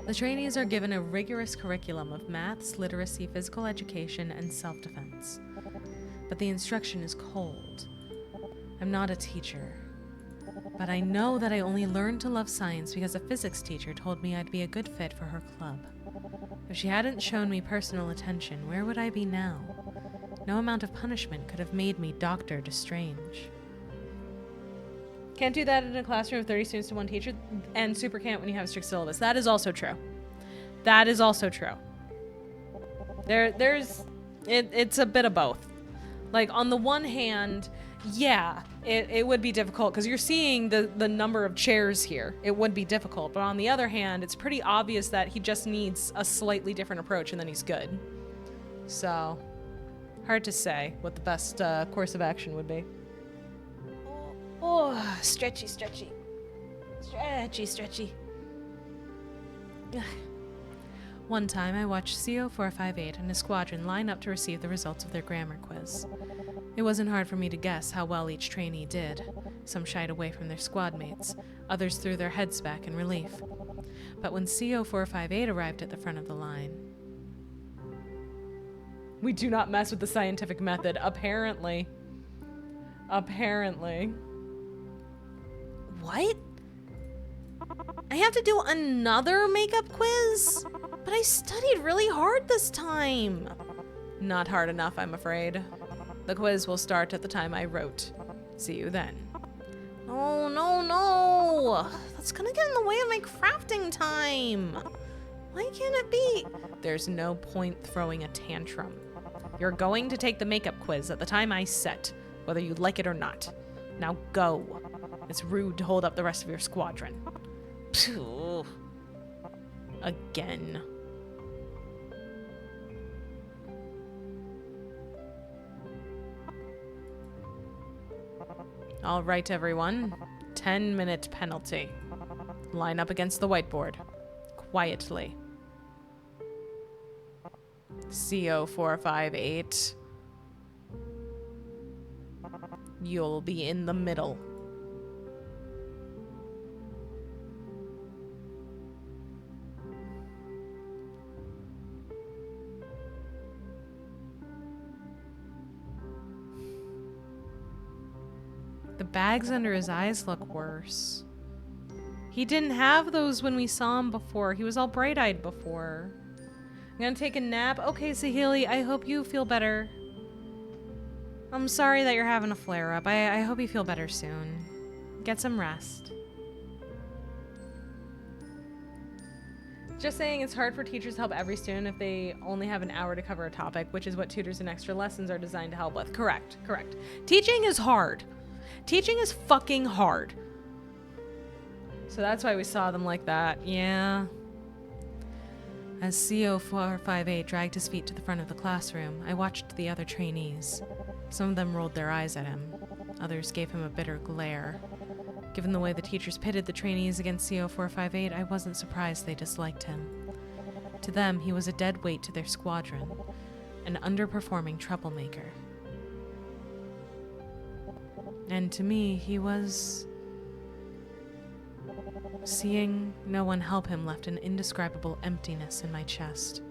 The trainees are given a rigorous curriculum of maths, literacy, physical education, and self-defense. But the instruction is cold. I'm not a teacher. But I know that I only learned to love science because a physics teacher told me I'd be a good fit for her club. If she hadn't shown me personal attention, where would I be now? No amount of punishment could have made me Dr. Destrange. Can't do that in a classroom of 30 students to one teacher, and super can't when you have a strict syllabus. That is also true. That is also true. It's a bit of both. Like, on the one hand, yeah, it would be difficult because you're seeing the number of chairs here. It would be difficult. But on the other hand, it's pretty obvious that he just needs a slightly different approach and then he's good. So, hard to say what the best course of action would be. Oh, stretchy, stretchy. Stretchy, stretchy. One time I watched CO458 and his squadron line up to receive the results of their grammar quiz. It wasn't hard for me to guess how well each trainee did. Some shied away from their squad mates, others threw their heads back in relief. But when CO458 arrived at the front of the line... We do not mess with the scientific method, apparently. Apparently. What? I have to do another makeup quiz? But I studied really hard this time. Not hard enough, I'm afraid. The quiz will start at the time I wrote. See you then. Oh, no, no. That's gonna get in the way of my crafting time. Why can't it be? There's no point throwing a tantrum. You're going to take the makeup quiz at the time I set, whether you like it or not. Now go. It's rude to hold up the rest of your squadron. Phew. Again. All right, everyone. 10-minute penalty. Line up against the whiteboard. Quietly. CO458. You'll be in the middle. The bags under his eyes look worse. He didn't have those when we saw him before. He was all bright-eyed before. I'm gonna take a nap. Okay, Sahili, I hope you feel better. I'm sorry that you're having a flare-up. I hope you feel better soon. Get some rest. Just saying, it's hard for teachers to help every student if they only have an hour to cover a topic, which is what tutors and extra lessons are designed to help with. Correct, correct. Teaching is hard. Teaching is fucking hard. So that's why we saw them like that. Yeah. As CO458 dragged his feet to the front of the classroom, I watched the other trainees. Some of them rolled their eyes at him. Others gave him a bitter glare. Given the way the teachers pitted the trainees against CO458, I wasn't surprised they disliked him. To them, he was a dead weight to their squadron, an underperforming troublemaker. And to me, he was... Seeing no one help him left an indescribable emptiness in my chest.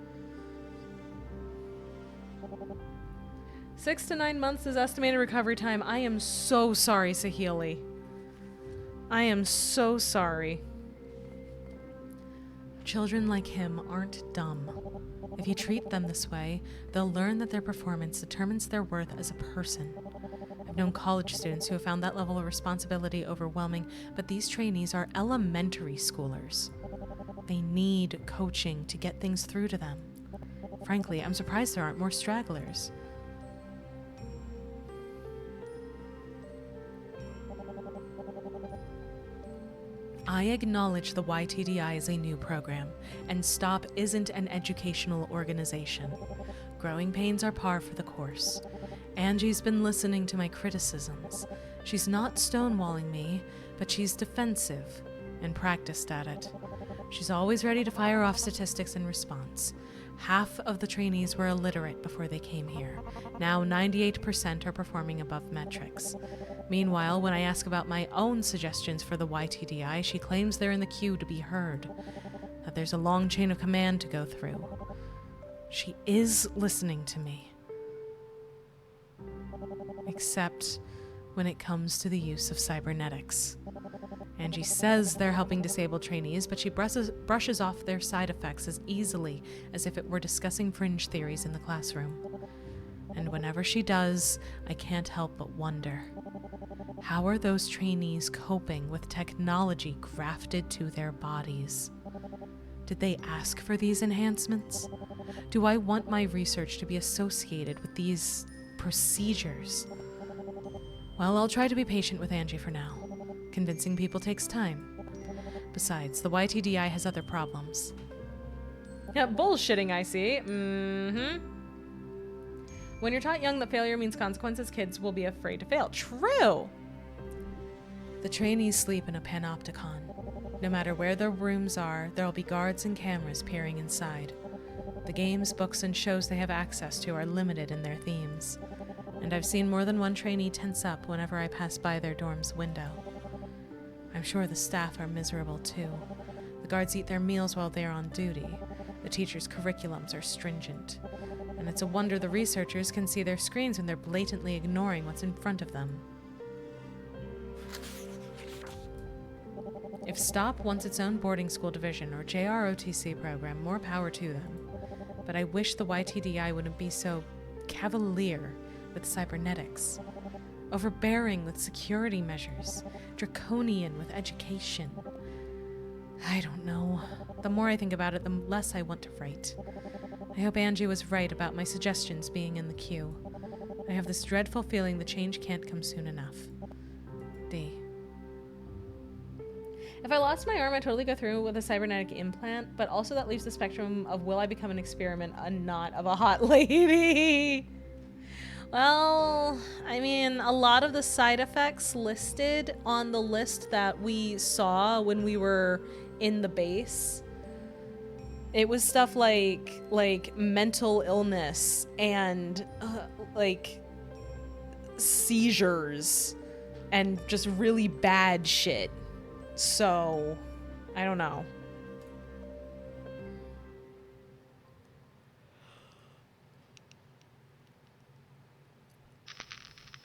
6 to 9 months is estimated recovery time. I am so sorry, Sahili. I am so sorry. Children like him aren't dumb. If you treat them this way, they'll learn that their performance determines their worth as a person. I've known college students who have found that level of responsibility overwhelming, but these trainees are elementary schoolers. They need coaching to get things through to them. Frankly, I'm surprised there aren't more stragglers. I acknowledge the YTDI is a new program, and STOP isn't an educational organization. Growing pains are par for the course. Angie's been listening to my criticisms. She's not stonewalling me, but she's defensive and practiced at it. She's always ready to fire off statistics in response. Half of the trainees were illiterate before they came here. Now 98% are performing above metrics. Meanwhile, when I ask about my own suggestions for the YTDI, she claims they're in the queue to be heard, that there's a long chain of command to go through. She is listening to me. Except when it comes to the use of cybernetics. Angie says they're helping disabled trainees, but she brushes off their side effects as easily as if it were discussing fringe theories in the classroom. And whenever she does, I can't help but wonder. How are those trainees coping with technology grafted to their bodies? Did they ask for these enhancements? Do I want my research to be associated with these procedures? Well, I'll try to be patient with Angie for now. Convincing people takes time. Besides, the YTDI has other problems. Yeah, bullshitting, I see. Mm-hmm. When you're taught young that failure means consequences, kids will be afraid to fail. True! The trainees sleep in a panopticon. No matter where their rooms are, there'll be guards and cameras peering inside. The games, books, and shows they have access to are limited in their themes. And I've seen more than one trainee tense up whenever I pass by their dorm's window. I'm sure the staff are miserable too. The guards eat their meals while they are on duty. The teachers' curriculums are stringent. And it's a wonder the researchers can see their screens when they're blatantly ignoring what's in front of them. If STOP wants its own boarding school division or JROTC program, more power to them. But I wish the YTDI wouldn't be so cavalier with cybernetics, overbearing with security measures, draconian with education. I don't know. The more I think about it, the less I want to write. I hope Angie was right about my suggestions being in the queue. I have this dreadful feeling the change can't come soon enough. D. If I lost my arm, I'd totally go through with a cybernetic implant, but also that leaves the spectrum of will I become an experiment and not of a hot lady. Well, I mean, a lot of the side effects listed on the list that we saw when we were in the base, it was stuff like mental illness and like seizures and just really bad shit. So, I don't know.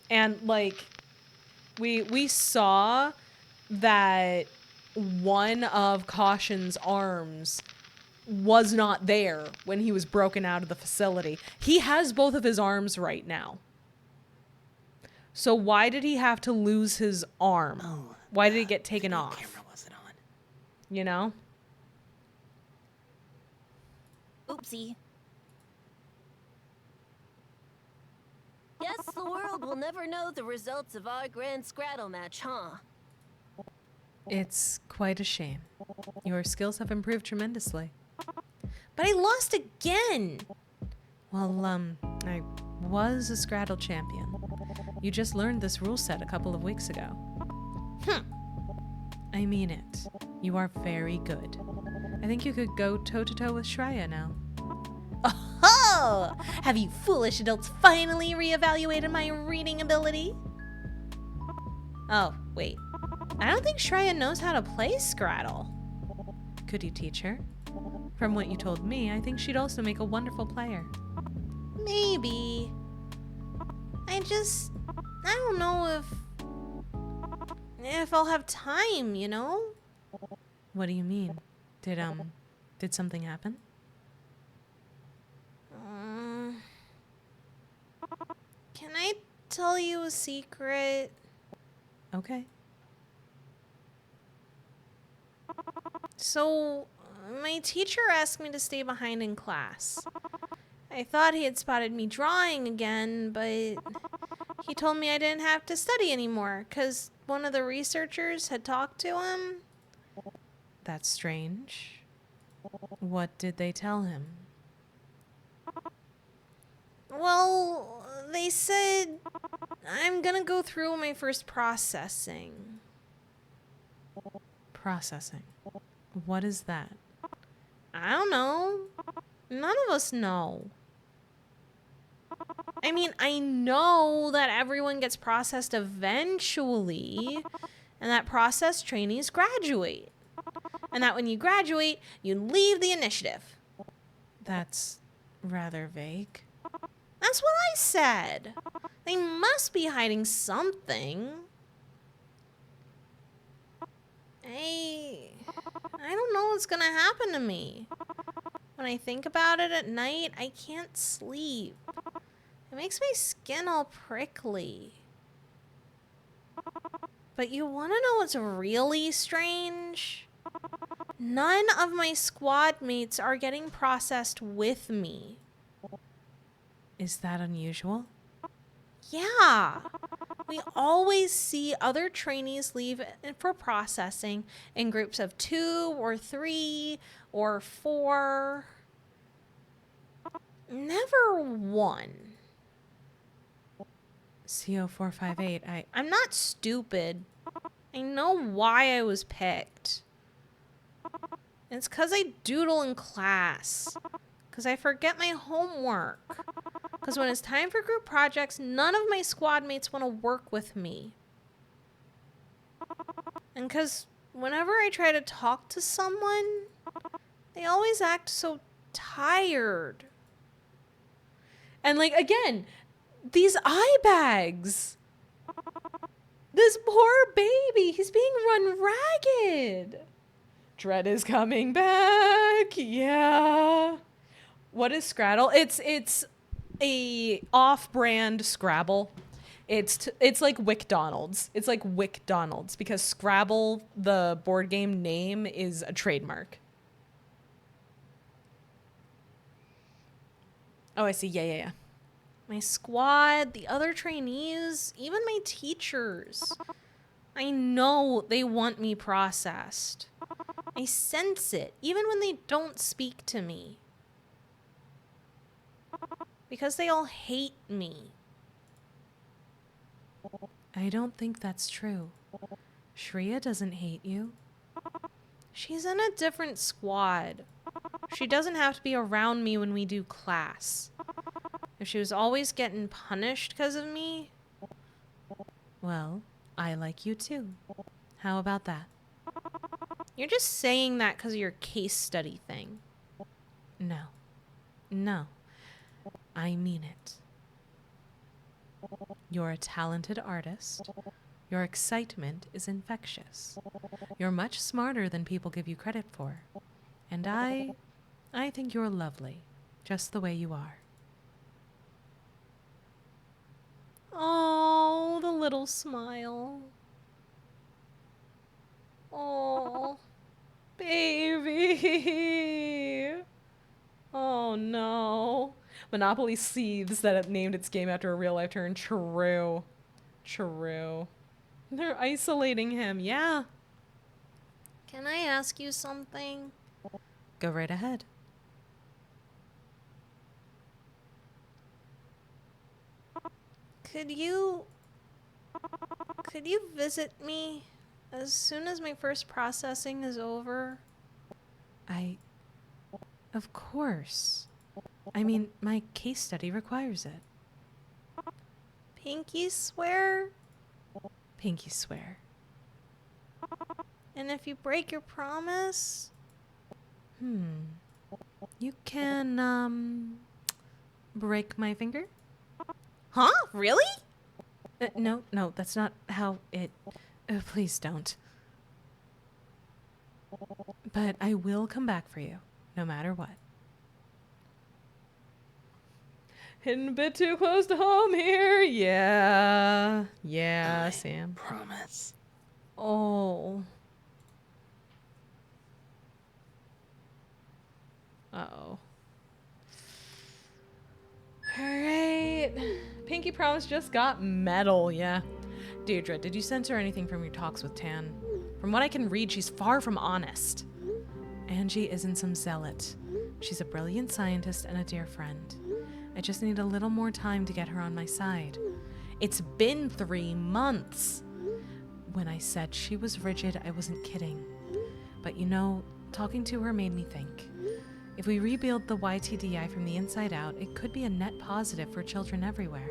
And like we saw that one of Caution's arms was not there when he was broken out of the facility. He has both of his arms right now. So why did he have to lose his arm? Oh, why did it get taken the off? camera wasn't on. You know? Oopsie. Guess the world will never know the results of our grand Scrattle match, huh? It's quite a shame. Your skills have improved tremendously. But I lost again! Well, I was a Scrattle champion. You just learned this rule set a couple of weeks ago. I mean it. You are very good. I think you could go toe-to-toe with Shreya now. Oh! Have you foolish adults finally reevaluated my reading ability? Oh, wait. I don't think Shreya knows how to play Scrattle. Could you teach her? From what you told me, I think she'd also make a wonderful player. Maybe. I don't know if I'll have time, you know? What do you mean? Did something happen? Can I tell you a secret? Okay. So, my teacher asked me to stay behind in class. I thought he had spotted me drawing again, but he told me I didn't have to study anymore because one of the researchers had talked to him. That's strange. What did they tell him? Well, they said I'm gonna go through my first processing. Processing. What is that? I don't know. None of us know. I mean, I know that everyone gets processed eventually, and that process trainees graduate. And that when you graduate, you leave the initiative. That's rather vague. That's what I said. They must be hiding something. I don't know what's gonna happen to me. When I think about it at night, I can't sleep. It makes my skin all prickly. But you wanna know what's really strange? None of my squad mates are getting processed with me. Is that unusual? Yeah. We always see other trainees leave for processing in groups of 2 or 3 or 4. Never 1. CO458, I'm not stupid. I know why I was picked. It's because I doodle in class. Because I forget my homework. Because when it's time for group projects, none of my squad mates want to work with me. And because whenever I try to talk to someone, they always act so tired. And like, again, these eye bags. This poor baby, he's being run ragged. Dread is coming back. Yeah. What is Scrattle? It's a off-brand Scrabble. It's like WickDonald's. It's like WickDonald's because Scrabble, the board game name, is a trademark. Oh, I see. Yeah. My squad, the other trainees, even my teachers. I know they want me processed. I sense it, even when they don't speak to me. Because they all hate me. I don't think that's true. Shreya doesn't hate you. She's in a different squad. She doesn't have to be around me when we do class. If she was always getting punished because of me... Well, I like you too. How about that? You're just saying that because of your case study thing. No. I mean it. You're a talented artist. Your excitement is infectious. You're much smarter than people give you credit for. And I think you're lovely, just the way you are. Oh, the little smile. Oh, baby. Oh no. Monopoly seethes that it named its game after a real life turn. True. They're isolating him. Yeah. Can I ask you something? Go right ahead. Could you visit me as soon as my first processing is over? Of course. I mean, my case study requires it. Pinky swear? Pinky swear. And if you break your promise? You can, break my finger? Huh? Really? No, that's not how it... please don't. But I will come back for you, no matter what. Hitting a bit too close to home here. Yeah, Sam. Promise. Oh. Uh-oh. Alright. Pinky Promise just got metal, yeah. Deirdre, did you censor anything from your talks with Tan? From what I can read, she's far from honest. Angie isn't some zealot. She's a brilliant scientist and a dear friend. I just need a little more time to get her on my side. It's been 3 months. When I said she was rigid, I wasn't kidding. But you know, talking to her made me think. If we rebuild the YTDI from the inside out, it could be a net positive for children everywhere.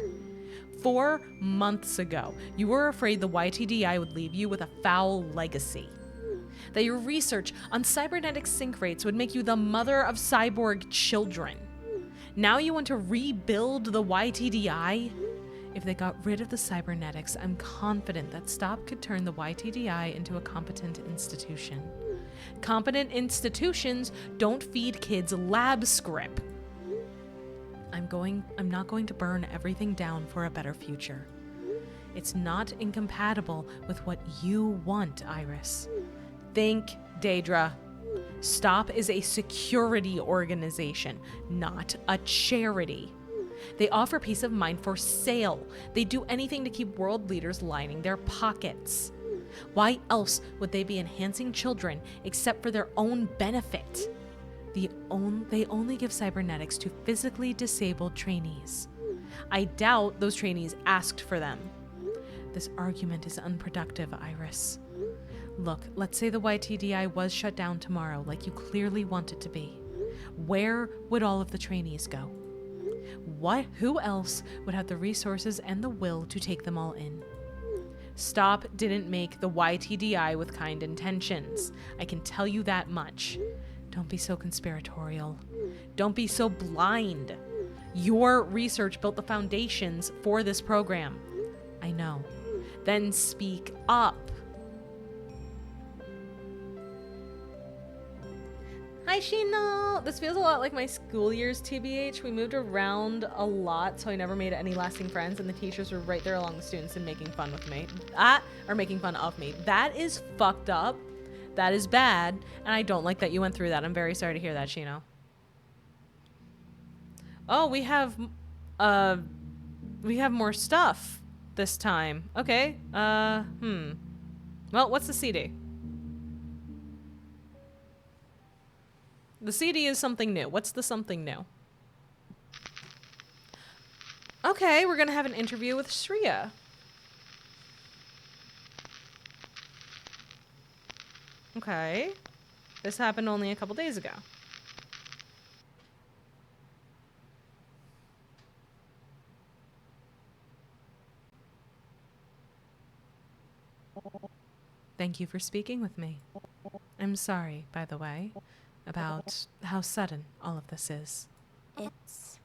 4 months ago, you were afraid the YTDI would leave you with a foul legacy. That your research on cybernetic sync rates would make you the mother of cyborg children. Now you want to rebuild the YTDI? If they got rid of the cybernetics, I'm confident that STOP could turn the YTDI into a competent institution. Competent institutions don't feed kids lab script. I'm not going to burn everything down for a better future. It's not incompatible with what you want, Iris. Think, Daedra. STOP is a security organization, not a charity. They offer peace of mind for sale. They do anything to keep world leaders lining their pockets. Why else would they be enhancing children except for their own benefit? They only give cybernetics to physically disabled trainees. I doubt those trainees asked for them. This argument is unproductive, Iris. Look, let's say the YTDI was shut down tomorrow, like you clearly want it to be. Where would all of the trainees go? Who else would have the resources and the will to take them all in? STOP didn't make the YTDI with kind intentions. I can tell you that much. Don't be so conspiratorial. Don't be so blind. Your research built the foundations for this program. I know. Then speak up. Hi, Shino. This feels a lot like my school years, TBH. We moved around a lot, so I never made any lasting friends, and the teachers were right there along the students and making fun with me. Making fun of me. That is fucked up. That is bad, and I don't like that you went through that. I'm very sorry to hear that, Shino. Oh, we have more stuff this time. Okay. Well, what's the CD? The CD is something new. What's the something new? Okay, we're gonna have an interview with Shreya. Okay. This happened only a couple days ago. Thank you for speaking with me. I'm sorry, by the way, about how sudden all of this is. It's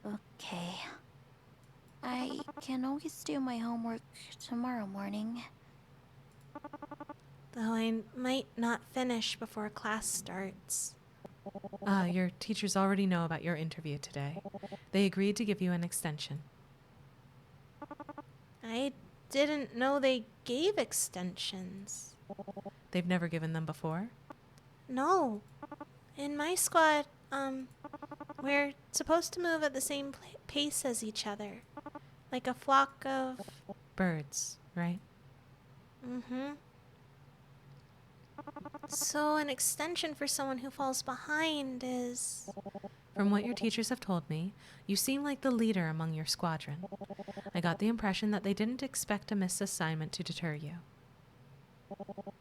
okay. I can always do my homework tomorrow morning. Though I might not finish before class starts. Your teachers already know about your interview today. They agreed to give you an extension. I didn't know they gave extensions. They've never given them before? No. In my squad, we're supposed to move at the same pace as each other. Like a flock of... Birds, right? Mm-hmm. So an extension for someone who falls behind is... From what your teachers have told me, you seem like the leader among your squadron. I got the impression that they didn't expect a missed assignment to deter you.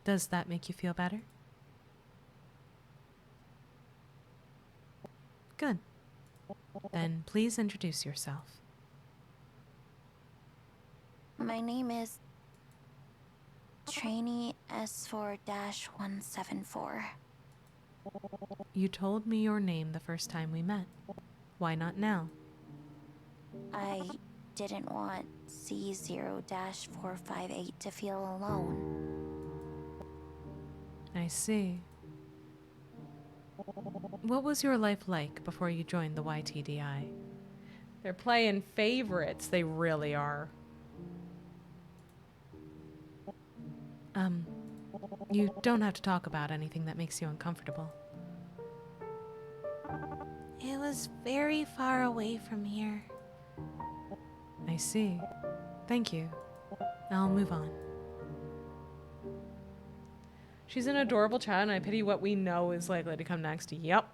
Does that make you feel better? Good. Then please introduce yourself. My name is Trainee S4-174. You told me your name the first time we met. Why not now? I didn't want C0-458 to feel alone. I see. What was your life like before you joined the YTDI? They're playing favorites. They really are. You don't have to talk about anything that makes you uncomfortable. It was very far away from here. I see. Thank you. I'll move on. She's an adorable child, and I pity what we know is likely to come next. Yep.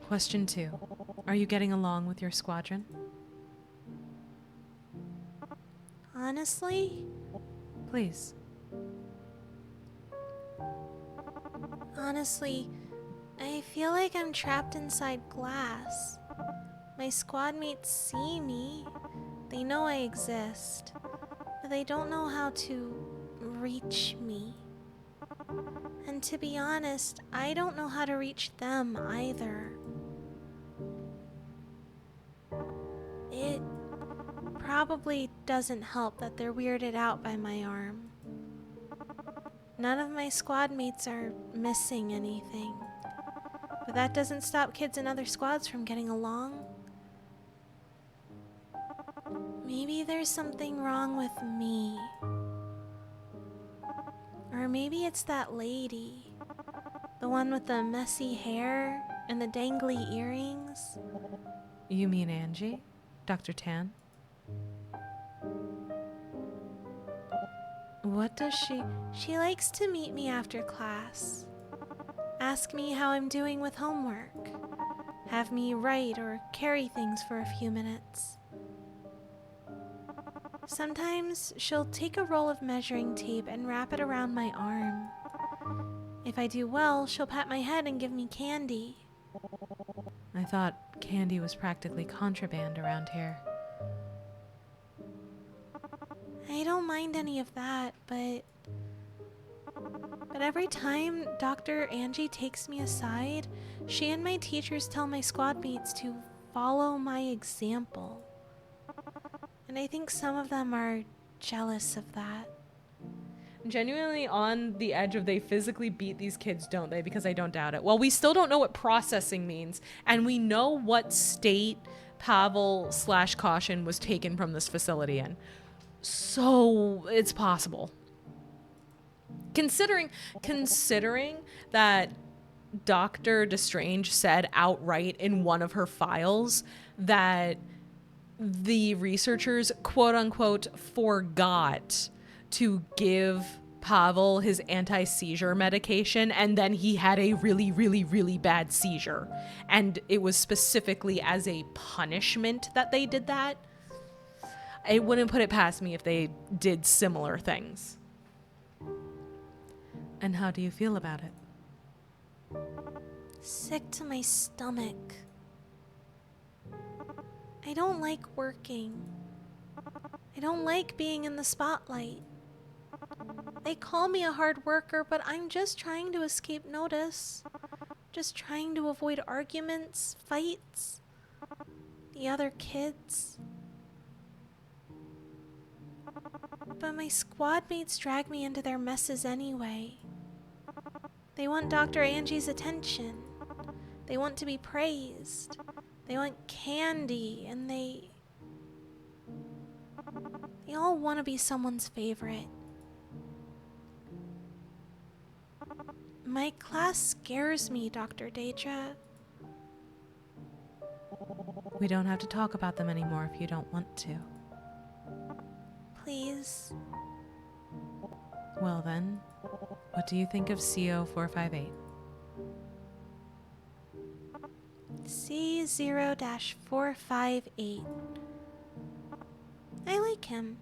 Question 2. Are you getting along with your squadron? Honestly? Please. Honestly, I feel like I'm trapped inside glass. My squad mates see me. They know I exist. But they don't know how to reach me. And to be honest, I don't know how to reach them either. It probably doesn't help that they're weirded out by my arm. None of my squad mates are missing anything. But that doesn't stop kids in other squads from getting along. Maybe there's something wrong with me. Or maybe it's that lady. The one with the messy hair and the dangly earrings. You mean Angie? Dr. Tan? What does she... She likes to meet me after class. Ask me how I'm doing with homework. Have me write or carry things for a few minutes. Sometimes she'll take a roll of measuring tape and wrap it around my arm. If I do well, she'll pat my head and give me candy. I thought candy was practically contraband around here. I don't mind any of that, but every time Dr. Angie takes me aside, she and my teachers tell my squad mates to follow my example. And I think some of them are jealous of that. Genuinely on the edge of they physically beat these kids, don't they? Because I don't doubt it. Well, we still don't know what processing means, and we know what state Pavel/Caution was taken from this facility in. So it's possible. Considering that Dr. Destrange said outright in one of her files that the researchers, quote unquote, forgot to give Pavel his anti-seizure medication, and then he had a really, really, really bad seizure. And it was specifically as a punishment that they did that. I wouldn't put it past me if they did similar things. And how do you feel about it? Sick to my stomach. I don't like working. I don't like being in the spotlight. They call me a hard worker, but I'm just trying to escape notice. Just trying to avoid arguments, fights, the other kids. But my squad mates drag me into their messes anyway. They want Dr. Angie's attention. They want to be praised. They want candy, and they all want to be someone's favorite. My class scares me, Dr. Deidre. We don't have to talk about them anymore if you don't want to. Please. Well then, what do you think of CO458? C0-458. I like him.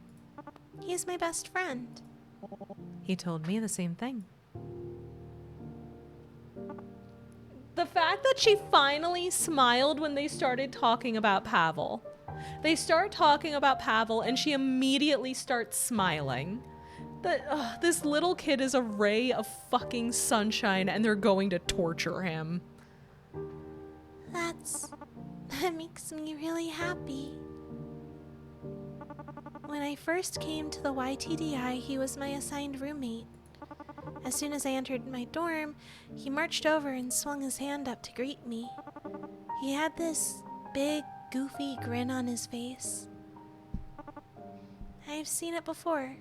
He's my best friend. He told me the same thing. The fact that she finally smiled when they started talking about Pavel. They start talking about Pavel and she immediately starts smiling. This little kid is a ray of fucking sunshine and they're going to torture him. That makes me really happy. When I first came to the YTDI, he was my assigned roommate. As soon as I entered my dorm, he marched over and swung his hand up to greet me. He had this big, goofy grin on his face. I've seen it before.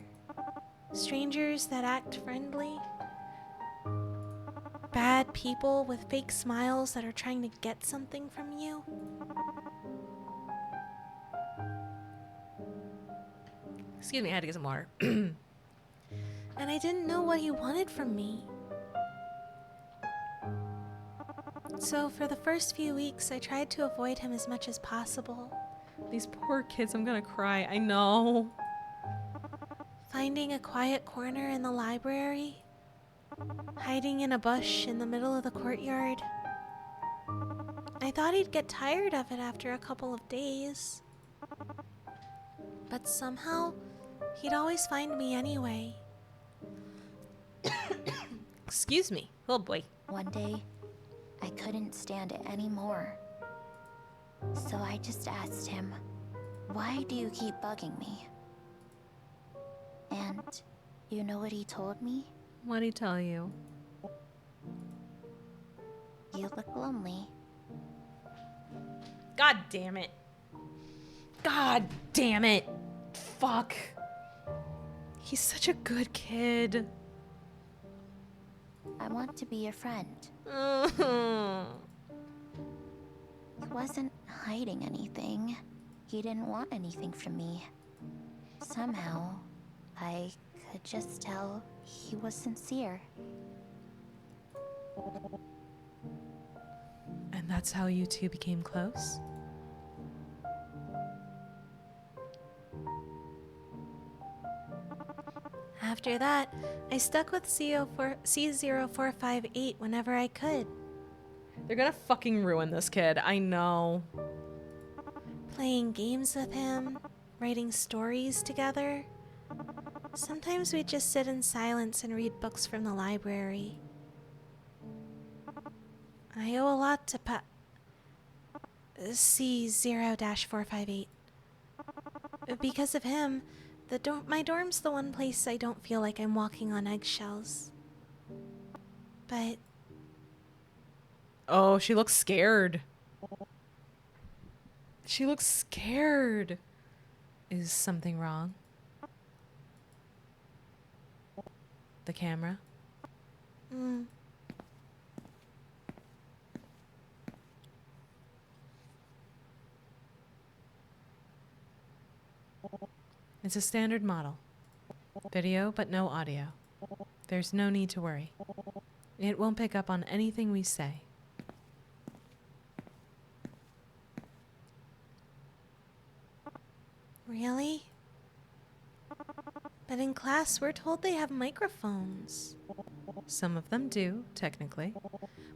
Strangers that act friendly. Bad people with fake smiles that are trying to get something from you. Excuse me, I had to get some water. And I didn't know what he wanted from me. So for the first few weeks, I tried to avoid him as much as possible. These poor kids, I'm gonna cry, I know. Finding a quiet corner in the library. Hiding in a bush in the middle of the courtyard. I thought he'd get tired of it after a couple of days. But somehow, he'd always find me anyway. Excuse me. Oh boy. One day, I couldn't stand it anymore. So I just asked him, "Why do you keep bugging me?" And you know what he told me? What'd he tell you? "You look lonely." God damn it. God damn it. Fuck. He's such a good kid. I want to be your friend. He wasn't hiding anything. He didn't want anything from me. Somehow, I could just tell he was sincere. And that's how you two became close? After that, I stuck with C0458 whenever I could. They're gonna fucking ruin this kid, I know. Playing games with him, writing stories together. Sometimes we'd just sit in silence and read books from the library. I owe a lot to C0-458. Because of him, my dorm's the one place I don't feel like I'm walking on eggshells. But Oh, she looks scared. She looks scared. Is something wrong? The camera? It's a standard model. Video, but no audio. There's no need to worry. It won't pick up on anything we say. Really? But in class, we're told they have microphones. Some of them do, technically,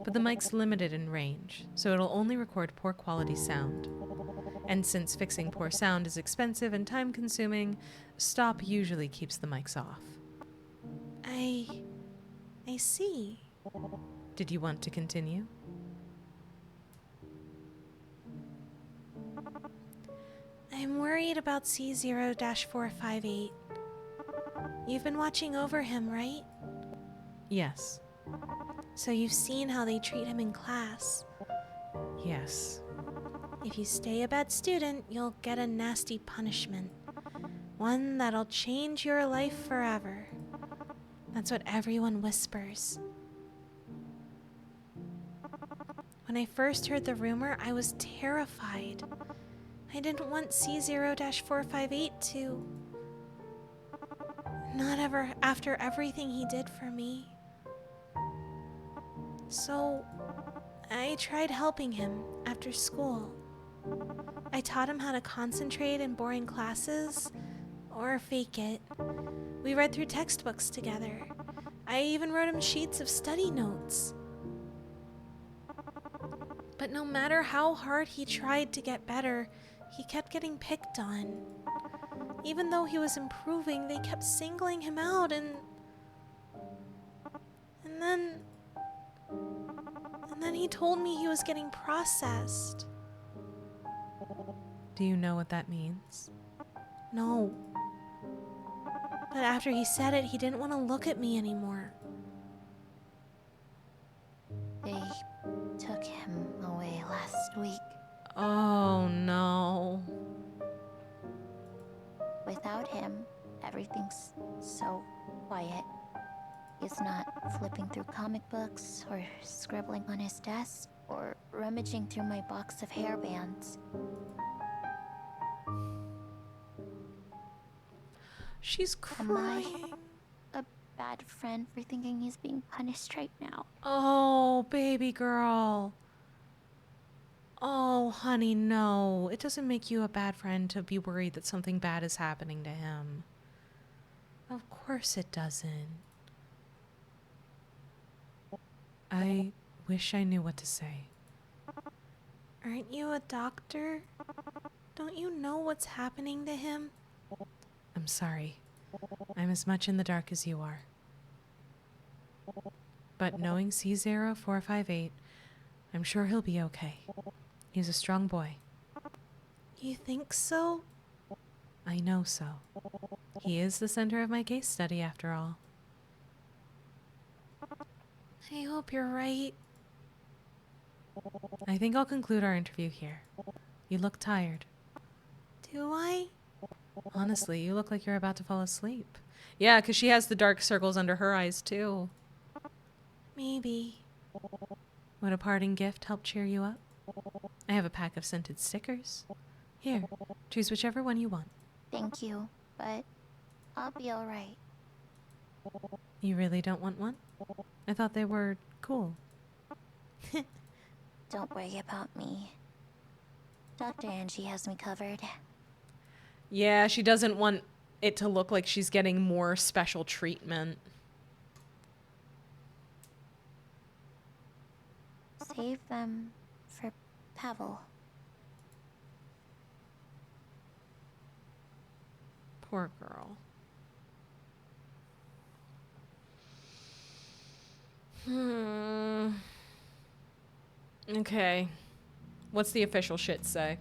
but the mic's limited in range, so it'll only record poor quality sound. And since fixing poor sound is expensive and time-consuming, stop usually keeps the mics off. I see. Did you want to continue? I'm worried about C0-458. You've been watching over him, right? Yes. So you've seen how they treat him in class. Yes. If you stay a bad student, you'll get a nasty punishment. One that'll change your life forever. That's what everyone whispers. When I first heard the rumor, I was terrified. I didn't want C0-458 to... Not ever after everything he did for me. So, I tried helping him after school. I taught him how to concentrate in boring classes, or fake it. We read through textbooks together. I even wrote him sheets of study notes. But no matter how hard he tried to get better, he kept getting picked on. Even though he was improving, they kept singling him out and then he told me he was getting processed. Do you know what that means? No. But after he said it, he didn't want to look at me anymore. They took him away last week. Oh, no. Without him, everything's so quiet. He's not flipping through comic books, or scribbling on his desk, or rummaging through my box of hairbands. She's Am crying. I a bad friend for thinking he's being punished right now? Oh, baby girl. Oh, honey, no. It doesn't make you a bad friend to be worried that something bad is happening to him. Of course it doesn't. I wish I knew what to say. Aren't you a doctor? Don't you know what's happening to him? I'm sorry. I'm as much in the dark as you are. But knowing C0-458, I'm sure he'll be okay. He's a strong boy. You think so? I know so. He is the center of my case study, after all. I hope you're right. I think I'll conclude our interview here. You look tired. Do I? Honestly, you look like you're about to fall asleep. Yeah, because she has the dark circles under her eyes, too. Maybe. Would a parting gift help cheer you up? I have a pack of scented stickers. Here, choose whichever one you want. Thank you, but I'll be alright. You really don't want one? I thought they were cool. Don't worry about me. Dr. Angie has me covered. Yeah, she doesn't want it to look like she's getting more special treatment. Save them for Pavel. Poor girl. Okay. What's the official shit say?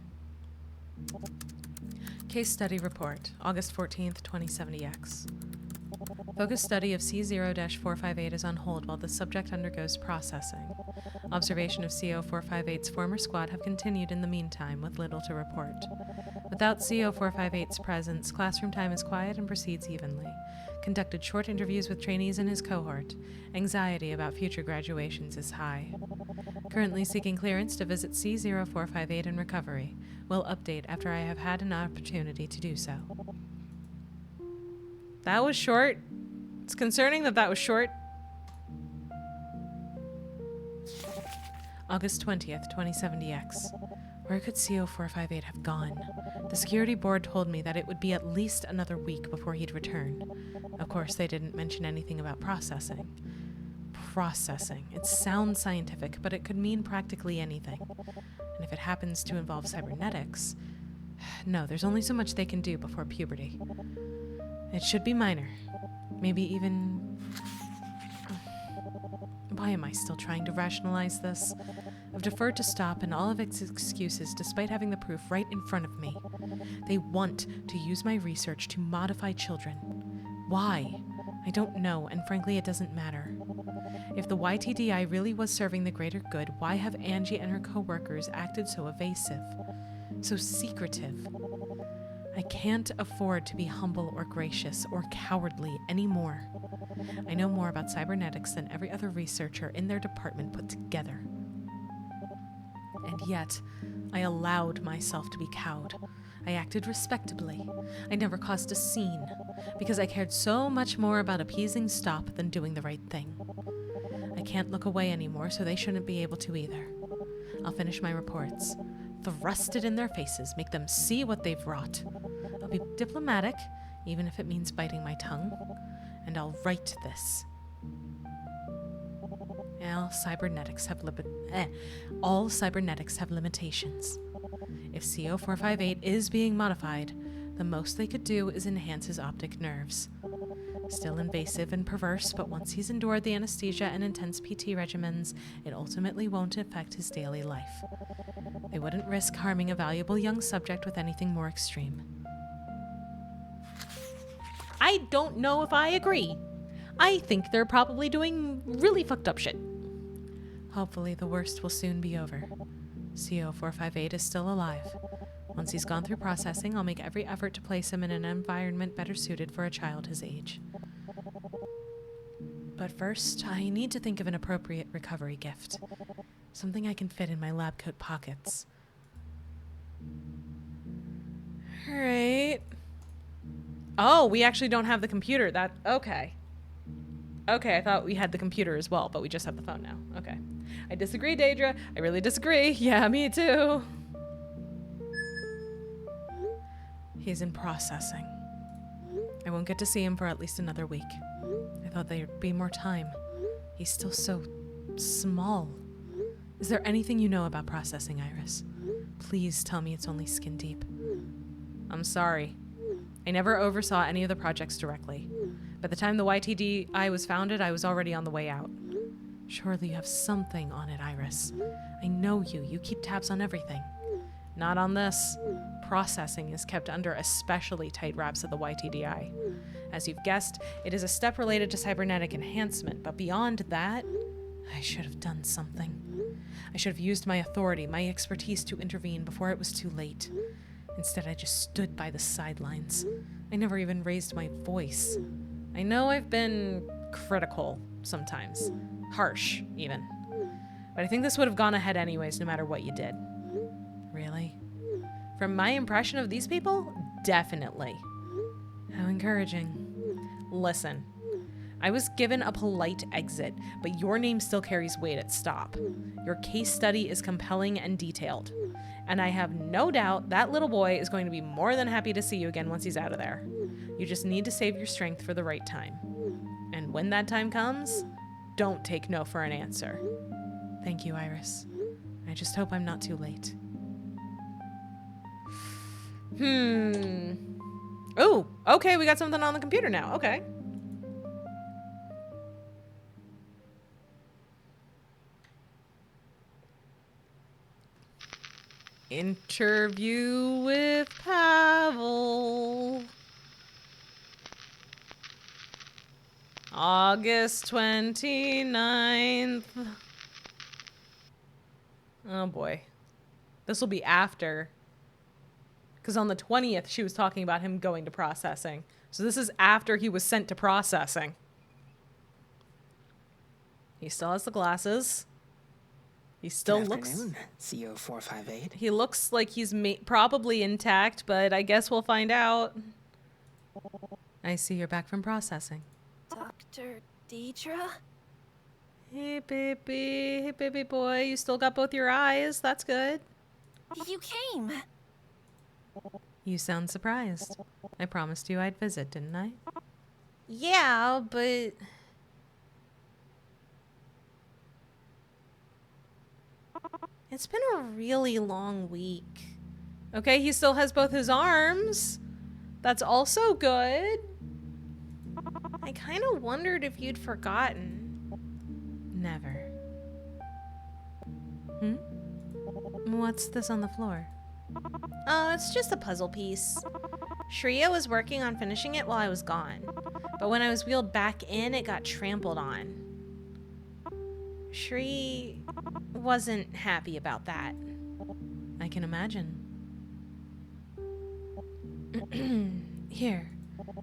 Case study report, August 14th, 2070X. Focus study of C0-458 is on hold while the subject undergoes processing. Observation of CO458's former squad have continued in the meantime with little to report. Without CO458's presence, classroom time is quiet and proceeds evenly. Conducted short interviews with trainees in his cohort. Anxiety about future graduations is high. Currently seeking clearance to visit C0458 in recovery. Will update after I have had an opportunity to do so. That was short. It's concerning that was short. August 20th, 2070X. Where could CO458 have gone? The security board told me that it would be at least another week before he'd return. Of course, they didn't mention anything about processing. Processing. It sounds scientific, but it could mean practically anything. And if it happens to involve cybernetics... No, there's only so much they can do before puberty. It should be minor. Maybe even... Why am I still trying to rationalize this? I've deferred to stop and all of its excuses despite having the proof right in front of me. They want to use my research to modify children. Why? I don't know, and frankly it doesn't matter. If the YTDI really was serving the greater good, why have Angie and her co-workers acted so evasive? So secretive? I can't afford to be humble or gracious or cowardly anymore. I know more about cybernetics than every other researcher in their department put together. And yet, I allowed myself to be cowed. I acted respectably. I never caused a scene, because I cared so much more about appeasing Stop than doing the right thing. I can't look away anymore, so they shouldn't be able to either. I'll finish my reports. Thrust it in their faces, make them see what they've wrought. I'll be diplomatic, even if it means biting my tongue. And I'll write this. All cybernetics have limitations. If CO458 is being modified, the most they could do is enhance his optic nerves. Still invasive and perverse, but once he's endured the anesthesia and intense PT regimens, it ultimately won't affect his daily life. They wouldn't risk harming a valuable young subject with anything more extreme. I don't know if I agree. I think they're probably doing really fucked up shit. Hopefully the worst will soon be over. CO458 is still alive. Once he's gone through processing, I'll make every effort to place him in an environment better suited for a child his age. But first, I need to think of an appropriate recovery gift. Something I can fit in my lab coat pockets. Alright. Oh, we actually don't have the computer. Okay. Okay, I thought we had the computer as well, but we just have the phone now. Okay. I disagree, Daedra. I really disagree. Yeah, me too. He's in processing. I won't get to see him for at least another week. I thought there'd be more time. He's still so small. Is there anything you know about processing, Iris? Please tell me it's only skin deep. I'm sorry. I never oversaw any of the projects directly. By the time the YTDI was founded, I was already on the way out. Surely you have something on it, Iris. I know you. You keep tabs on everything. Not on this. Processing is kept under especially tight wraps at the YTDI. As you've guessed, it is a step related to cybernetic enhancement, but beyond that, I should have done something. I should have used my authority, my expertise to intervene before it was too late. Instead, I just stood by the sidelines. I never even raised my voice. I know I've been critical sometimes. Harsh, even. But I think this would have gone ahead anyways, no matter what you did. Really? From my impression of these people, definitely. How encouraging. Listen, I was given a polite exit, but your name still carries weight at stop. Your case study is compelling and detailed. And I have no doubt that little boy is going to be more than happy to see you again once he's out of there. You just need to save your strength for the right time. And when that time comes, don't take no for an answer. Thank you, Iris. I just hope I'm not too late. Oh, okay, we got something on the computer now. Okay. Interview with Pavel. August 29th. Oh boy. This will be after. Because on the 20th, she was talking about him going to processing. So this is after he was sent to processing. He still has the glasses. He still looks... Afternoon, CO458. He looks like he's probably intact, but I guess we'll find out. I see you're back from processing. Dr. Deidre? Hey, baby. Hey, baby boy. You still got both your eyes. That's good. You came. You sound surprised. I promised you I'd visit, didn't I? Yeah, but... It's been a really long week. Okay, he still has both his arms. That's also good. I kind of wondered if you'd forgotten. Never. What's this on the floor? Oh, it's just a puzzle piece. Shreya was working on finishing it while I was gone. But when I was wheeled back in, it got trampled on. Shree wasn't happy about that. I can imagine. Here,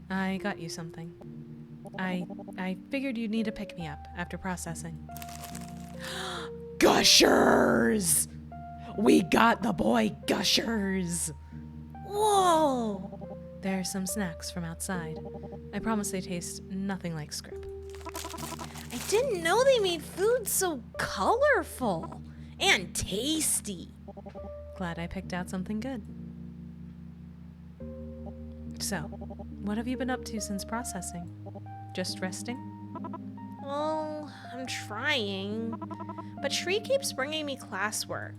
I got you something. I figured you'd need to pick me up after processing. Gushers! We got the boy Gushers! Whoa! There's some snacks from outside. I promise they taste nothing like script. I didn't know they made food so colorful and tasty. Glad I picked out something good. So, what have you been up to since processing? Just resting? Well, I'm trying. But Shree keeps bringing me classwork.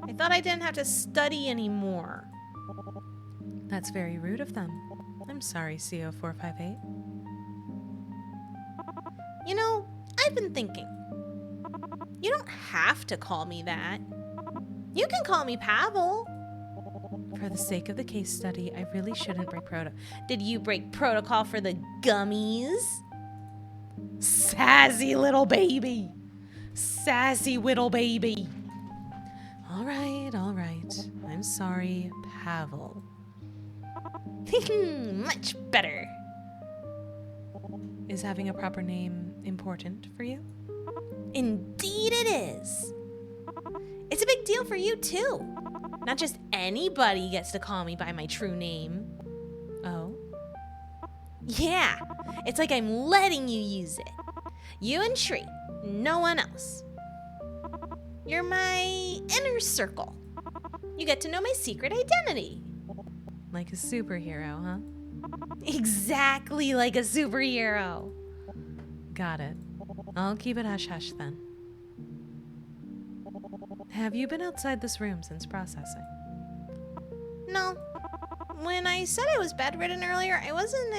I thought I didn't have to study anymore. That's very rude of them. I'm sorry, CO458. You know, I've been thinking. You don't have to call me that. You can call me Pavel. For the sake of the case study, I really shouldn't break protocol. Did you break protocol for the gummies? Sassy little baby. Sassy little baby. All right, all right. I'm sorry, Pavel. Much better. Is having a proper name important for you? Indeed it is. It's a big deal for you too. Not just anybody gets to call me by my true name. Oh? Yeah, it's like I'm letting you use it. You and Shree, no one else. You're my inner circle. You get to know my secret identity. Like a superhero, huh? Exactly like a superhero. Got it. I'll keep it hush-hush then. Have you been outside this room since processing? No. When I said I was bedridden earlier, I wasn't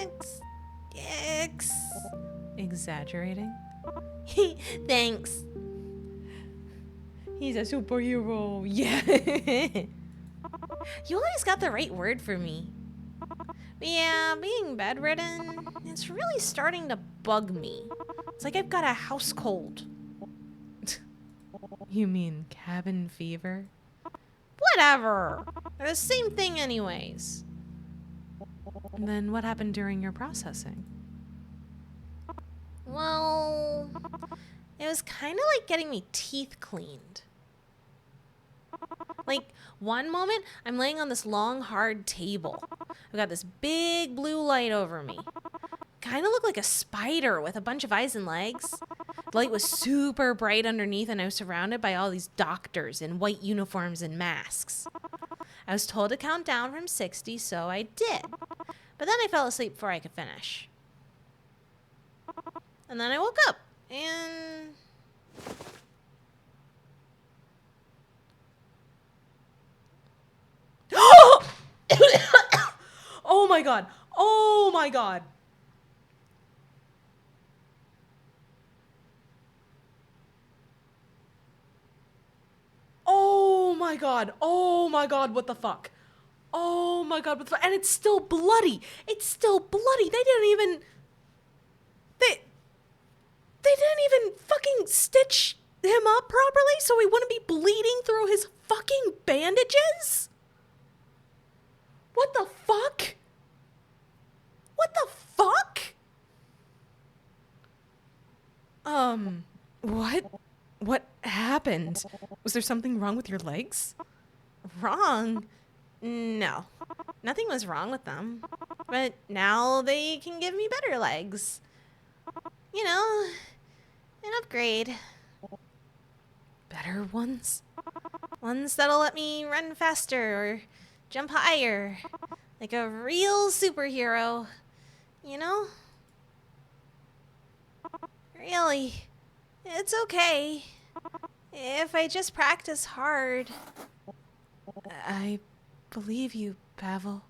Exaggerating? Thanks. He's a superhero. Yeah. You always got the right word for me. But yeah, being bedridden, it's really starting to bug me. It's like I've got a house cold. You mean cabin fever? Whatever. They're the same thing anyways. Then what happened during your processing? Well, it was kind of like getting me teeth cleaned. Like, one moment, I'm laying on this long, hard table. I've got this big blue light over me. Kind of looked like a spider with a bunch of eyes and legs. The light was super bright underneath, and I was surrounded by all these doctors in white uniforms and masks. I was told to count down from 60, so I did. But then I fell asleep before I could finish. And then I woke up, and... Oh my god. Oh my god. Oh my god. Oh my god, what the fuck? Oh my god, what the fuck? And it's still bloody. It's still bloody. They didn't even fucking stitch him up properly so he wouldn't be bleeding through his fucking bandages? What the fuck? What the fuck? What happened? Was there something wrong with your legs? Wrong? No. Nothing was wrong with them. But now they can give me better legs. You know, an upgrade. Better ones? Ones that'll let me run faster or jump higher. Like a real superhero. You know? Really. It's okay. If I just practice hard. I believe you, Pavel.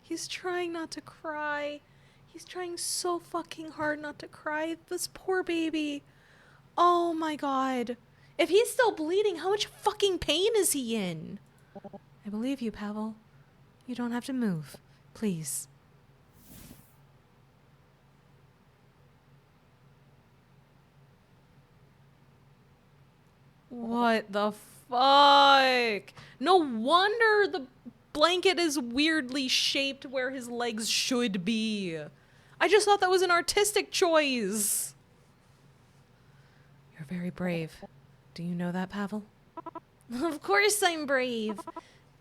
He's trying not to cry. He's trying so fucking hard not to cry. This poor baby. Oh my god. If he's still bleeding, how much fucking pain is he in? I believe you, Pavel. You don't have to move. Please. What the fuck? No wonder the blanket is weirdly shaped where his legs should be. I just thought that was an artistic choice. You're very brave. Do you know that, Pavel? Of course I'm brave.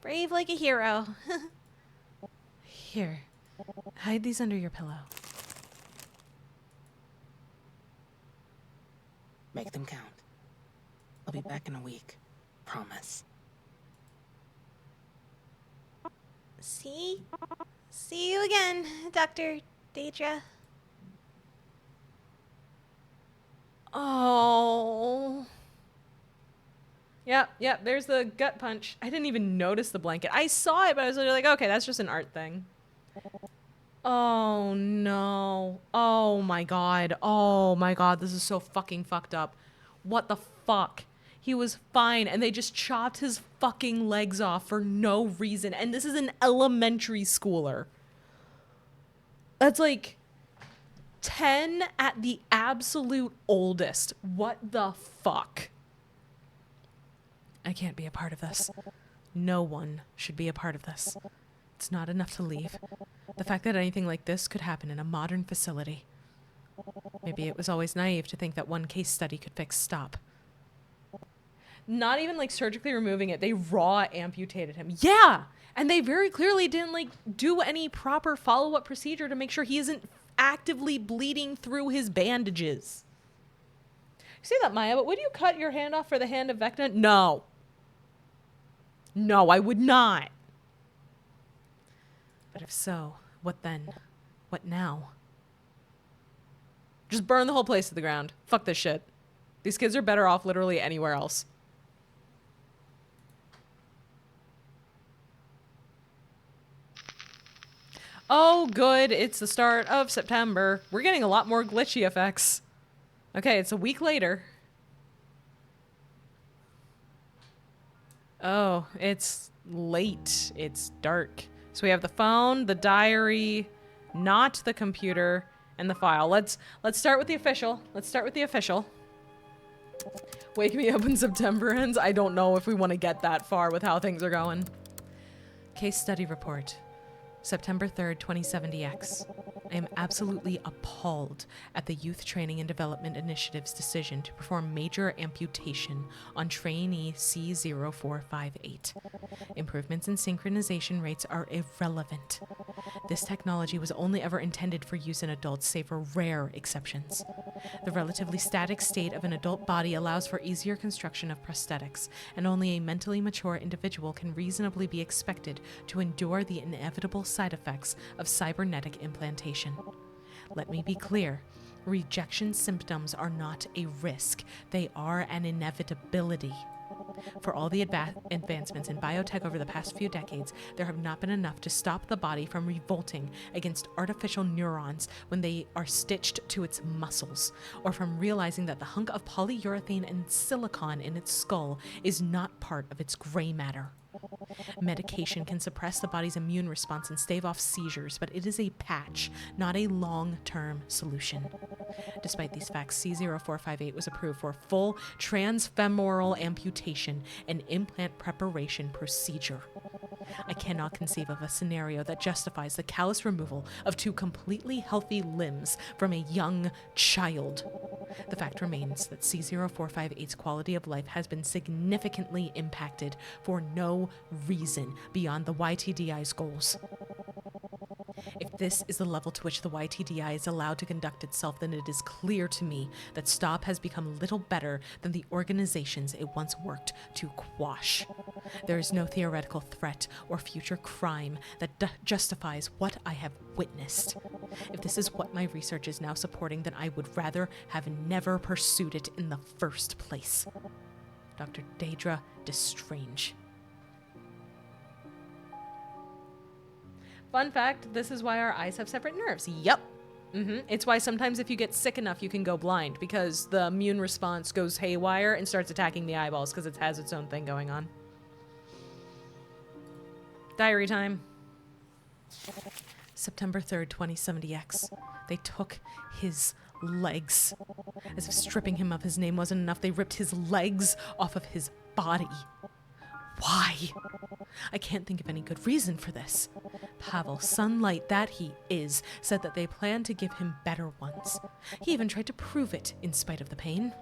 Brave like a hero. Here, hide these under your pillow. Make them count. I'll be back in a week. Promise. See? See you again, Dr. Deidre. Oh. Yep, there's the gut punch. I didn't even notice the blanket. I saw it, but I was literally like, okay, that's just an art thing. Oh, no. Oh, my God. Oh, my God. This is so fucking fucked up. What the fuck? He was fine, and they just chopped his fucking legs off for no reason. And this is an elementary schooler. That's like 10 at the absolute oldest. What the fuck? I can't be a part of this. No one should be a part of this. It's not enough to leave. The fact that anything like this could happen in a modern facility. Maybe it was always naive to think that one case study could fix stop. Not even like surgically removing it. They raw amputated him. Yeah! And they very clearly didn't like do any proper follow-up procedure to make sure he isn't actively bleeding through his bandages. You say that, Maya, but would you cut your hand off for the hand of Vecna? No. No, I would not. But if so, what then? What now? Just burn the whole place to the ground. Fuck this shit. These kids are better off literally anywhere else. Oh, good. It's the start of September. We're getting a lot more glitchy effects. Okay, it's a week later. Oh, it's late. It's dark. So we have the phone, the diary, not the computer, and the file. Let's start with the official. Let's start with the official. Wake me up when September ends. I don't know if we want to get that far with how things are going. Case study report. September 3rd, 2070X. I am absolutely appalled at the Youth Training and Development Initiative's decision to perform major amputation on trainee C0458. Improvements in synchronization rates are irrelevant. This technology was only ever intended for use in adults, save for rare exceptions. The relatively static state of an adult body allows for easier construction of prosthetics, and only a mentally mature individual can reasonably be expected to endure the inevitable side effects of cybernetic implantation. Let me be clear. Rejection symptoms are not a risk. They are an inevitability. For all the advancements in biotech over the past few decades, there have not been enough to stop the body from revolting against artificial neurons when they are stitched to its muscles, or from realizing that the hunk of polyurethane and silicon in its skull is not part of its gray matter. Medication can suppress the body's immune response and stave off seizures, but it is a patch, not a long-term solution. Despite these facts, C0458 was approved for full transfemoral amputation and implant preparation procedure. I cannot conceive of a scenario that justifies the callous removal of 2 completely healthy limbs from a young child. The fact remains that C0458's quality of life has been significantly impacted for no reason beyond the YTDI's goals. If this is the level to which the YTDI is allowed to conduct itself, then it is clear to me that STOP has become little better than the organizations it once worked to quash. There is no theoretical threat or future crime that justifies what I have witnessed. If this is what my research is now supporting, then I would rather have never pursued it in the first place. Dr. Daedra Destrange. Fun fact, this is why our eyes have separate nerves. Yep. It's why sometimes if you get sick enough, you can go blind, because the immune response goes haywire and starts attacking the eyeballs because it has its own thing going on. Diary time. September 3rd, 2070X. They took his legs. As if stripping him of his name wasn't enough, they ripped his legs off of his body. Why? I can't think of any good reason for this. Pavel, sunlight that he is, said that they planned to give him better ones. He even tried to prove it in spite of the pain.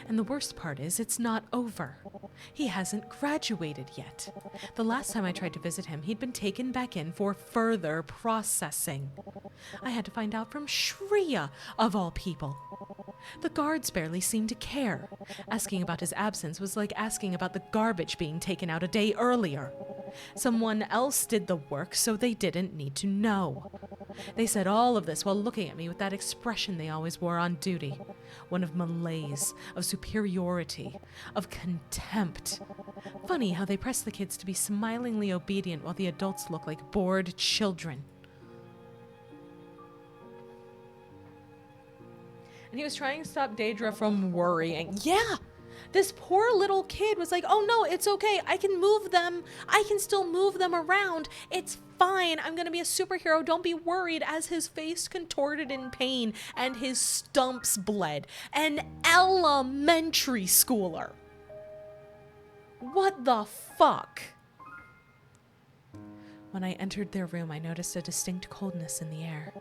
And the worst part is, it's not over. He hasn't graduated yet. The last time I tried to visit him, he'd been taken back in for further processing. I had to find out from Shreya, of all people. The guards barely seemed to care. Asking about his absence was like asking about the garbage being taken out a day earlier. Someone else did the work, so they didn't need to know. They said all of this while looking at me with that expression they always wore on duty. One of malaise, of superiority, of contempt. Funny how they press the kids to be smilingly obedient while the adults look like bored children. And he was trying to stop Daedra from worrying. Yeah! This poor little kid was like, oh no, it's okay. I can move them. I can still move them around. It's fine. I'm going to be a superhero. Don't be worried, as his face contorted in pain and his stumps bled. An elementary schooler. What the fuck? When I entered their room, I noticed a distinct coldness in the air.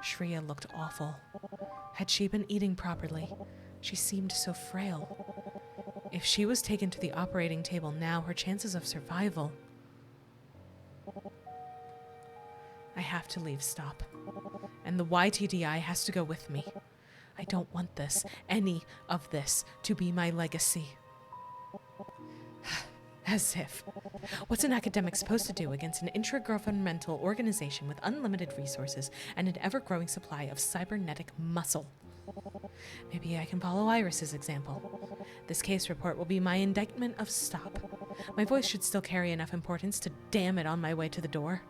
Shreya looked awful. Had she been eating properly? She seemed so frail. If she was taken to the operating table now, her chances of survival... I have to leave STOP. And the YTDI has to go with me. I don't want this, any of this, to be my legacy. As if. What's an academic supposed to do against an intragovernmental organization with unlimited resources and an ever-growing supply of cybernetic muscle? Maybe I can follow Iris's example. This case report will be my indictment of STOP. My voice should still carry enough importance to damn it on my way to the door.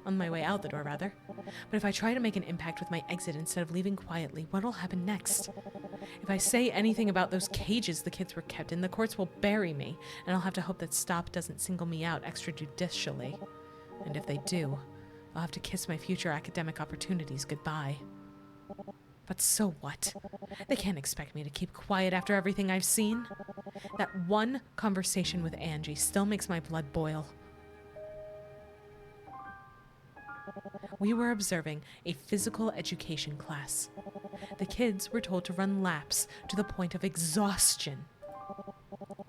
On my way out the door, rather. But if I try to make an impact with my exit instead of leaving quietly, what'll happen next? If I say anything about those cages the kids were kept in, the courts will bury me, and I'll have to hope that STOP doesn't single me out extrajudicially. And if they do, I'll have to kiss my future academic opportunities goodbye. But so what? They can't expect me to keep quiet after everything I've seen. That one conversation with Angie still makes my blood boil. We were observing a physical education class. The kids were told to run laps to the point of exhaustion.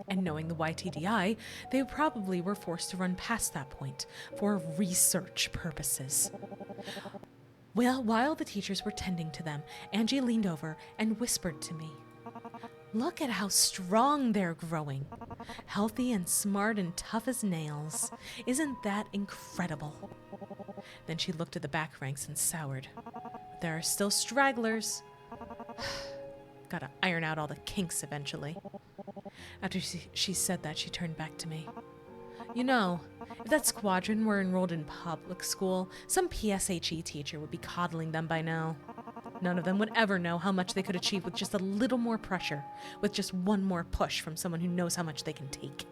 And knowing the YTDI, they probably were forced to run past that point for research purposes. Well, while the teachers were tending to them, Angie leaned over and whispered to me, "Look at how strong they're growing. Healthy and smart and tough as nails. Isn't that incredible?" Then she looked at the back ranks and soured. "There are still stragglers. Gotta iron out all the kinks eventually." After she said that, she turned back to me. "You know, if that squadron were enrolled in public school, some PSHE teacher would be coddling them by now. None of them would ever know how much they could achieve with just a little more pressure, with just one more push from someone who knows how much they can take."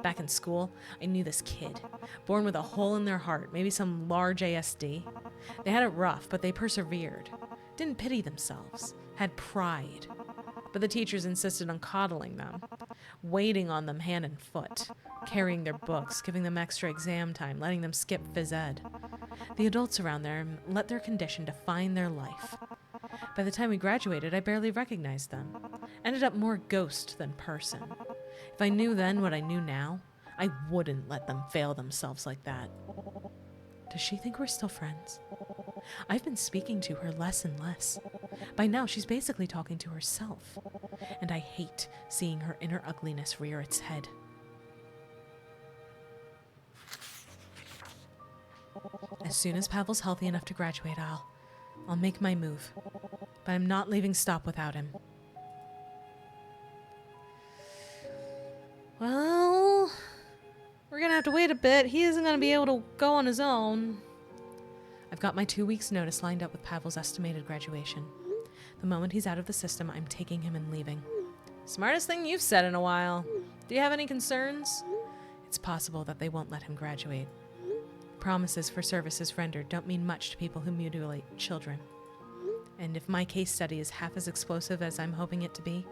Back in school, I knew this kid, born with a hole in their heart, maybe some large ASD. They had it rough, but they persevered. Didn't pity themselves, had pride. But the teachers insisted on coddling them, waiting on them hand and foot, carrying their books, giving them extra exam time, letting them skip phys ed. The adults around there let their condition define their life. By the time we graduated, I barely recognized them. Ended up more ghost than person. If I knew then what I knew now, I wouldn't let them fail themselves like that. Does she think we're still friends? I've been speaking to her less and less. By now, she's basically talking to herself. And I hate seeing her inner ugliness rear its head. As soon as Pavel's healthy enough to graduate, I'll make my move. But I'm not leaving Stop without him. Well, we're gonna have to wait a bit. He isn't gonna be able to go on his own. I've got my 2 weeks notice lined up with Pavel's estimated graduation. The moment he's out of the system, I'm taking him and leaving. Smartest thing you've said in a while. Do you have any concerns? It's possible that they won't let him graduate. Promises for services rendered don't mean much to people who mutilate children. And if my case study is half as explosive as I'm hoping it to be,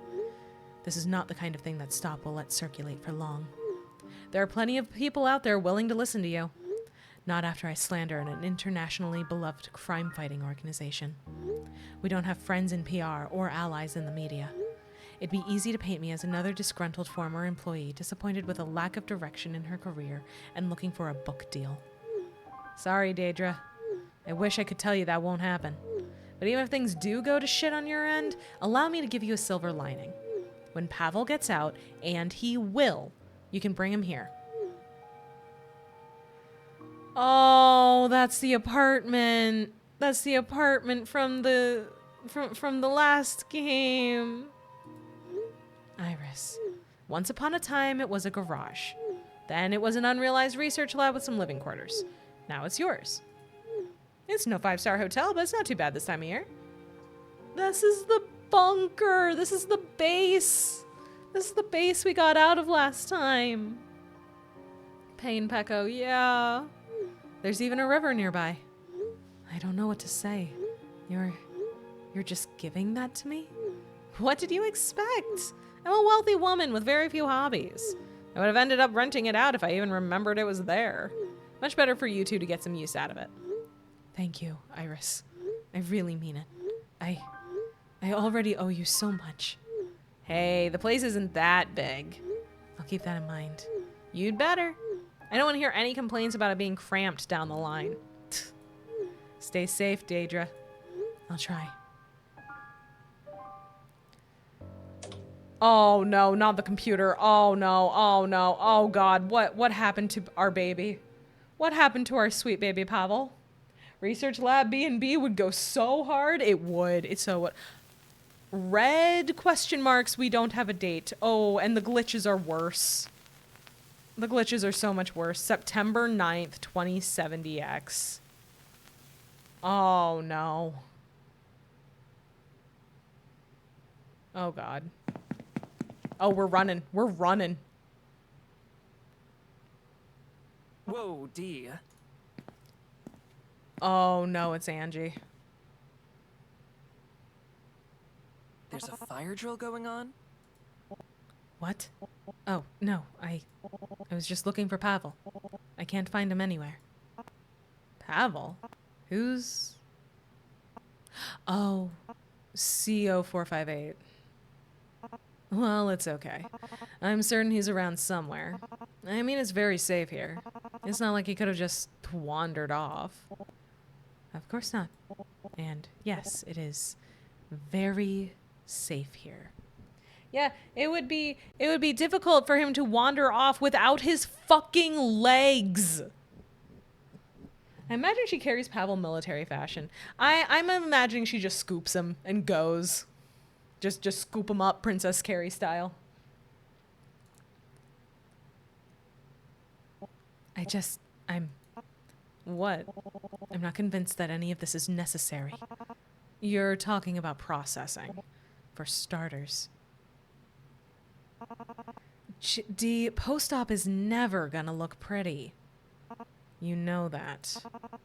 this is not the kind of thing that Stop will let circulate for long. There are plenty of people out there willing to listen to you. Not after I slander an internationally beloved crime-fighting organization. We don't have friends in PR or allies in the media. It'd be easy to paint me as another disgruntled former employee, disappointed with a lack of direction in her career and looking for a book deal. Sorry, Daedra. I wish I could tell you that won't happen. But even if things do go to shit on your end, allow me to give you a silver lining. When Pavel gets out, and he will, you can bring him here. Oh, that's the apartment. That's the apartment from the last game. Iris. Once upon a time, it was a garage. Then it was an unrealized research lab with some living quarters. Now it's yours. It's no 5-star hotel, but it's not too bad this time of year. This is the bunker. This is the base. This is the base we got out of last time. Pain Pecco, yeah. There's even a river nearby. I don't know what to say. You're just giving that to me? What did you expect? I'm a wealthy woman with very few hobbies. I would have ended up renting it out if I even remembered it was there. Much better for you two to get some use out of it. Thank you, Iris. I really mean it. I already owe you so much. Hey, the place isn't that big. I'll keep that in mind. You'd better. I don't want to hear any complaints about it being cramped down the line. Stay safe, Daedra. I'll try. Oh no, not the computer. Oh no, oh no, oh god. What happened to our baby? What happened to our sweet baby Pavel? Research Lab B&B would go so hard. It would. It's so what? Red question marks. We don't have a date. Oh, and the glitches are worse. The glitches are so much worse. September 9th, 2070X. Oh, no. Oh, God. Oh, we're running. We're running. Whoa, D. Oh, no, it's Angie. There's a fire drill going on? What? Oh, no, I was just looking for Pavel. I can't find him anywhere. Pavel? Who's... Oh, CO458. Well, it's okay. I'm certain he's around somewhere. I mean, it's very safe here. It's not like he could have just wandered off. Of course not. And yes, it is very safe here. Yeah, it would be difficult for him to wander off without his fucking legs. I imagine she carries Pavel military fashion. I'm imagining she just scoops him and goes. Just scoop him up, Princess Carrie style. What? I'm not convinced that any of this is necessary. You're talking about processing, for starters. The post-op is never gonna look pretty. You know that.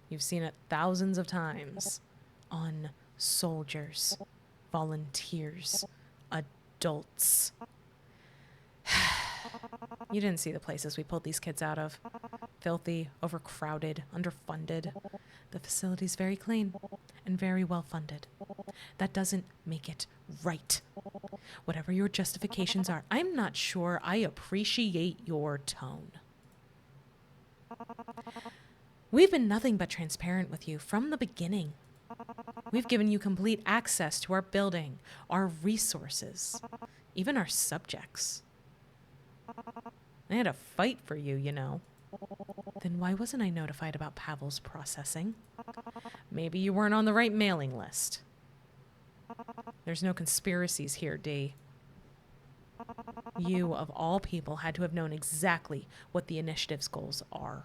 You've seen it thousands of times. On soldiers, volunteers, adults. You didn't see the places we pulled these kids out of. Filthy, overcrowded, underfunded. The facility's very clean and very well funded. That doesn't make it right. Whatever your justifications are, I'm not sure I appreciate your tone. We've been nothing but transparent with you from the beginning. We've given you complete access to our building, our resources, even our subjects. I had a fight for you, you know. Then why wasn't I notified about Pavel's processing? Maybe you weren't on the right mailing list. There's no conspiracies here, D. You, of all people, had to have known exactly what the initiative's goals are.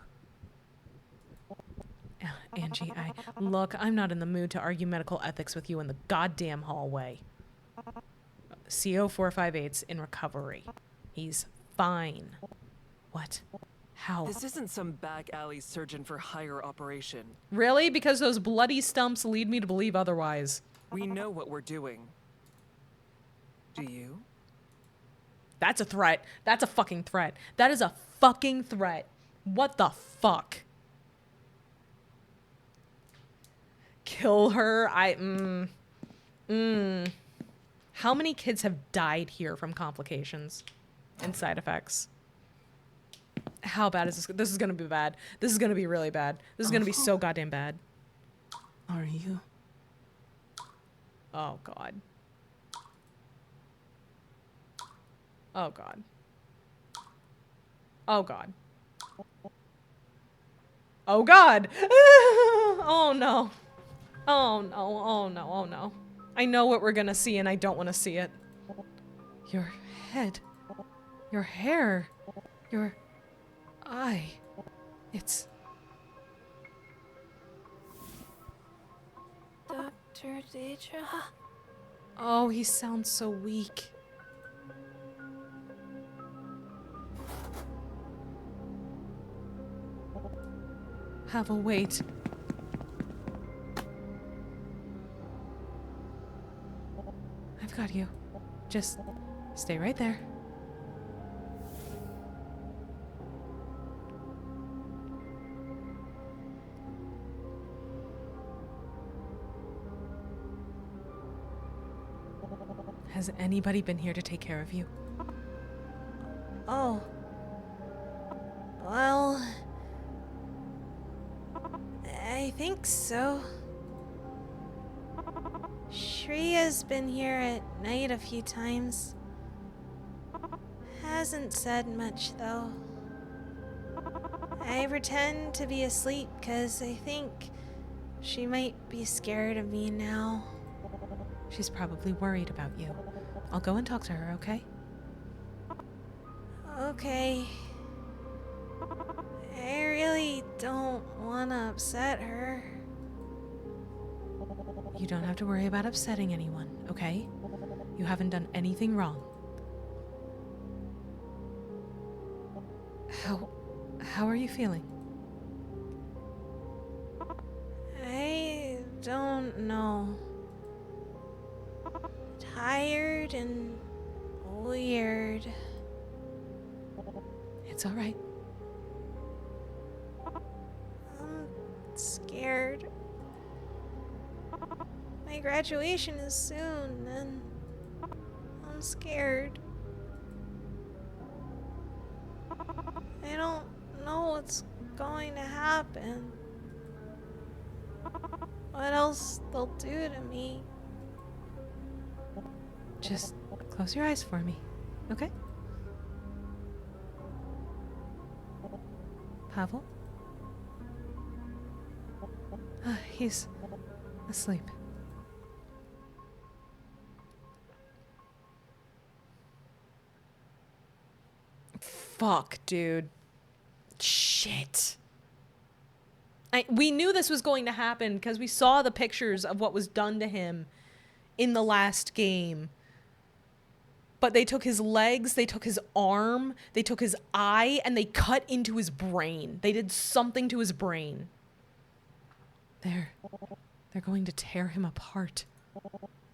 Angie, look, I'm not in the mood to argue medical ethics with you in the goddamn hallway. CO458's in recovery. He's fine. What? How? This isn't some back alley surgeon for hire operation. Really? Because those bloody stumps lead me to believe otherwise. We know what we're doing. Do you? That's a threat. That's a fucking threat. That is a fucking threat. What the fuck? Kill her? How many kids have died here from complications and side effects? How bad is this? This is gonna be bad. This is gonna be really bad. This is gonna be so goddamn bad. Are you? Oh, God. Oh, God. Oh, God. Oh, God! Oh, no. Oh, no. Oh, no. Oh, no. I know what we're gonna see, and I don't want to see it. Your head. Your hair. Your eye. It's... Dr. Deidre? Oh, he sounds so weak. Pavel, wait. I've got you. Just stay right there. Has anybody been here to take care of you? Oh. Well, I think so. Shreya's been here at night a few times. Hasn't said much, though. I pretend to be asleep because I think she might be scared of me now. She's probably worried about you. I'll go and talk to her, okay? Okay. I really don't want to upset her. You don't have to worry about upsetting anyone, okay? You haven't done anything wrong. How are you feeling? I don't know. Tired and weird. It's all right. I'm scared. graduation is soon, and I'm scared. I don't know what's going to happen. What else they'll do to me. Just close your eyes for me, okay? Pavel? He's asleep. Fuck, dude. Shit. We knew this was going to happen because we saw the pictures of what was done to him in the last game. But they took his legs, they took his arm, they took his eye, and they cut into his brain. They did something to his brain. They're going to tear him apart.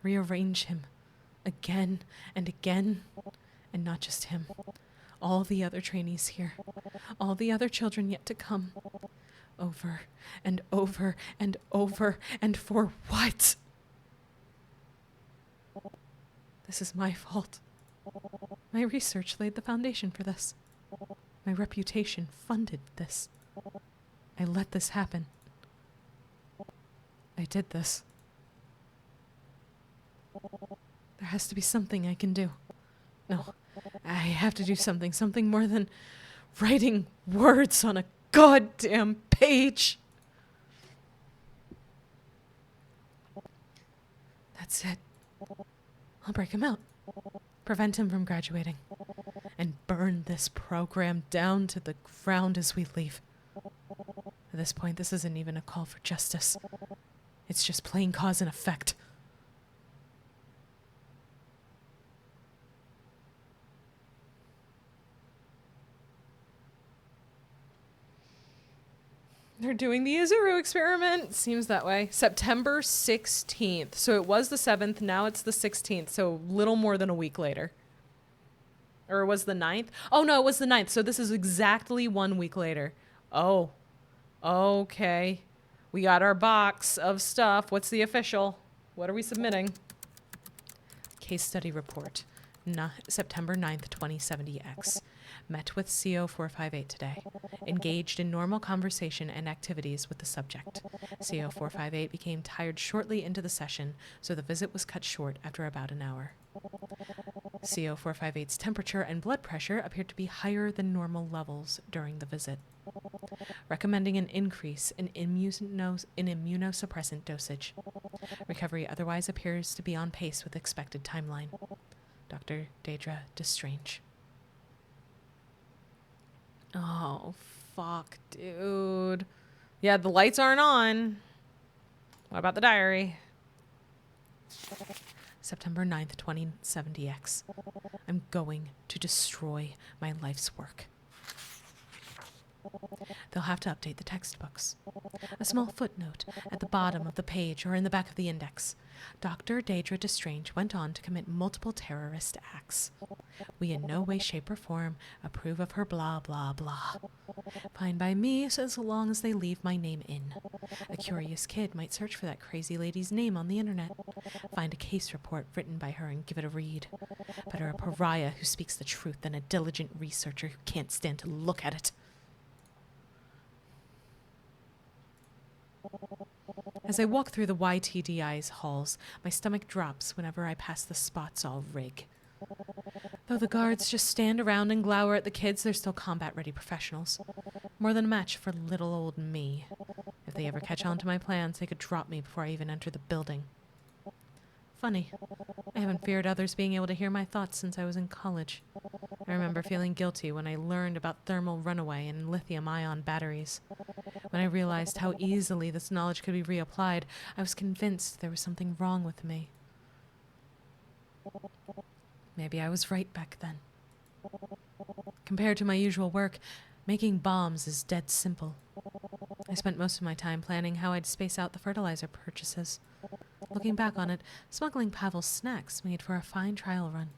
Rearrange him. Again and again. And not just him. All the other trainees here. All the other children yet to come. Over and over and over. And for what? This is my fault. My research laid the foundation for this. My reputation funded this. I let this happen. I did this. There has to be something I can do. No, I have to do something more than writing words on a goddamn page. That's it. I'll break him out. Prevent him from graduating. And burn this program down to the ground as we leave. At this point, this isn't even a call for justice. It's just plain cause and effect. They're doing the Izuru experiment. Seems that way. September 16th. So it was the 7th. Now it's the 16th. So little more than a week later. Or it was the 9th? Oh, no, it was the 9th. So this is exactly 1 week later. Oh. Okay. We got our box of stuff. What's the official? What are we submitting? Case study report. September 9th, 2070X. Met with CO458 today. Engaged in normal conversation and activities with the subject. CO458 became tired shortly into the session, so the visit was cut short after about an hour. CO458's temperature and blood pressure appeared to be higher than normal levels during the visit. Recommending an increase in immunosuppressant dosage. Recovery otherwise appears to be on pace with expected timeline. Dr. Deidre Destrange. Oh, fuck, dude. Yeah, the lights aren't on. What about the diary? September 9th, 2070X. I'm going to destroy my life's work. They'll have to update the textbooks. A small footnote at the bottom of the page or in the back of the index. Dr. Deidre Destrange went on to commit multiple terrorist acts. We in no way, shape, or form approve of her blah, blah, blah. Fine by me, as long as they leave my name in. A curious kid might search for that crazy lady's name on the internet. Find a case report written by her and give it a read. Better a pariah who speaks the truth than a diligent researcher who can't stand to look at it. As I walk through the YTDI's halls, my stomach drops whenever I pass the spots all rig. Though the guards just stand around and glower at the kids, they're still combat-ready professionals. More than a match for little old me. If they ever catch on to my plans, they could drop me before I even enter the building. Funny, I haven't feared others being able to hear my thoughts since I was in college. I remember feeling guilty when I learned about thermal runaway and lithium-ion batteries. When I realized how easily this knowledge could be reapplied, I was convinced there was something wrong with me. Maybe I was right back then. Compared to my usual work, making bombs is dead simple. I spent most of my time planning how I'd space out the fertilizer purchases. Looking back on it, smuggling Pavel's snacks made for a fine trial run.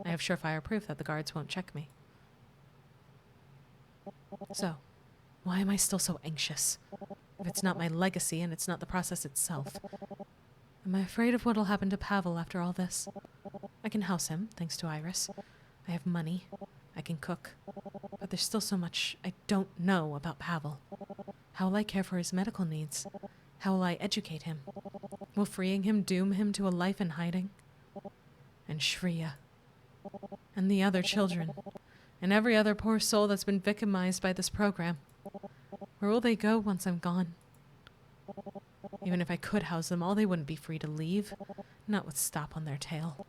I have surefire proof that the guards won't check me. So, why am I still so anxious? If it's not my legacy and it's not the process itself, Am I afraid of what'll happen to Pavel after all this? I can house him, thanks to Iris. I have money. I can cook. But there's still so much I don't know about Pavel. How will I care for his medical needs? How will I educate him? Will freeing him doom him to a life in hiding? And Shreya. And the other children. And every other poor soul that's been victimized by this program. Where will they go once I'm gone? Even if I could house them all, they wouldn't be free to leave. Not with Stop on their tail.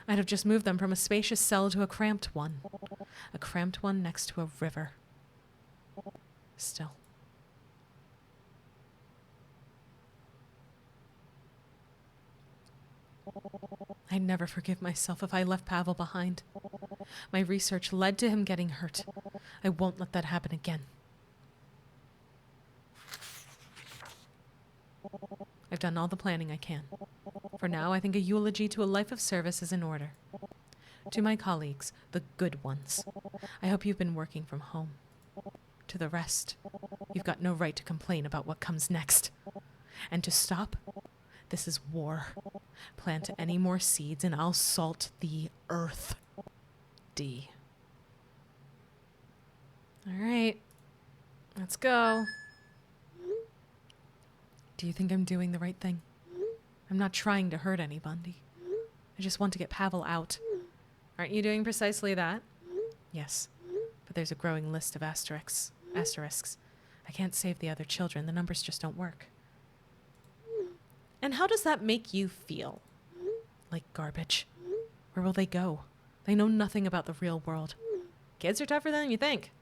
I'd have just moved them from a spacious cell to a cramped one. A cramped one next to a river. Still. I'd never forgive myself if I left Pavel behind. My research led to him getting hurt. I won't let that happen again. I've done all the planning I can. For now, I think a eulogy to a life of service is in order. To my colleagues, the good ones, I hope you've been working from home. To the rest, you've got no right to complain about what comes next. And to Stop, this is war. Plant any more seeds and I'll salt the earth. D. All right, let's go. Do you think I'm doing the right thing? I'm not trying to hurt anybody. I just want to get Pavel out. Aren't you doing precisely that? Yes, but there's a growing list of asterisks. I can't save the other children. The numbers just don't work. And how does that make you feel? Like garbage. Where will they go? They know nothing about the real world. Kids are tougher than you think.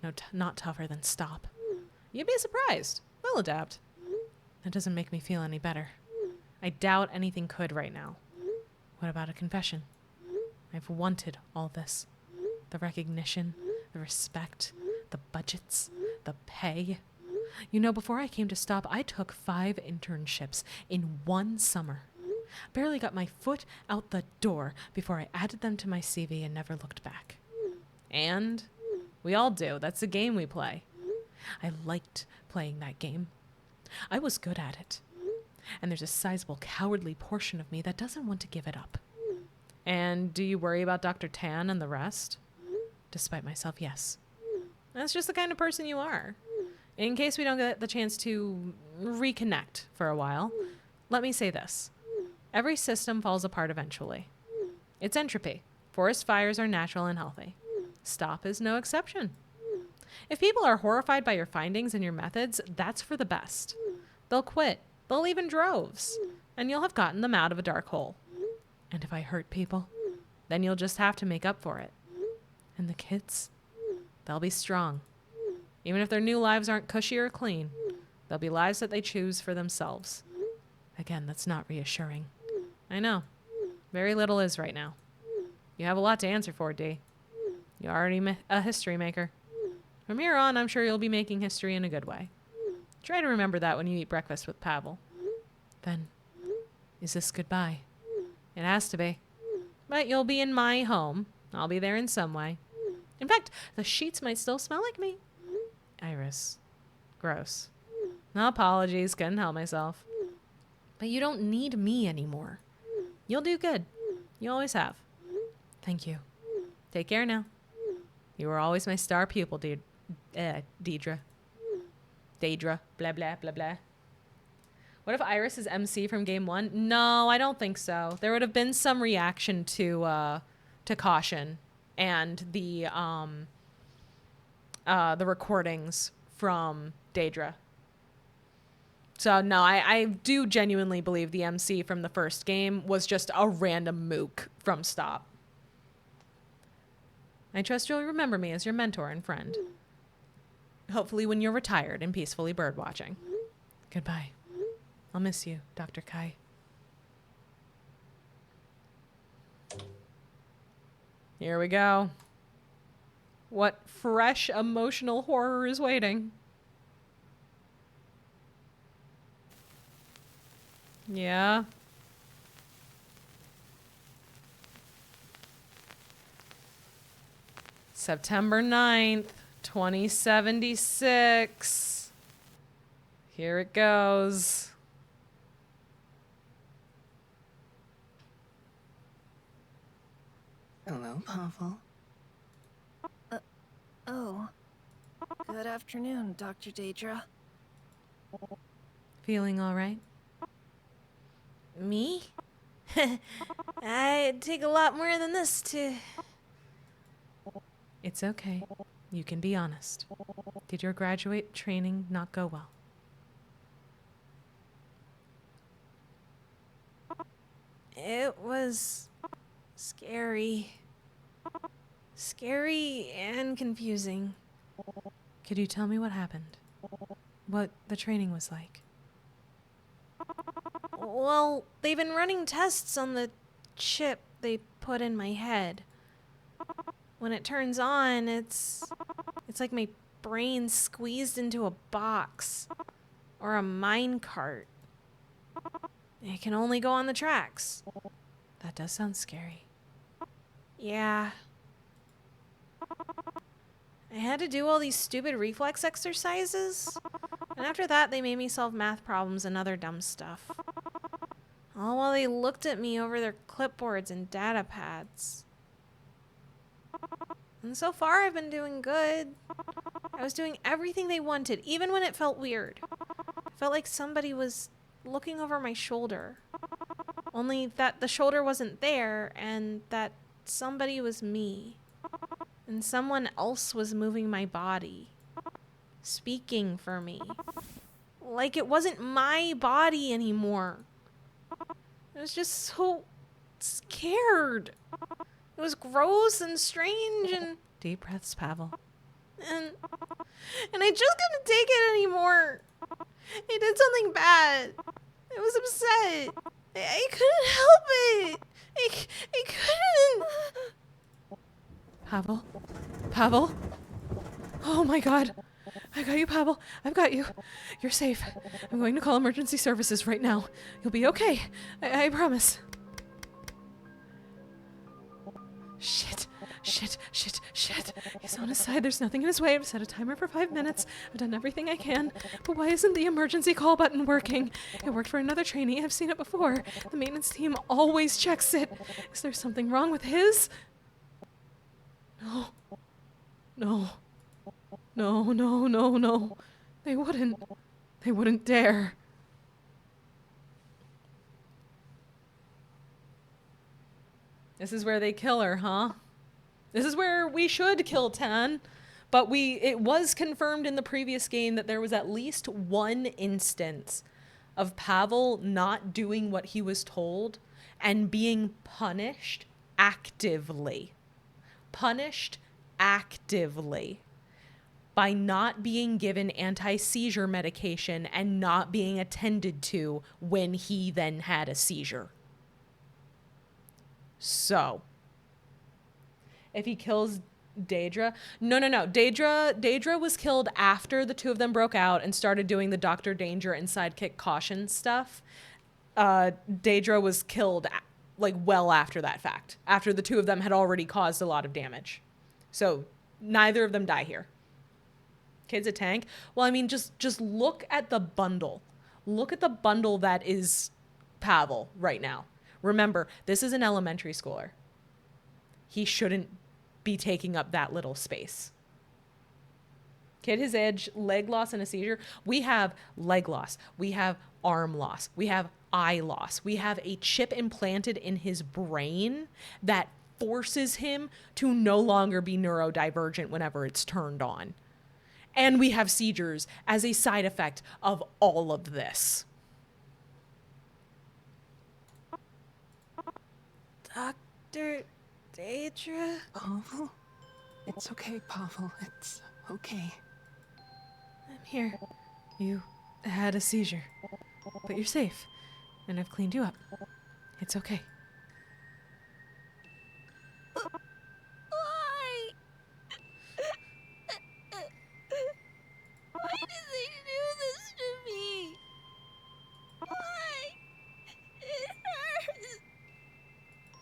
No, not tougher than Stop. You'd be surprised. They'll adapt. That doesn't make me feel any better. I doubt anything could right now. What about a confession? I've wanted all this. The recognition, the respect, the budgets, the pay. You know, before I came to Stop, I took 5 internships in 1 summer. Barely got my foot out the door before I added them to my CV and never looked back. And we all do. That's the game we play. I liked playing that game. I was good at it. And there's a sizable cowardly portion of me that doesn't want to give it up. And do you worry about Dr. Tan and the rest? Despite myself, yes. That's just the kind of person you are. In case we don't get the chance to reconnect for a while, let me say this. Every system falls apart eventually. It's entropy. Forest fires are natural and healthy. Stop is no exception. If people are horrified by your findings and your methods, that's for the best. They'll quit. They'll leave in droves. And you'll have gotten them out of a dark hole. And if I hurt people, then you'll just have to make up for it. And the kids, they'll be strong. Even if their new lives aren't cushy or clean, they'll be lives that they choose for themselves. Again, that's not reassuring. I know. Very little is right now. You have a lot to answer for, D. You're already a history maker. From here on, I'm sure you'll be making history in a good way. Try to remember that when you eat breakfast with Pavel. Then, is this goodbye? It has to be. But you'll be in my home. I'll be there in some way. In fact, the sheets might still smell like me. Iris. Gross. No apologies, couldn't help myself. But you don't need me anymore. You'll do good. You always have. Thank you. Take care now. You were always my star pupil, Deidre. Deidre. Blah, blah, blah, blah. What if Iris is MC from game 1? No, I don't think so. There would have been some reaction to Caution and the recordings from Deidre. So no, I do genuinely believe the MC from the first game was just a random mook from Stop. I trust you'll remember me as your mentor and friend. Hopefully when you're retired and peacefully birdwatching. Goodbye. I'll miss you, Dr. Kai. Here we go. What fresh emotional horror is waiting? Yeah. September 9th, 2076. Here it goes. Hello, Pavel. Oh. Good afternoon, Dr. Daedra. Feeling all right? Me? I'd take a lot more than this to... It's okay. You can be honest. Did your graduate training not go well? It was scary. Scary and confusing. Could you tell me what happened? What the training was like? Well, they've been running tests on the chip they put in my head. When it turns on, it's like my brain squeezed into a box or a mine cart. It can only go on the tracks. That does sound scary. Yeah. I had to do all these stupid reflex exercises. And after that, they made me solve math problems and other dumb stuff. All while they looked at me over their clipboards and data pads. And so far, I've been doing good. I was doing everything they wanted, even when it felt weird. It felt like somebody was looking over my shoulder. Only that the shoulder wasn't there, and that somebody was me. And someone else was moving my body. Speaking for me. Like it wasn't my body anymore. I was just so scared. It was gross and strange and... Deep breaths, Pavel. And I just couldn't take it anymore. He did something bad. I was upset. I couldn't help it. I couldn't. Pavel? Pavel? Oh my god. I got you, Pavel. I've got you. You're safe. I'm going to call emergency services right now. You'll be okay. I promise. Shit. He's on his side. There's nothing in his way. I've set a timer for 5 minutes. I've done everything I can. But why isn't the emergency call button working? It worked for another trainee. I've seen it before. The maintenance team always checks it. Is there something wrong with his? No. They wouldn't dare. This is where they kill her, huh? This is where we should kill Tan. But it was confirmed in the previous game that there was at least one instance of Pavel not doing what he was told and being punished actively. Punished actively by not being given anti-seizure medication and not being attended to when he then had a seizure. So, if he kills Daedra... No. Daedra was killed after the two of them broke out and started doing the Dr. Danger and Sidekick Caution stuff. Daedra was killed like well after that fact. After the two of them had already caused a lot of damage. So, neither of them die here. Kid's a tank. Well, I mean, just look at the bundle. Look at the bundle that is Pavel right now. Remember, this is an elementary schooler. He shouldn't be taking up that little space. Kid his edge, leg loss and a seizure. We have leg loss. We have arm loss. We have eye loss. We have a chip implanted in his brain that forces him to no longer be neurodivergent whenever it's turned on. And we have seizures as a side effect of all of this. Dr. Daedra? Pavel? It's okay, Pavel. It's okay. I'm here. You had a seizure, but you're safe, and I've cleaned you up. It's okay. Why? Why did they do this to me? Why? It hurts.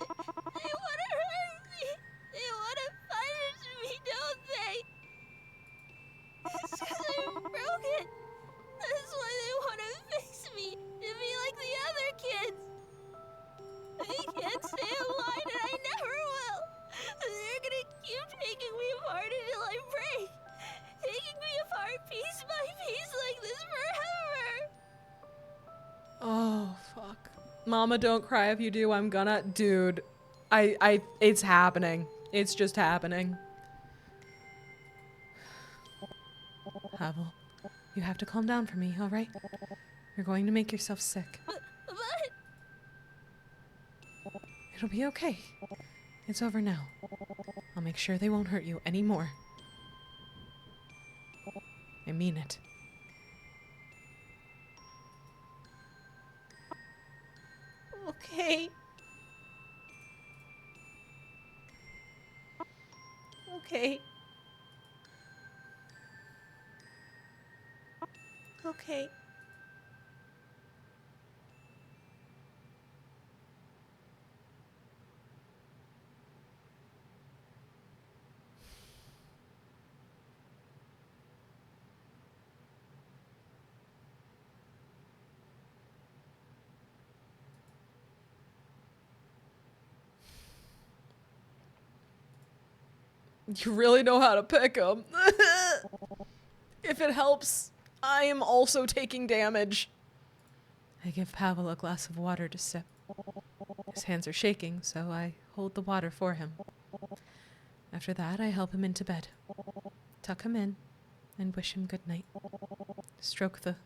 They want to hurt me. They want to punish me, don't they? It's 'cause I'm broken. That's why they want to fix me to be like the other kids. Mama, don't cry. If you do, I'm gonna. Dude, it's happening. It's just happening. Pavel, you have to calm down for me, all right? You're going to make yourself sick. But It'll be okay. It's over now. I'll make sure they won't hurt you anymore. I mean it. Okay. Okay. Okay. You really know how to pick them. If it helps, I am also taking damage. I give Pavel a glass of water to sip. His hands are shaking, so I hold the water for him. After that, I help him into bed, tuck him in, and wish him good night. Stroke the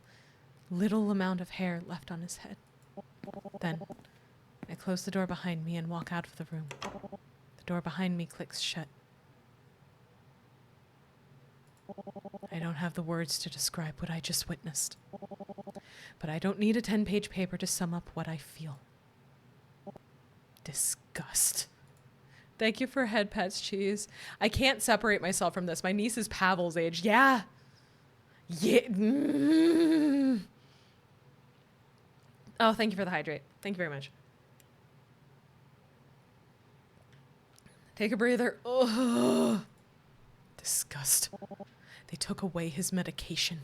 little amount of hair left on his head. Then, I close the door behind me and walk out of the room. The door behind me clicks shut. I don't have the words to describe what I just witnessed. But I don't need a 10-page paper to sum up what I feel. Disgust. Thank you for head pets, Cheese. I can't separate myself from this. My niece is Pavel's age. Yeah. Yeah. Oh, thank you for the hydrate. Thank you very much. Take a breather. Ugh. Disgust. They took away his medication.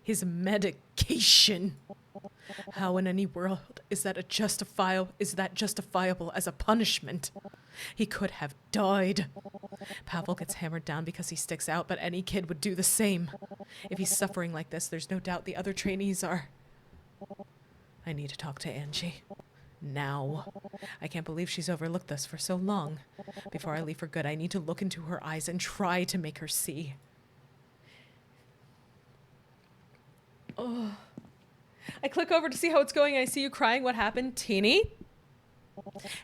His medication. How in any world is that justifiable as a punishment? He could have died. Pavel gets hammered down because he sticks out, but any kid would do the same. If he's suffering like this, there's no doubt the other trainees are. I need to talk to Angie. Now. I can't believe she's overlooked this for so long. Before I leave for good, I need to look into her eyes and try to make her see. Oh. I click over to see how it's going and I see you crying. What happened? Teeny?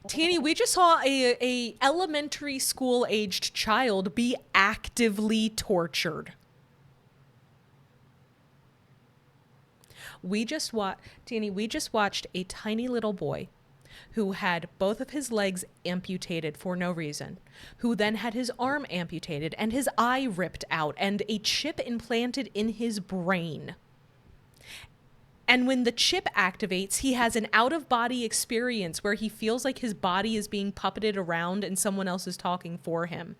Teeny, we just saw a elementary school aged child be actively tortured. We just watched a tiny little boy who had both of his legs amputated for no reason, who then had his arm amputated and his eye ripped out and a chip implanted in his brain. And when the chip activates, he has an out-of-body experience where he feels like his body is being puppeted around and someone else is talking for him.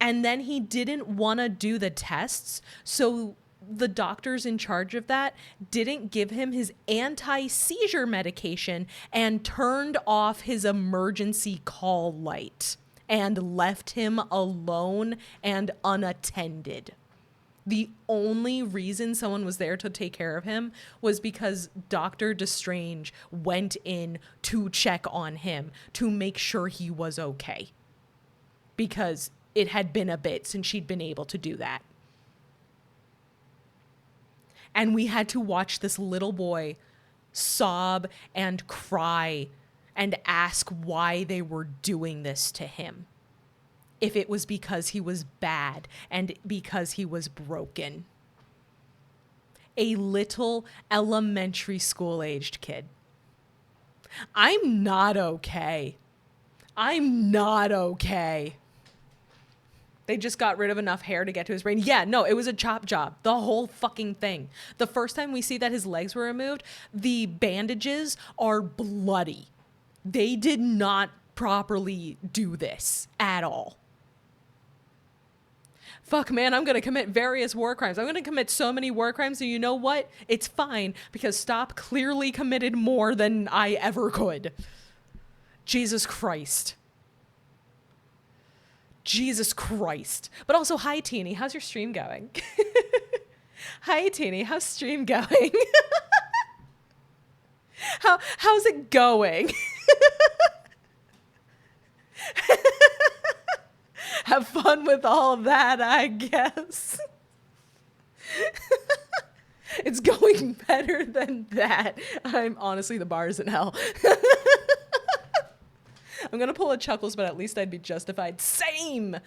And then he didn't want to do the tests, so the doctors in charge of that didn't give him his anti-seizure medication and turned off his emergency call light and left him alone and unattended. The only reason someone was there to take care of him was because Dr. Destrange went in to check on him to make sure he was okay. Because it had been a bit since she'd been able to do that. And we had to watch this little boy sob and cry and ask why they were doing this to him. If it was because he was bad and because he was broken. A little elementary school-aged kid. I'm not okay. I'm not okay. They just got rid of enough hair to get to his brain. Yeah, no, it was a chop job. The whole fucking thing. The first time we see that his legs were removed, the bandages are bloody. They did not properly do this at all. Fuck, man, I'm going to commit various war crimes. I'm going to commit so many war crimes, and you know what? It's fine, because Stop clearly committed more than I ever could. Jesus Christ. Jesus Christ. But also, hi, Teeny. How's your stream going? Hi, Teeny. How's stream going? How's it going? Have fun with all that, I guess. It's going better than that. I'm honestly, the bar is in hell. I'm gonna pull a Chuckles, but at least I'd be justified. Same.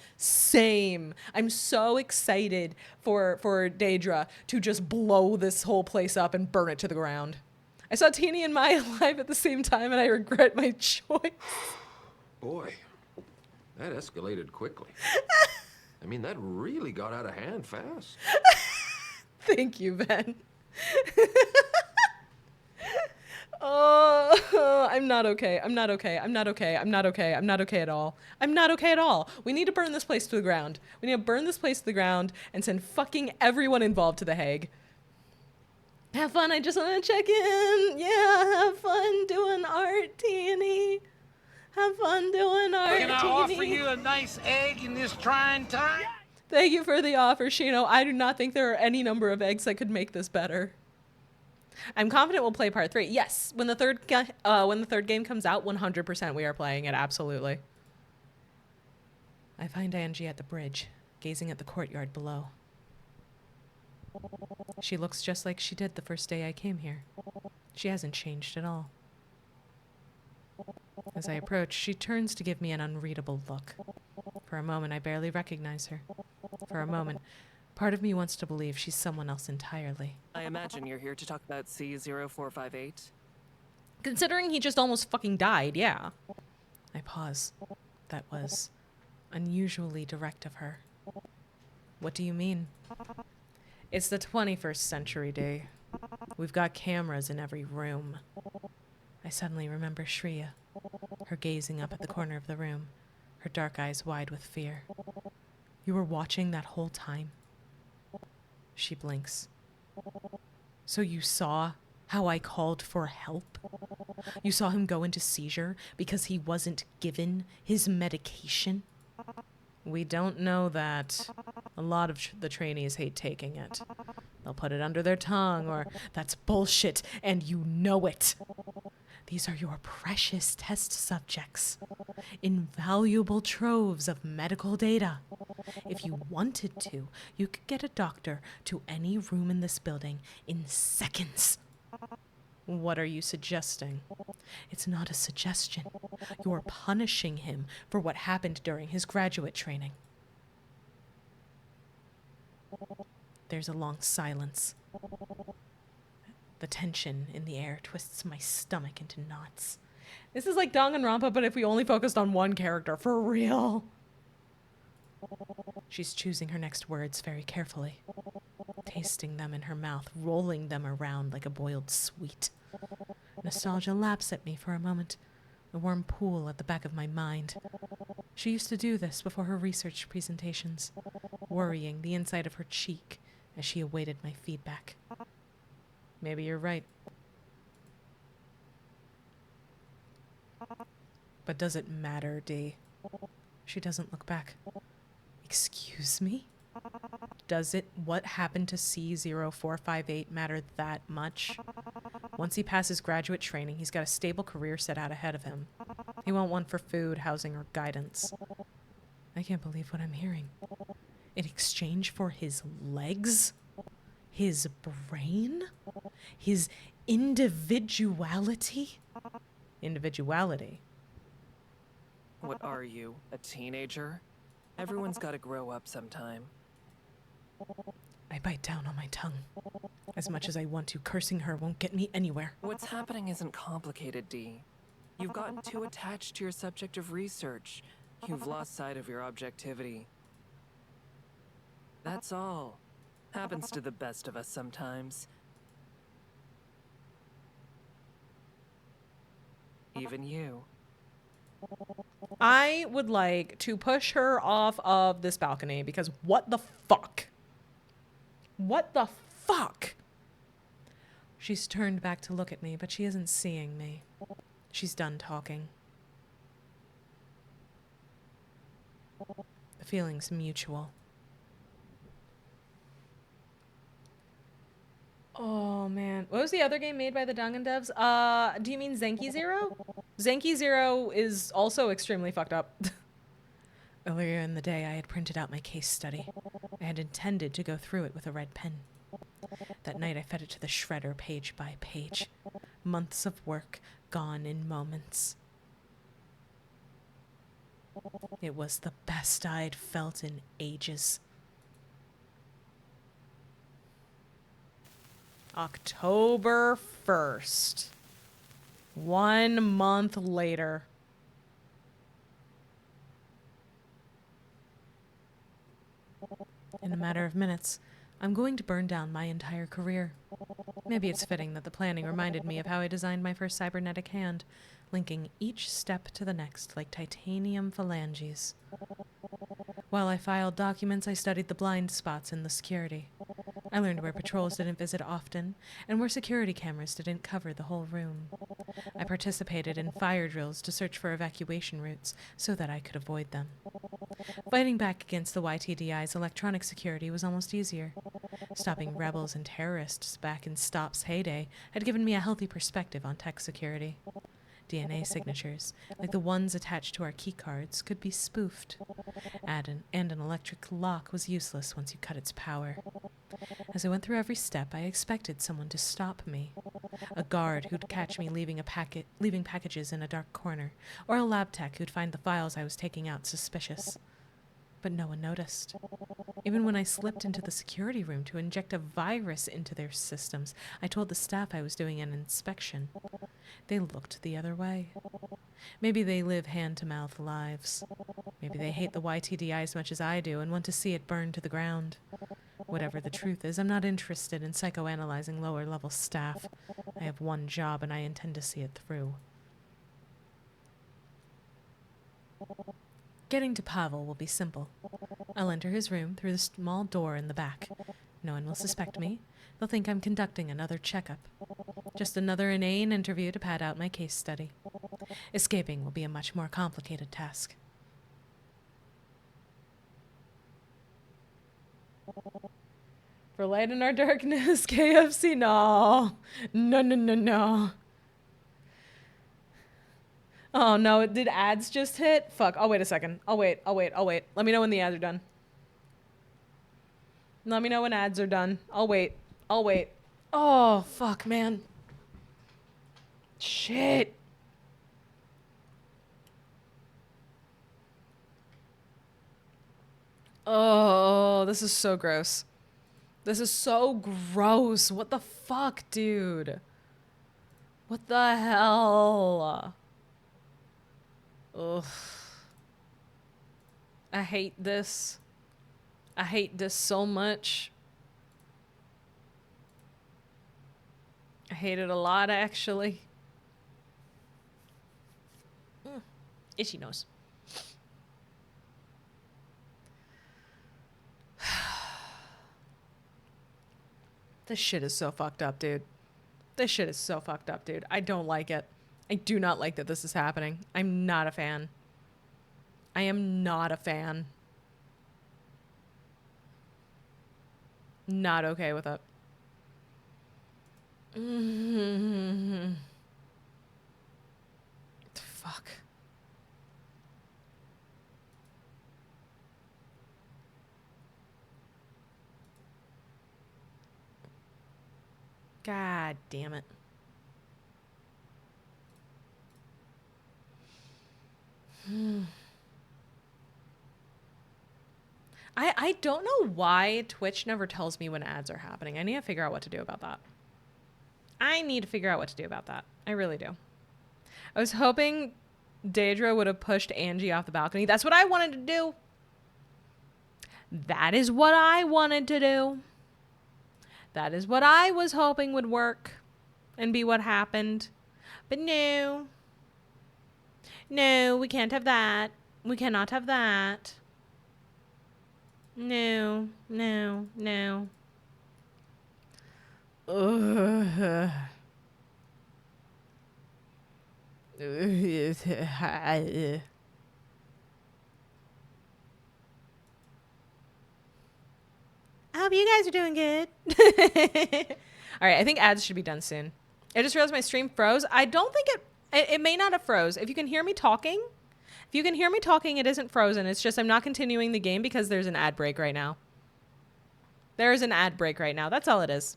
I'm so excited for Daedra to just blow this whole place up and burn it to the ground. I saw Teeny and Maya live at the same time, and I regret my choice. Boy, that escalated quickly. I mean, that really got out of hand fast. Thank you, Ben. Oh, I'm not okay. I'm not okay at all. I'm not okay at all. We need to burn this place to the ground. We need to burn this place to the ground and send fucking everyone involved to The Hague. Have fun. I just want to check in. Yeah, have fun doing art, Teeny. Have fun doing art, Can I Teeny. offer you a nice egg in this trying time? Thank you for the offer, Shino. I do not think there are any number of eggs that could make this better. I'm confident we'll play part 3. Yes, when the third game comes out, 100% we are playing it. Absolutely. I find Angie at the bridge, gazing at the courtyard below. She looks just like she did the first day I came here. She hasn't changed at all. As I approach, she turns to give me an unreadable look. For a moment, I barely recognize her. For a moment, part of me wants to believe she's someone else entirely. I imagine you're here to talk about C0458. Considering he just almost fucking died, yeah. I pause. That was unusually direct of her. What do you mean? It's the 21st century, Day. We've got cameras in every room. I suddenly remember Shreya, her gazing up at the corner of the room, her dark eyes wide with fear. You were watching that whole time? She blinks. So you saw how I called for help? You saw him go into seizure because he wasn't given his medication? We don't know that. A lot of the trainees hate taking it. They'll put it under their tongue, or that's bullshit, and you know it. These are your precious test subjects. Invaluable troves of medical data. If you wanted to, you could get a doctor to any room in this building in seconds. What are you suggesting? It's not a suggestion. You're punishing him for what happened during his graduate training. There's a long silence. The tension in the air twists my stomach into knots. This is like Danganronpa, but if we only focused on one character, for real. She's choosing her next words very carefully, tasting them in her mouth, rolling them around like a boiled sweet. Nostalgia laps at me for a moment, a warm pool at the back of my mind. She used to do this before her research presentations, worrying the inside of her cheek as she awaited my feedback. Maybe you're right. But does it matter, Dee? She doesn't look back. Excuse me? Does it, what happened to C0458 matter that much? Once he passes graduate training, he's got a stable career set out ahead of him. He won't want for food, housing, or guidance. I can't believe what I'm hearing. In exchange for his legs? His brain? His individuality? Individuality? What are you, a teenager? Everyone's gotta grow up sometime. I bite down on my tongue. As much as I want to, cursing her won't get me anywhere. What's happening isn't complicated, Dee. You've gotten too attached to your subject of research. You've lost sight of your objectivity. That's all. Happens to the best of us sometimes. Even you. I would like to push her off of this balcony because what the fuck? What the fuck? She's turned back to look at me, but she isn't seeing me. She's done talking. The feeling's mutual. Oh Oh man, what was the other game made by the Dangan devs? Do you mean Zenki Zero? Zenki Zero is also extremely fucked up. Earlier in the day, I had printed out my case study. I had intended to go through it with a red pen. That night, I fed it to the shredder page by page. Months of work gone in moments. It was the best I'd felt in ages. October 1st. 1 month later. In a matter of minutes, I'm going to burn down my entire career. Maybe it's fitting that the planning reminded me of how I designed my first cybernetic hand, linking each step to the next like titanium phalanges. While I filed documents, I studied the blind spots in the security. I learned where patrols didn't visit often, and where security cameras didn't cover the whole room. I participated in fire drills to search for evacuation routes so that I could avoid them. Fighting back against the YTDI's electronic security was almost easier. Stopping rebels and terrorists back in STOP's heyday had given me a healthy perspective on tech security. DNA signatures, like the ones attached to our keycards, could be spoofed. And an electric lock was useless once you cut its power. As I went through every step, I expected someone to stop me. A guard who'd catch me leaving packages in a dark corner, or a lab tech who'd find the files I was taking out suspicious. But no one noticed. Even when I slipped into the security room to inject a virus into their systems, I told the staff I was doing an inspection. They looked the other way. Maybe they live hand-to-mouth lives. Maybe they hate the YTDI as much as I do and want to see it burn to the ground. Whatever the truth is, I'm not interested in psychoanalyzing lower-level staff. I have one job and I intend to see it through. Getting to Pavel will be simple. I'll enter his room through the small door in the back. No one will suspect me. They'll think I'm conducting another checkup. Just another inane interview to pad out my case study. Escaping will be a much more complicated task. For light in our darkness, KFC, no. No, no, no, no. Oh no, did ads just hit? Fuck, I'll wait a second. I'll wait. Let me know when the ads are done. Let me know when ads are done. I'll wait. Oh, fuck, man. Shit. Oh, this is so gross. This is so gross. What the fuck, dude? What the hell? Ugh. I hate this. I hate this so much. I hate it a lot, actually. Itchy nose. This shit is so fucked up, dude. This shit is so fucked up, dude. I don't like it. I do not like that this is happening. I'm not a fan. I am not a fan. Not okay with it. Fuck. God damn it. I don't know why Twitch never tells me when ads are happening. I need to figure out what to do about that. I really do. I was hoping Daedra would have pushed Angie off the balcony. That's what I wanted to do. That is what I wanted to do. That is what I was hoping would work and be what happened. But no. No, we can't have that. We cannot have that. No, no, no. Ugh. I hope you guys are doing good. All right, I think ads should be done soon. I just realized my stream froze. I don't think it may not have froze. If you can hear me talking, it isn't frozen. It's just I'm not continuing the game because there's an ad break right now. There is an ad break right now. That's all it is.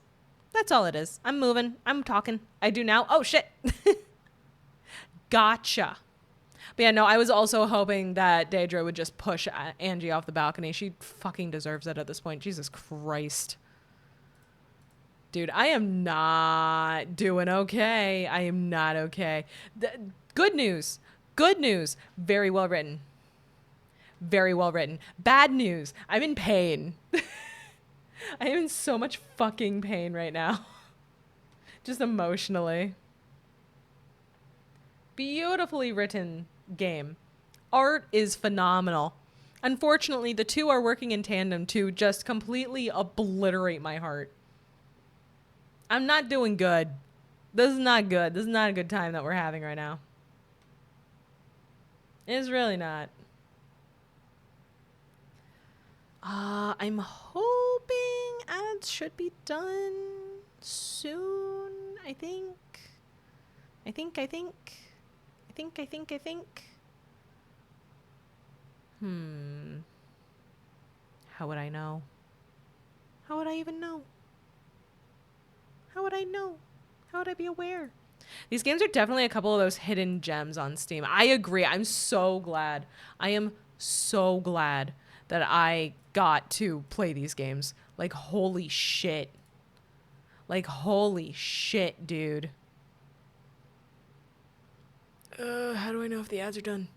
That's all it is. I'm moving. I'm talking. I do now. Oh, shit. Gotcha. But yeah, no, I was also hoping that Daedra would just push Angie off the balcony. She fucking deserves it at this point. Jesus Christ. Dude, I am not doing okay. I am not okay. Good news. Good news. Very well written. Very well written. Bad news. I'm in pain. I am in so much fucking pain right now. Just emotionally. Beautifully written game. Art is phenomenal. Unfortunately, the two are working in tandem to just completely obliterate my heart. I'm not doing good. This is not good. This is not a good time that we're having right now. It's really not. I'm hoping ads should be done soon. I think. How would I know? How would I even know? How would I know? How would I be aware? These games are definitely a couple of those hidden gems on Steam. I agree. I'm so glad. I am so glad that I got to play these games. Like, holy shit. Like, holy shit, dude. How do I know if the ads are done?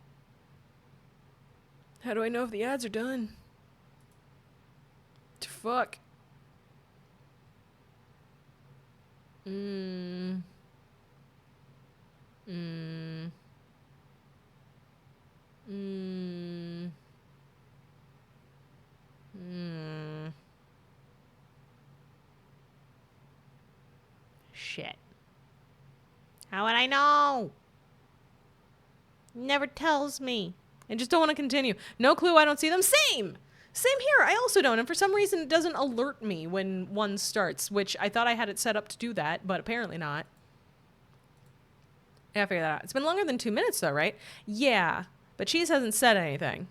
How do I know if the ads are done? Fuck. Shit. How would I know? Never tells me. I just don't want to continue. No clue. I don't see them. Same here. I also don't. And for some reason, it doesn't alert me when one starts, which I thought I had it set up to do that, but apparently not. I gotta figure that out. It's been longer than 2 minutes though, right? Yeah, but Cheese hasn't said anything.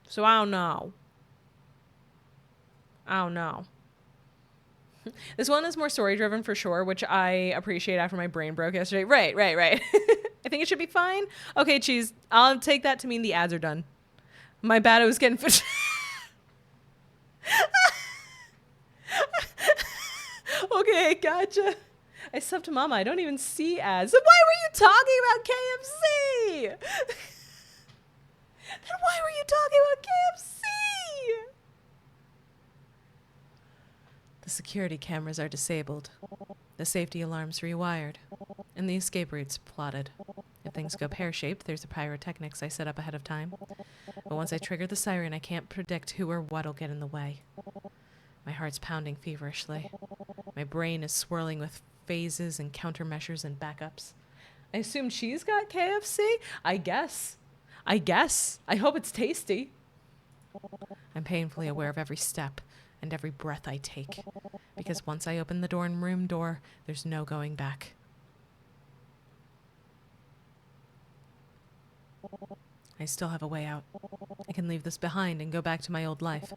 So I don't know. I don't know. This one is more story driven for sure, which I appreciate after my brain broke yesterday. Right. I think it should be fine. Okay, Cheese, I'll take that to mean the ads are done. My bad, I was getting... Okay, gotcha. I subbed to Mama. I don't even see ads. Then why were you talking about KFC? Then why were you talking about KFC? The security cameras are disabled. The safety alarms rewired. And the escape routes plotted. If things go pear-shaped, there's the pyrotechnics I set up ahead of time. But once I trigger the siren, I can't predict who or what'll get in the way. My heart's pounding feverishly. My brain is swirling with phases and countermeasures and backups. I assume she's got KFC? I guess. I hope it's tasty. I'm painfully aware of every step and every breath I take. Because once I open the dorm room door, there's no going back. I still have a way out. I can leave this behind and go back to my old life.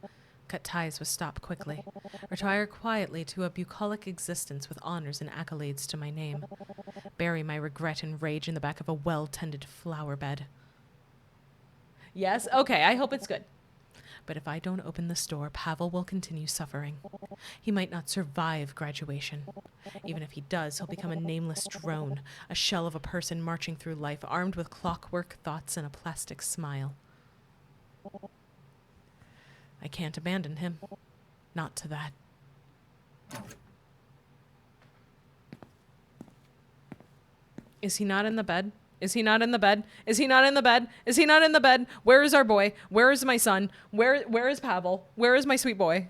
Cut ties with Stop quickly. Retire quietly to a bucolic existence with honors and accolades to my name. Bury my regret and rage in the back of a well-tended flower bed. Yes? Okay, I hope it's good. But if I don't open this door, Pavel will continue suffering. He might not survive graduation. Even if he does, he'll become a nameless drone, a shell of a person marching through life, armed with clockwork thoughts and a plastic smile. I can't abandon him. Not to that. Is he not in the bed? Is he not in the bed? Is he not in the bed? Is he not in the bed? Where is our boy? Where is my son? Where is Pavel? Where is my sweet boy?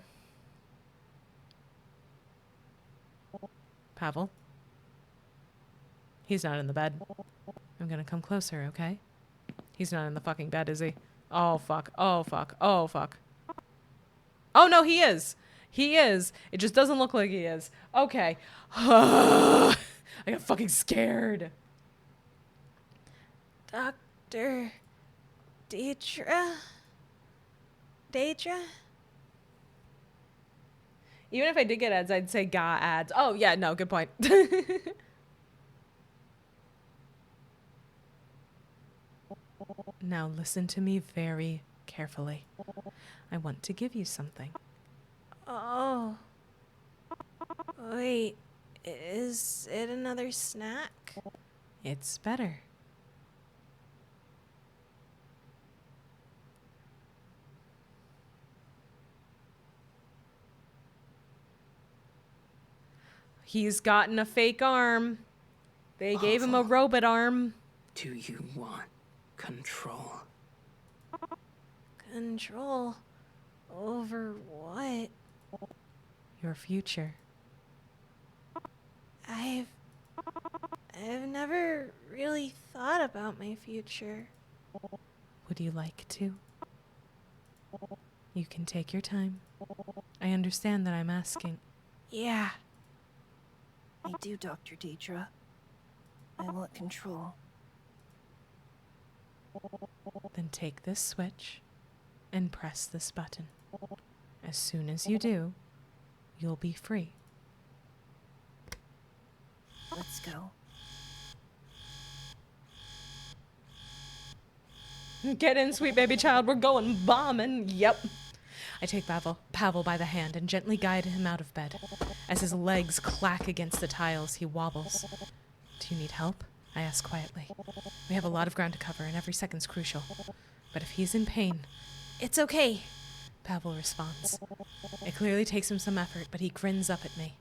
Pavel? He's not in the bed. I'm gonna come closer, okay? He's not in the fucking bed, is he? Oh, fuck. Oh, fuck. Oh, fuck. Oh, no, he is. He is. It just doesn't look like he is. Okay. I got fucking scared. Dr. Deter? Deidre? Even if I did get ads, I'd say "ga ads." Oh, yeah, no, good point. Now listen to me very carefully. I want to give you something. Oh. Wait, is it another snack? It's better. He's gotten a fake arm. They gave him a robot arm. Do you want control? Control? Over what? Your future. I've never really thought about my future. Would you like to? You can take your time. I understand that I'm asking. Yeah. I do, Dr. Deidre. I want control. Then take this switch and press this button. As soon as you do, you'll be free. Let's go. Get in, sweet baby child. We're going bombing. Yep. I take Pavel by the hand and gently guide him out of bed. As his legs clack against the tiles, he wobbles. Do you need help? I ask quietly. We have a lot of ground to cover and every second's crucial. But if he's in pain, It's okay. Pavel responds. It clearly takes him some effort, but he grins up at me.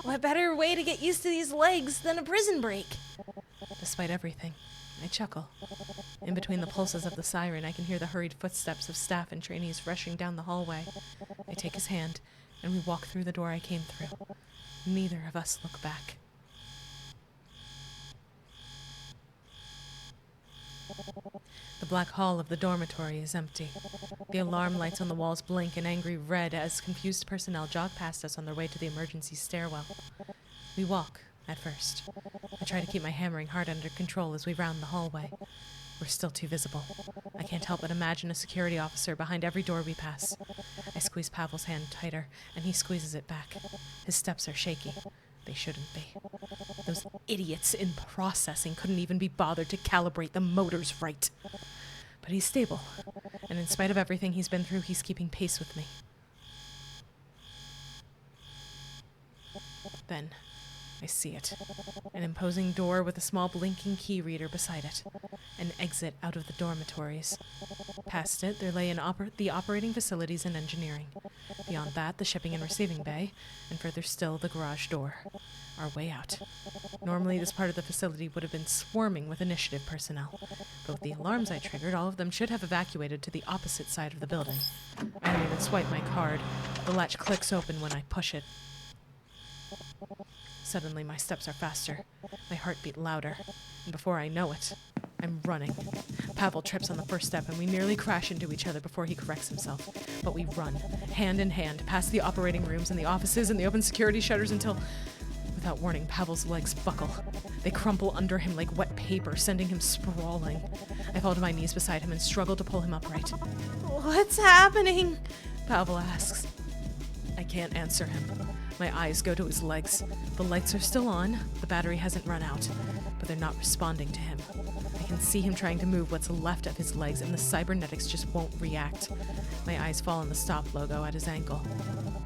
What better way to get used to these legs than a prison break? Despite everything, I chuckle. In between the pulses of the siren, I can hear the hurried footsteps of staff and trainees rushing down the hallway. I take his hand, and we walk through the door I came through. Neither of us look back. The black hall of the dormitory is empty. The alarm lights on the walls blink an angry red as confused personnel jog past us on their way to the emergency stairwell. We walk, at first. I try to keep my hammering heart under control as we round the hallway. We're still too visible. I can't help but imagine a security officer behind every door we pass. I squeeze Pavel's hand tighter, and he squeezes it back. His steps are shaky. They shouldn't be. Those idiots in processing couldn't even be bothered to calibrate the motors right. But he's stable, and in spite of everything he's been through, he's keeping pace with me. Then, I see it. An imposing door with a small blinking key reader beside it. An exit out of the dormitories. Past it, there lay the operating facilities and engineering. Beyond that, the shipping and receiving bay, and further still, the garage door. Our way out. Normally, this part of the facility would have been swarming with initiative personnel. But with the alarms I triggered, all of them should have evacuated to the opposite side of the building. I don't even swipe my card. The latch clicks open when I push it. Suddenly, my steps are faster, my heartbeat louder, and before I know it, I'm running. Pavel trips on the first step, and we nearly crash into each other before he corrects himself. But we run, hand in hand, past the operating rooms and the offices and the open security shutters until, without warning, Pavel's legs buckle. They crumple under him like wet paper, sending him sprawling. I fall to my knees beside him and struggle to pull him upright. What's happening? Pavel asks. I can't answer him. My eyes go to his legs. The lights are still on, the battery hasn't run out, but they're not responding to him. I can see him trying to move what's left of his legs, and the cybernetics just won't react. My eyes fall on the stop logo at his ankle.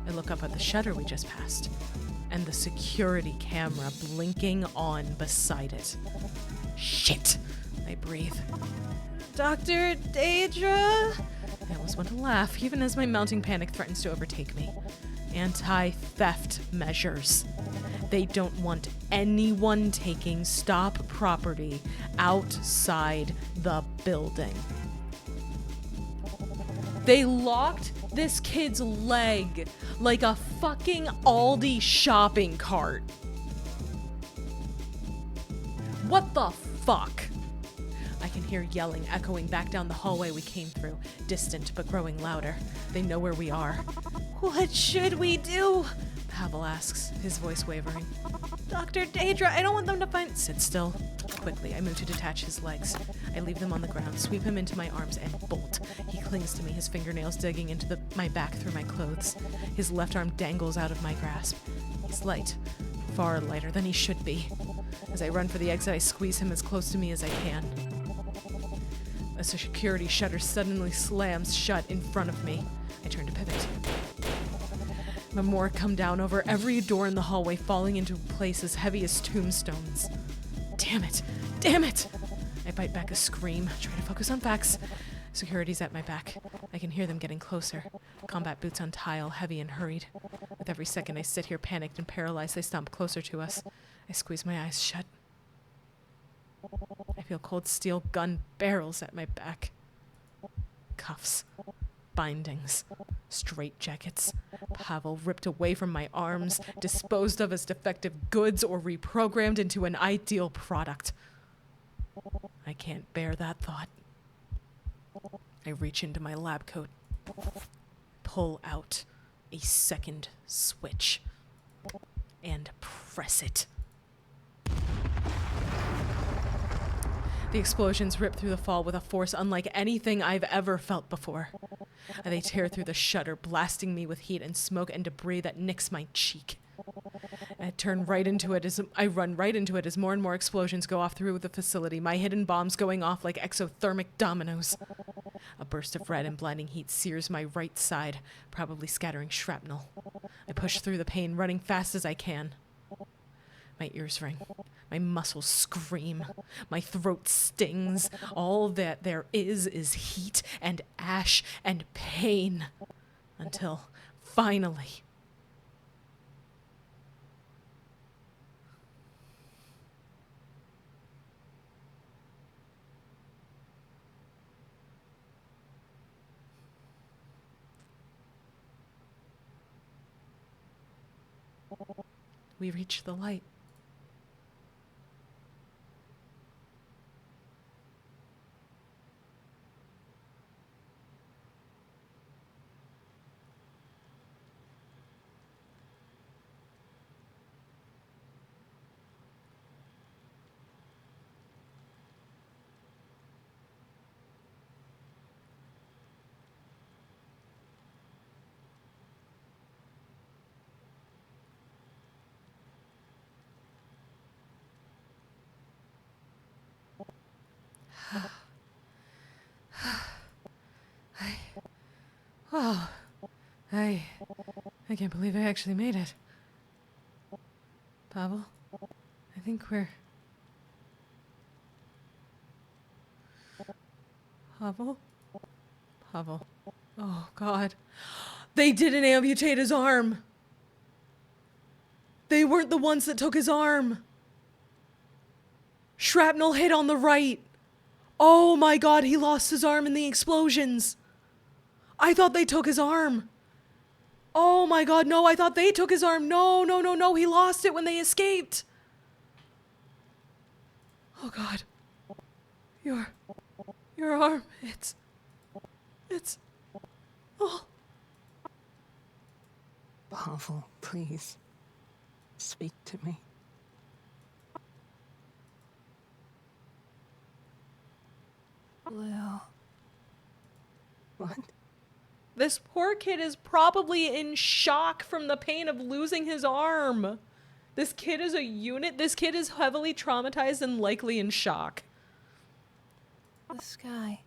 I look up at the shutter we just passed, and the security camera blinking on beside it. Shit! I breathe. Dr. Deidre? I almost want to laugh, even as my mounting panic threatens to overtake me. Anti-theft measures. They don't want anyone taking stop property outside the building. They locked this kid's leg like a fucking Aldi shopping cart. What the fuck? I can hear yelling echoing back down the hallway we came through, distant but growing louder. They know where we are. What should we do? Pavel asks, his voice wavering. Dr. Daedra, I don't want them to find— Sit still. Quickly, I move to detach his legs. I leave them on the ground, sweep him into my arms, and bolt. He clings to me, his fingernails digging into my back through my clothes. His left arm dangles out of my grasp. He's light, far lighter than he should be. As I run for the exit, I squeeze him as close to me as I can. A security shutter suddenly slams shut in front of me. I turn to pivot. More come down over every door in the hallway, falling into place as heavy as tombstones. Damn it! Damn it! I bite back a scream, try to focus on facts. Security's at my back. I can hear them getting closer. Combat boots on tile, heavy and hurried. With every second I sit here panicked and paralyzed, they stomp closer to us. I squeeze my eyes shut. I feel cold steel gun barrels at my back. Cuffs. Bindings. Straitjackets. Pavel ripped away from my arms, disposed of as defective goods or reprogrammed into an ideal product. I can't bear that thought. I reach into my lab coat, pull out a second switch, and press it. The explosions rip through the fall with a force unlike anything I've ever felt before. They tear through the shutter, blasting me with heat and smoke and debris that nicks my cheek. I run right into it as more and more explosions go off through the facility, my hidden bombs going off like exothermic dominoes. A burst of red and blinding heat sears my right side, probably scattering shrapnel. I push through the pain, running fast as I can. My ears ring. My muscles scream. My throat stings. All that there is heat and ash and pain. Until, finally, we reach the light. I can't believe I actually made it. Pavel, I think we're... Pavel? Pavel. Oh, God. They didn't amputate his arm. They weren't the ones that took his arm. Shrapnel hit on the right. Oh my God, he lost his arm in the explosions. I thought they took his arm. Oh my God, no, I thought they took his arm. No, no, no, no, he lost it when they escaped. Oh God. Your arm, it's, oh. Pavel, please, speak to me. Blue. What? This poor kid is probably in shock from the pain of losing his arm. This kid is a unit. This kid is heavily traumatized and likely in shock. The sky.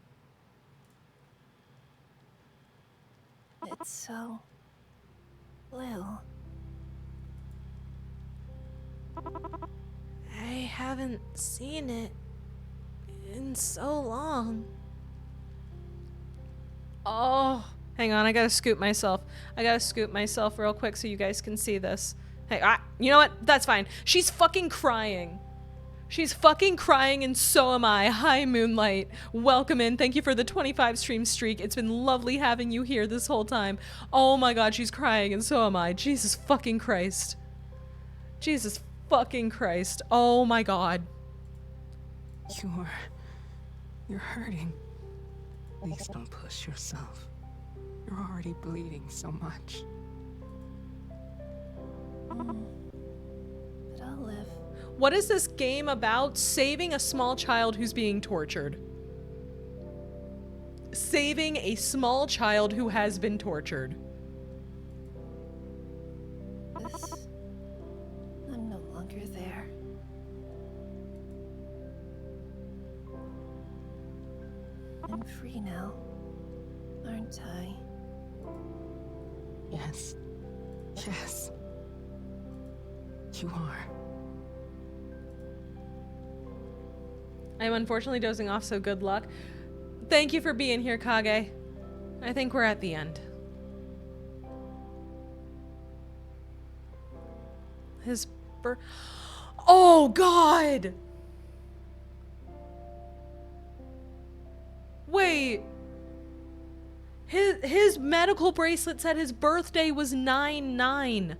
It's so blue. I haven't seen it in so long. Oh, hang on. I gotta scoop myself. Real quick so you guys can see this. Hey, you know what? That's fine. She's fucking crying. She's fucking crying and so am I. Hi, Moonlight. Welcome in. Thank you for the 25 stream streak. It's been lovely having you here this whole time. Oh my God, she's crying and so am I. Jesus fucking Christ. Jesus fucking Christ. Oh my God. You're hurting. Please don't push yourself. You're already bleeding so much. But I'll live. What is this game about? Saving a small child who's being tortured. Saving a small child who has been tortured. I'm no longer there. I'm free now, aren't I? Yes. Yes. You are. I am unfortunately dozing off, so good luck. Thank you for being here, Kage. I think we're at the end. Oh, God! Wait. His medical bracelet said his birthday was 9/9.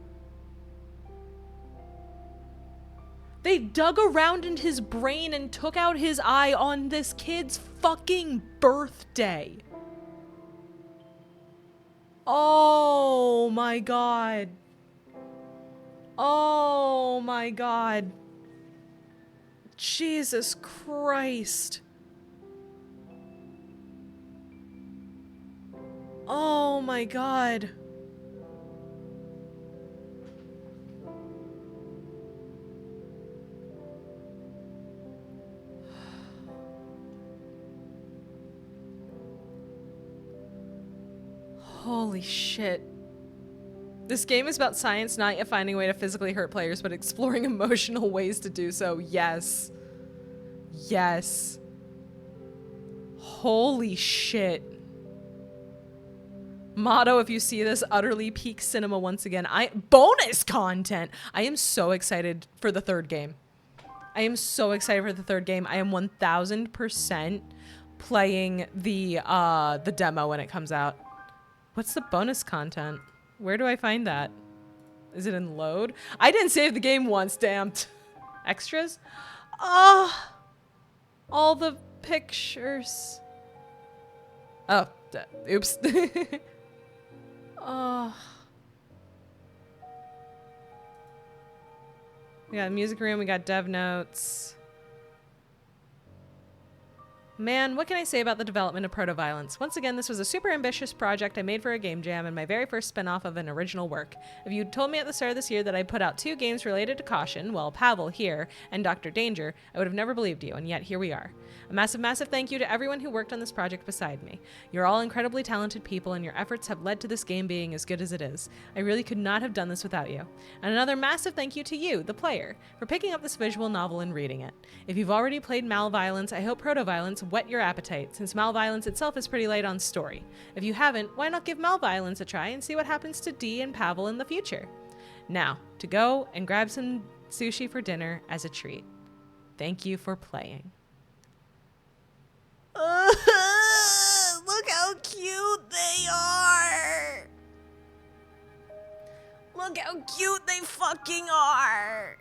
They dug around in his brain and took out his eye on this kid's fucking birthday. Oh my God. Oh my God. Jesus Christ. Oh my God. Holy shit. This game is about science, not yet finding a way to physically hurt players, but exploring emotional ways to do so. Yes. Yes. Holy shit. Motto, if you see this, utterly peak cinema once again. Bonus content! I am so excited for the third game. I am so excited for the third game. I am 1000% playing the demo when it comes out. What's the bonus content? Where do I find that? Is it in load? I didn't save the game once, damn. Extras? Ah, all the pictures. Oh, oops. Oh. We got music room, we got dev notes. Man, what can I say about the development of protoViolence? Once again, this was a super ambitious project I made for a game jam and my very first spin-off of an original work. If you'd told me at the start of this year that I'd put out 2 games related to Caution, well, Pavel here and Dr. Danger, I would have never believed you, and yet here we are. A massive, massive thank you to everyone who worked on this project beside me. You're all incredibly talented people, and your efforts have led to this game being as good as it is. I really could not have done this without you. And another massive thank you to you, the player, for picking up this visual novel and reading it. If you've already played malviolence, I hope protoViolence whet your appetite, since malviolence itself is pretty light on story. If you haven't, why not give malviolence a try and see what happens to Dee and Pavel in the future? Now, to go and grab some sushi for dinner as a treat. Thank you for playing. Look how cute they are. Look how cute they fucking are.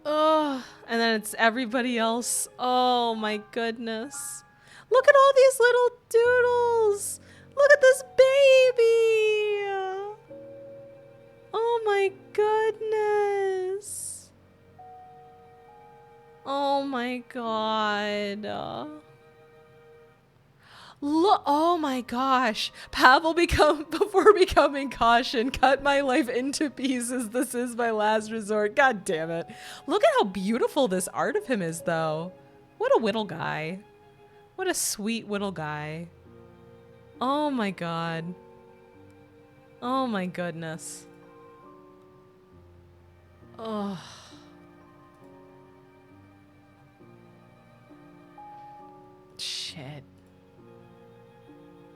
Oh, and then it's everybody else. Oh my goodness. Look at all these little doodles. Look at this baby. Oh my goodness. Oh my God. Look, oh my gosh. Pavel before becoming Caution, cut my life into pieces. This is my last resort. God damn it. Look at how beautiful this art of him is, though. What a whittle guy. What a sweet whittle guy. Oh my God. Oh my goodness. Oh. Shit.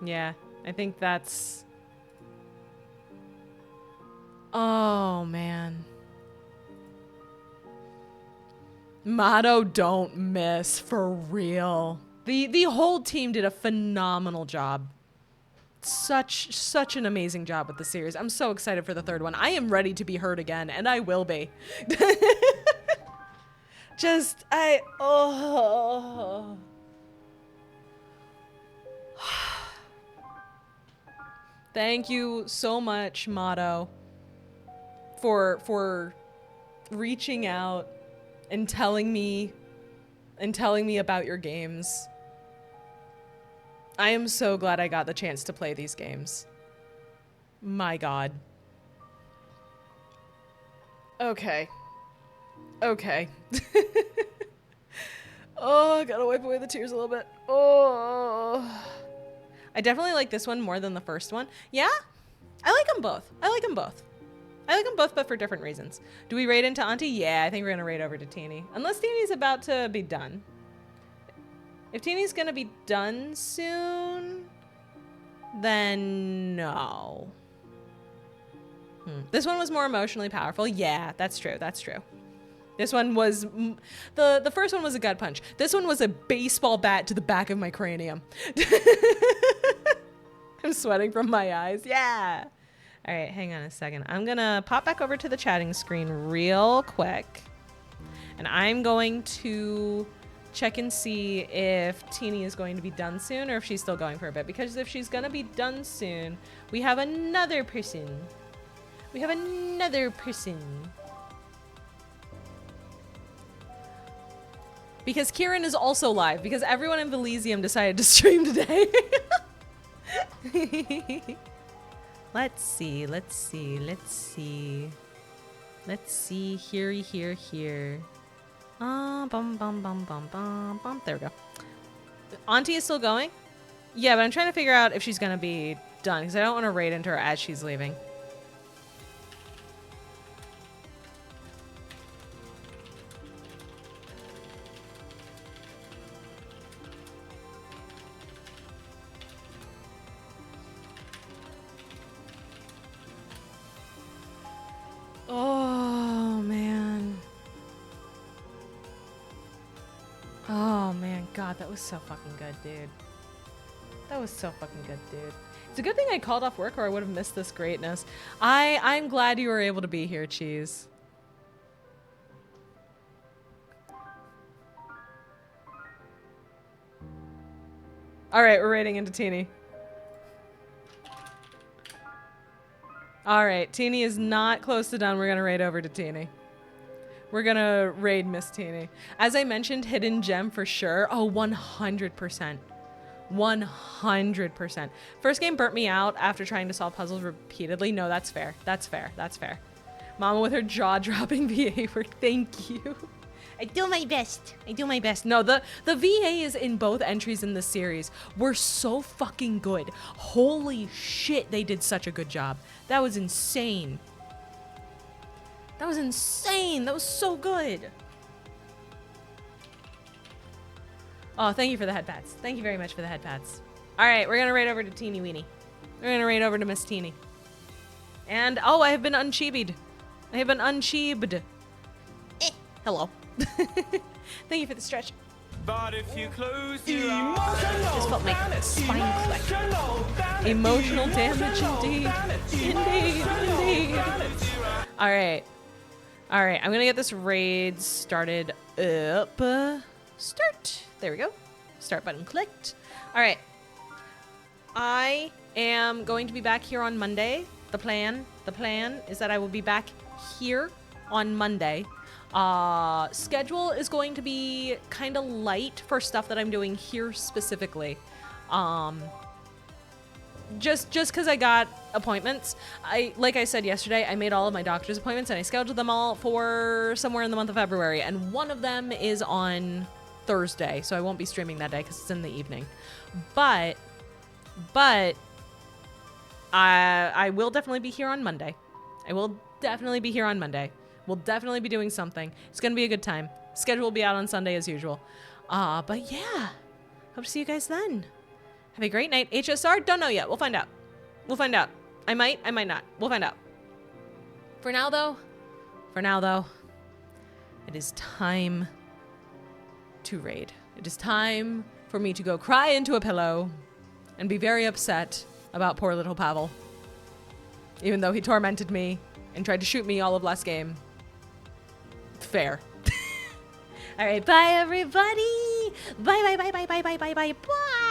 Yeah, I think that's... Oh, man. Motto, don't miss, for real. The whole team did a phenomenal job. Such an amazing job with the series. I'm so excited for the third one. I am ready to be hurt again, and I will be. Thank you so much, Motto, for reaching out and telling me about your games. I am so glad I got the chance to play these games. My God. Okay. Okay. Oh, I gotta wipe away the tears a little bit. Oh. I definitely like this one more than the first one. Yeah? I like them both. I like them both. I like them both, but for different reasons. Do we raid into Auntie? Yeah, I think we're gonna raid over to Teeny. Unless Teeny's about to be done. If Teeny's gonna be done soon, then no. This one was more emotionally powerful. Yeah, that's true. That's true. This one was, the first one was a gut punch. This one was a baseball bat to the back of my cranium. I'm sweating from my eyes. Yeah. All right, hang on a second. I'm gonna pop back over to the chatting screen real quick. And I'm going to check and see if Teeny is going to be done soon or if she's still going for a bit. Because if she's gonna be done soon, we have another person. We have another person. Because Kieran is also live, because everyone in VLYSIUM decided to stream today. Let's see, let's see, let's see. Let's see, here. Bum, bum, bum, bum, bum, bum. There we go. Auntie is still going? Yeah, but I'm trying to figure out if she's gonna be done, because I don't want to raid into her as she's leaving. Oh, man. Oh, man. God, that was so fucking good, dude. That was so fucking good, dude. It's a good thing I called off work or I would have missed this greatness. I'm glad you were able to be here, Cheese. All right, we're raiding into Teeny. All right, Teeny is not close to done. We're gonna raid over to Teeny. We're gonna raid Miss Teeny. As I mentioned, hidden gem for sure. Oh, 100%. 100%. First game burnt me out after trying to solve puzzles repeatedly. No, that's fair. That's fair. That's fair. Mama with her jaw-dropping VA work. Thank you. I do my best. I do my best. No, the VAs in both entries in the series were so fucking good. Holy shit, they did such a good job. That was insane. That was insane. That was so good. Oh, thank you for the head pats. Thank you very much for the head pats. All right, we're gonna raid over to Teeny Weenie. We're gonna raid over to Miss Teeny. And, oh, I have been uncheebied. I have been uncheebed. Hello. Thank you for the stretch. But if you close your eyes, just felt my spine click. Emotional damage, indeed. Indeed. All right. All right, I'm gonna get this raid started up. Start. There we go. Start button clicked. All right. I am going to be back here on Monday. The plan is that I will be back here on Monday. Schedule is going to be kind of light for stuff that I'm doing here specifically. Just because I got appointments. Like I said yesterday, I made all of my doctor's appointments and I scheduled them all for somewhere in the month of February. And one of them is on Thursday, so I won't be streaming that day because it's in the evening. But I will definitely be here on Monday. I will definitely be here on Monday. We'll definitely be doing something. It's gonna be a good time. Schedule will be out on Sunday as usual. But yeah, hope to see you guys then. Have a great night. HSR, don't know yet. We'll find out. We'll find out. I might not. We'll find out. For now though, it is time to raid. It is time for me to go cry into a pillow and be very upset about poor little Pavel. Even though he tormented me and tried to shoot me all of last game. Fair. All right, bye everybody. Bye.